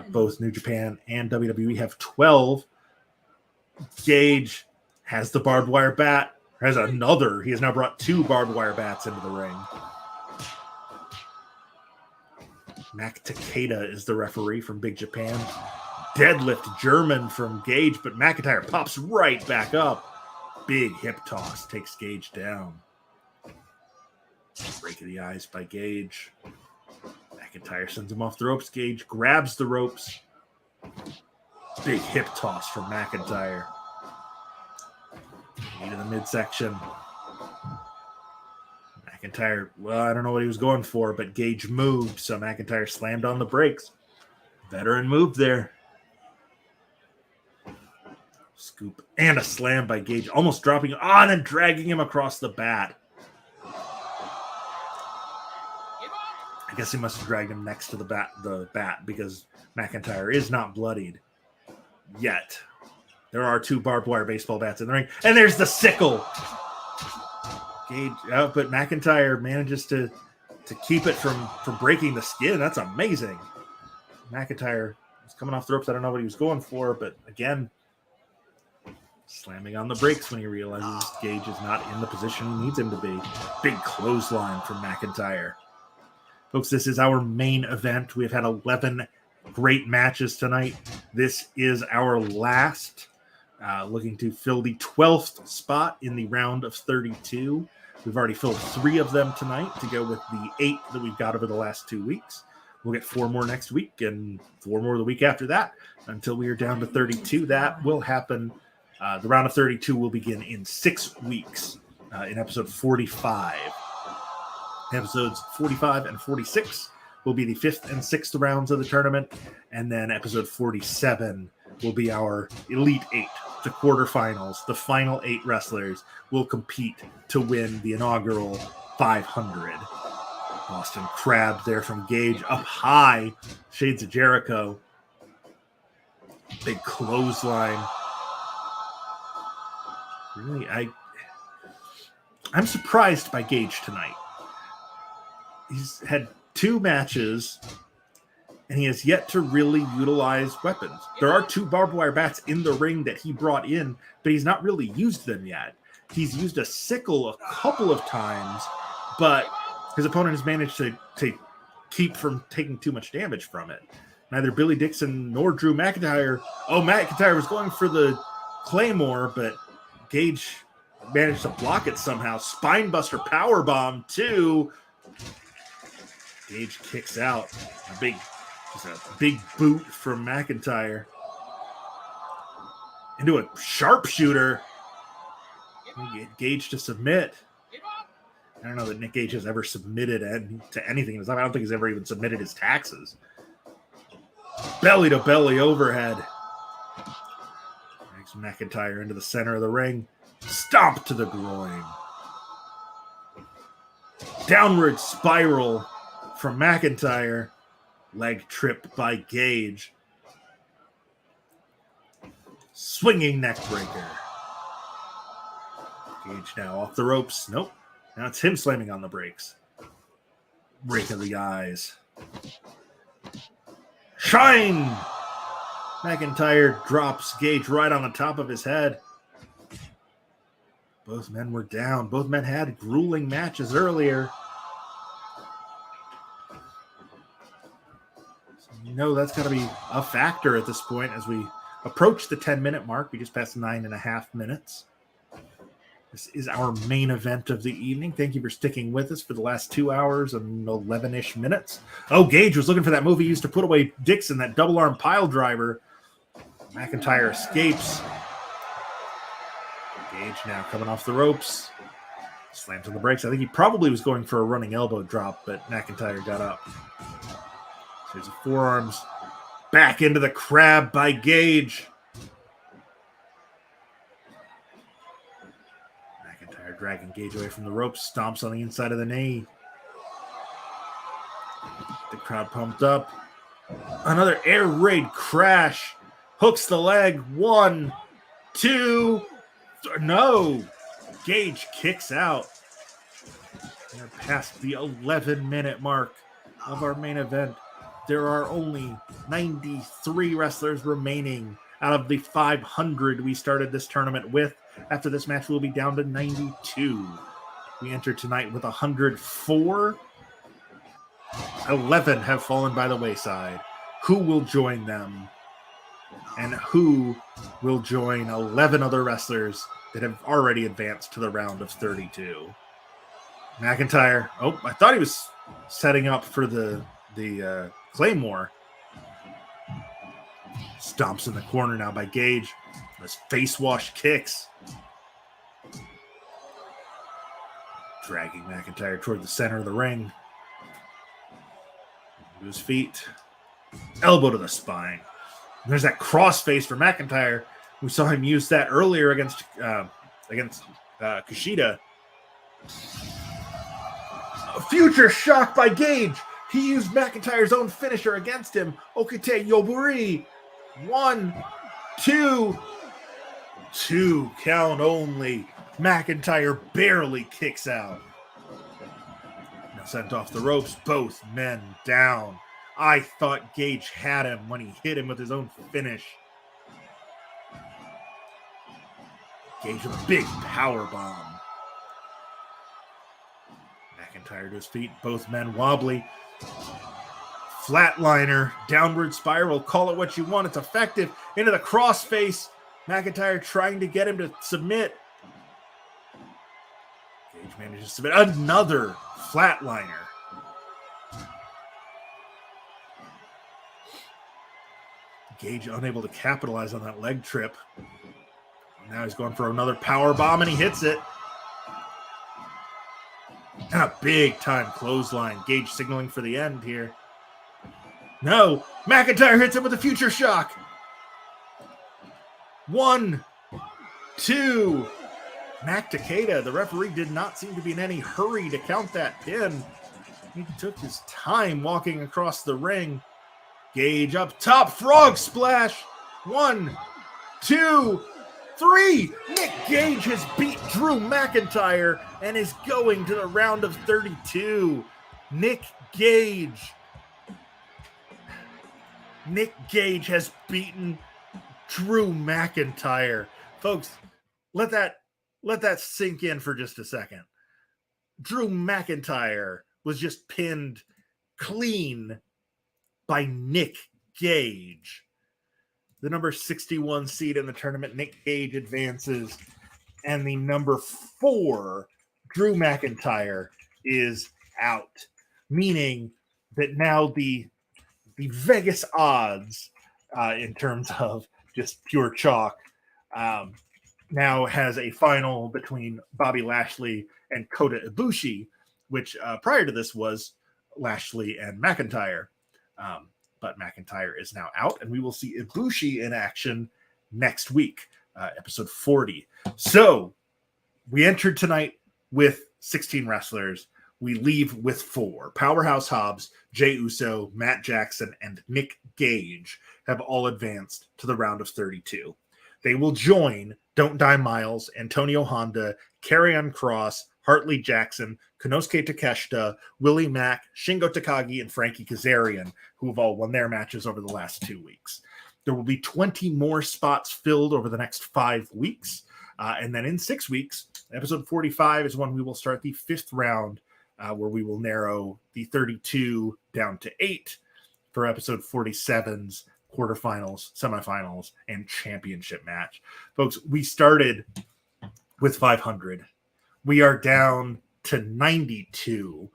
Both New Japan and WWE have 12. Gage has the barbed wire bat. Has another. He has now brought 2 barbed wire bats into the ring. Mac Takeda is the referee from Big Japan. Deadlift German from Gage, but McIntyre pops right back up. Big hip toss takes Gage down. Break of the eyes by Gage. McIntyre sends him off the ropes. Gage grabs the ropes. Big hip toss from McIntyre. Into the midsection. McIntyre, well, I don't know what he was going for, but Gage moved, so McIntyre slammed on the brakes. Veteran move there. Scoop and a slam by Gage, almost dropping on and dragging him across the bat. I guess he must have dragged him next to the bat because McIntyre is not bloodied yet. There are 2 barbed wire baseball bats in the ring, and there's the sickle. Gage, but McIntyre manages to keep it from breaking the skin. That's amazing. McIntyre was coming off the ropes. I don't know what he was going for, but again, slamming on the brakes when he realizes Gage is not in the position he needs him to be. Big clothesline from McIntyre. Folks, this is our main event. We've had 11 great matches tonight. This is our last, looking to fill the 12th spot in the round of 32. We've already filled 3 of them tonight to go with the 8 that we've got over the last 2 weeks. We'll get 4 more next week and 4 more the week after that until we are down to 32. That will happen. The round of 32 will begin in 6 weeks in episode 45. Episodes 45 and 46 will be the 5th and 6th rounds of the tournament. And then episode 47 will be our Elite 8, the quarterfinals. The final 8 wrestlers will compete to win the inaugural 500. Boston Crab there from Gage up high. Shades of Jericho. Big clothesline. Really, I'm surprised by Gage tonight. He's had 2 matches, and he has yet to really utilize weapons. There are 2 barbed wire bats in the ring that he brought in, but he's not really used them yet. He's used a sickle a couple of times, but his opponent has managed to keep from taking too much damage from it. Neither Billy Dixon nor Drew McIntyre. Oh, McIntyre was going for the Claymore, but Gage managed to block it somehow. Spinebuster powerbomb too. Gage kicks out. A big boot from McIntyre. Into a sharpshooter. Get Gage to submit. I don't know that Nick Gage has ever submitted to anything in his life. I don't think he's ever even submitted his taxes. Belly to belly overhead. Drags McIntyre into the center of the ring. Stomp to the groin. Downward spiral from McIntyre. Leg trip by Gage. Swinging neck breaker. Gage now off the ropes. Nope. Now it's him slamming on the brakes. Break of the eyes. Shine! McIntyre drops Gage right on the top of his head. Both men were down. Both men had grueling matches earlier. So you know that's got to be a factor at this point as we approach the 10-minute mark. We just passed 9.5 minutes. This is our main event of the evening. Thank you for sticking with us for the last 2 hours and 11-ish minutes. Oh, Gage was looking for that move he used to put away Dixon, that double arm pile driver. McIntyre escapes. Gage now coming off the ropes. Slams on the brakes. I think he probably was going for a running elbow drop, but McIntyre got up. So there's a forearms. Back into the crab by Gage. McIntyre dragging Gage away from the ropes. Stomps on the inside of the knee. The crowd pumped up. Another air raid crash. Hooks the leg. 1, 2. No. Gage kicks out. We're past the 11-minute mark of our main event. There are only 93 wrestlers remaining out of the 500 we started this tournament with. After this match, we'll be down to 92. We enter tonight with 104. 11 have fallen by the wayside. Who will join them? And who will join 11 other wrestlers that have already advanced to the round of 32? McIntyre. Oh, I thought he was setting up for the Claymore. Stomps in the corner now by Gage. Those face wash kicks. Dragging McIntyre toward the center of the ring. To his feet. Elbow to the spine. And there's that crossface for McIntyre. We saw him use that earlier against Kushida. A future shock by Gage. He used McIntyre's own finisher against him. Okite Yoburi. 1, 2. 2 count only. McIntyre barely kicks out. Now sent off the ropes. Both men down. I thought Gage had him when he hit him with his own finish. Gage a big power bomb. McIntyre to his feet. Both men wobbly. Flatliner. Downward spiral. Call it what you want. It's effective. Into the crossface. McIntyre trying to get him to submit. Gage manages to submit. Another flatliner. Gage unable to capitalize on that leg trip. Now he's going for another power bomb and he hits it. And a big time clothesline. Gage signaling for the end here. No, McIntyre hits him with a future shock. 1, 2. Mac Takeda, the referee, did not seem to be in any hurry to count that pin. He took his time walking across the ring. Gage up top, frog splash. 1, 2, 3. Nick Gage has beat Drew McIntyre and is going to the round of 32. Nick Gage has beaten Drew McIntyre. Folks, let that sink in for just a second. Drew McIntyre was just pinned clean by Nick Gage. The number 61 seed in the tournament, Nick Gage, advances. And the number 4, Drew McIntyre, is out. Meaning that now the Vegas odds, in terms of just pure chalk, now has a final between Bobby Lashley and Kota Ibushi, which prior to this was Lashley and McIntyre. But McIntyre is now out, and we will see Ibushi in action next week, episode 40. So we entered tonight with 16 wrestlers. We leave with 4. Powerhouse Hobbs, Jey Uso, Matt Jackson, and Nick Gage have all advanced to the round of 32. They will join Don't Die Miles, Antonio Honda, Karrion Kross, Hartley Jackson, Konosuke Takeshita, Willie Mack, Shingo Takagi, and Frankie Kazarian, who have all won their matches over the last 2 weeks. There will be 20 more spots filled over the next 5 weeks. And then in 6 weeks, episode 45 is when we will start the 5th round, where we will narrow the 32 down to 8 for episode 47's quarterfinals, semifinals, and championship match. Folks, we started with 500. We are down to 92.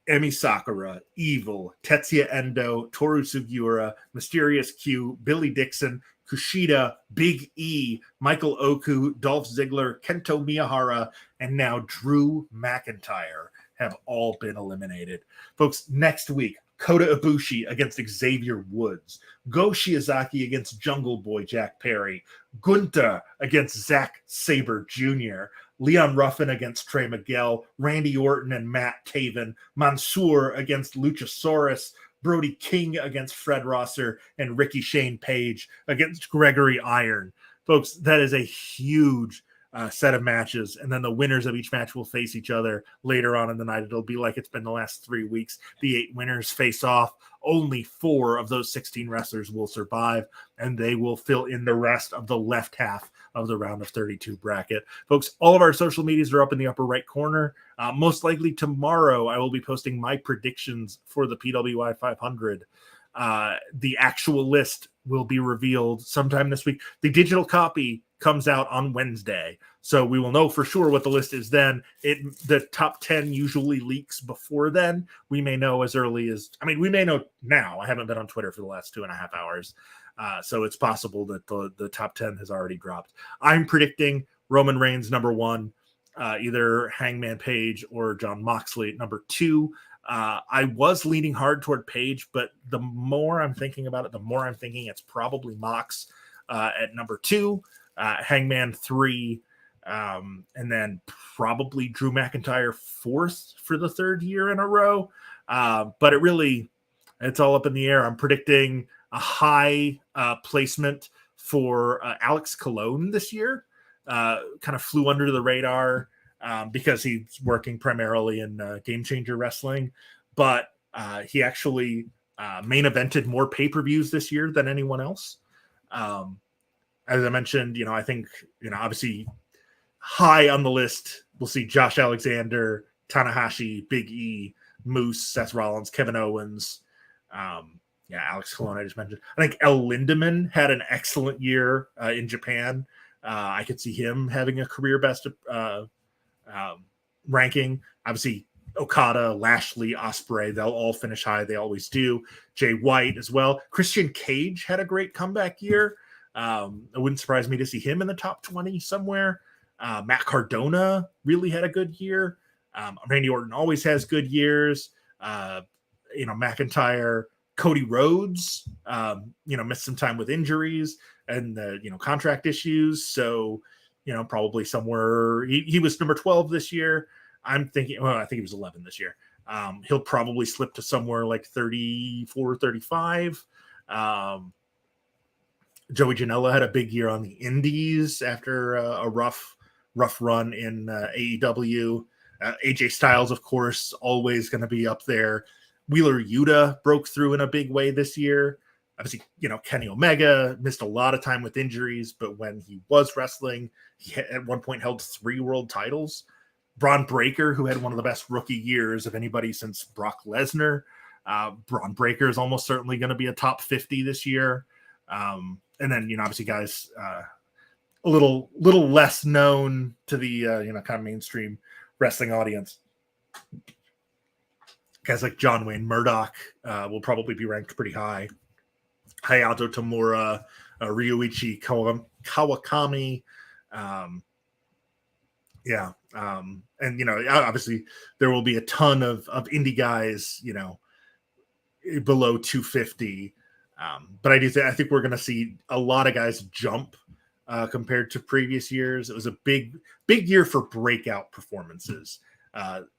Emi Sakura, Evil, Tetsuya Endo, Toru Sugiura, Mysterious Q, Billy Dixon, Kushida, Big E, Michael Oku, Dolph Ziggler, Kento Miyahara, and now Drew McIntyre have all been eliminated. Folks, next week, Kota Ibushi against Xavier Woods, Go Shiozaki against Jungle Boy Jack Perry, Gunta against Zack Sabre Jr., Leon Ruffin against Trey Miguel, Randy Orton and Matt Taven, Mansoor against Luchasaurus, Brody King against Fred Rosser, and Ricky Shane Page against Gregory Iron. Folks, that is a huge set of matches, and then the winners of each match will face each other later on in the night. It'll be like it's been the last 3 weeks. The 8 winners face off. Only 4 of those 16 wrestlers will survive, and they will fill in the rest of the left half of the round of 32 bracket. Folks, all of our social medias are up in the upper right corner. Most likely tomorrow, I will be posting my predictions for the PWI 500. The actual list will be revealed sometime this week. The digital copy comes out on Wednesday, so we will know for sure what the list is then. The top 10 usually leaks before then. We may know as early as, we may know now. I haven't been on Twitter for the last 2.5 hours, so it's possible that the top 10 has already dropped. I'm predicting Roman Reigns number 1, either Hangman Page or Jon Moxley number 2. I was leaning hard toward Page, but the more I'm thinking about it, the more I'm thinking it's probably Mox at number 2, Hangman 3, and then probably Drew McIntyre 4th for the 3rd year in a row. But it's all up in the air. I'm predicting a high placement for Alex Colon this year. Kind of flew under the radar because he's working primarily in Game Changer Wrestling, but he actually main evented more pay-per-views this year than anyone else. As I mentioned, I think, obviously high on the list, we'll see Josh Alexander, Tanahashi, Big E, Moose, Seth Rollins, Kevin Owens. Alex Colon, I just mentioned. I think El Lindemann had an excellent year in Japan. I could see him having a career best ranking. Obviously, Okada, Lashley, Ospreay, they'll all finish high. They always do. Jay White as well. Christian Cage had a great comeback year. It wouldn't surprise me to see him in the top 20 somewhere. Matt Cardona really had a good year. Randy Orton always has good years. McIntyre, Cody Rhodes, missed some time with injuries and contract issues. So, probably somewhere he was number 12 this year. I'm thinking, I think he was 11 this year. He'll probably slip to somewhere like 34, 35. Joey Janela had a big year on the Indies after a rough run in AEW. AJ Styles, of course, always going to be up there. Wheeler Yuta broke through in a big way this year. Obviously, Kenny Omega missed a lot of time with injuries, but when he was wrestling, he at one point held 3 world titles. Braun Breaker, who had one of the best rookie years of anybody since Brock Lesnar. Braun Breaker is almost certainly going to be a top 50 this year. And then, obviously guys a little less known to the, kind of mainstream wrestling audience. Guys like John Wayne Murdoch will probably be ranked pretty high. Hayato Tamura, Ryuichi Kawakami. And, obviously there will be a ton of indie guys, below 250. But I think we're going to see a lot of guys jump compared to previous years. It was a big year for breakout performances.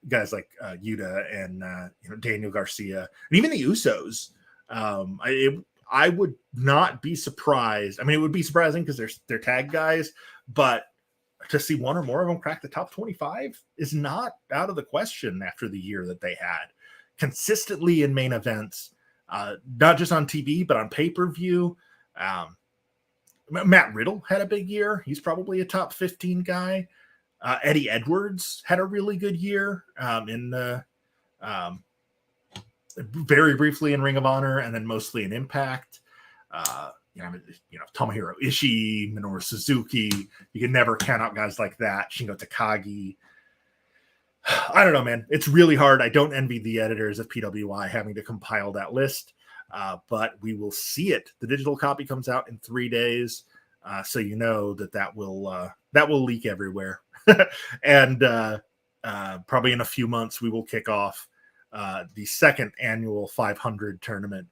Guys like Yuta and Daniel Garcia, and even the Usos. I would not be surprised. It would be surprising because they're tag guys, but to see one or more of them crack the top 25 is not out of the question after the year that they had consistently in main events. Not just on TV, but on pay-per-view. Matt Riddle had a big year. He's probably a top 15 guy. Eddie Edwards had a really good year very briefly in Ring of Honor and then mostly in Impact. Tomohiro Ishii, Minoru Suzuki. You can never count out guys like that. Shingo Takagi. I don't know, man. It's really hard. I don't envy the editors of PWI having to compile that list. but we will see it. The digital copy comes out in 3 days, so you know that will leak everywhere. And probably in a few months, we will kick off the second annual 500 tournament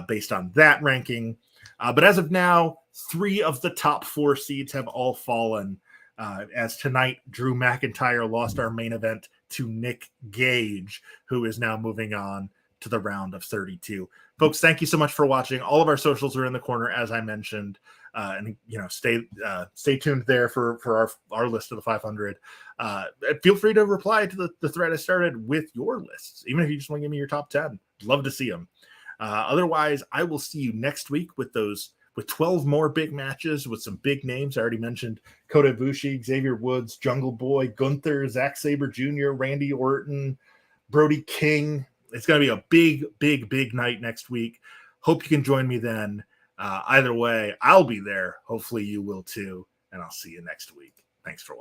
based on that ranking. But as of now, 3 of the top 4 seeds have all fallen. As tonight, Drew McIntyre lost our main event to Nick Gage, who is now moving on to the round of 32. Folks, thank you so much for watching. All of our socials are in the corner, as I mentioned. And stay tuned there for our list of the 500. Feel free to reply to the thread I started with your lists, even if you just want to give me your top 10. Love to see them. Otherwise, I will see you next week with 12 more big matches with some big names. I already mentioned Kota Ibushi, Xavier Woods, Jungle Boy, Gunther, Zack Sabre Jr., Randy Orton, Brody King. It's going to be a big night next week. Hope you can join me then. Either way, I'll be there. Hopefully you will too. And I'll see you next week. Thanks for watching.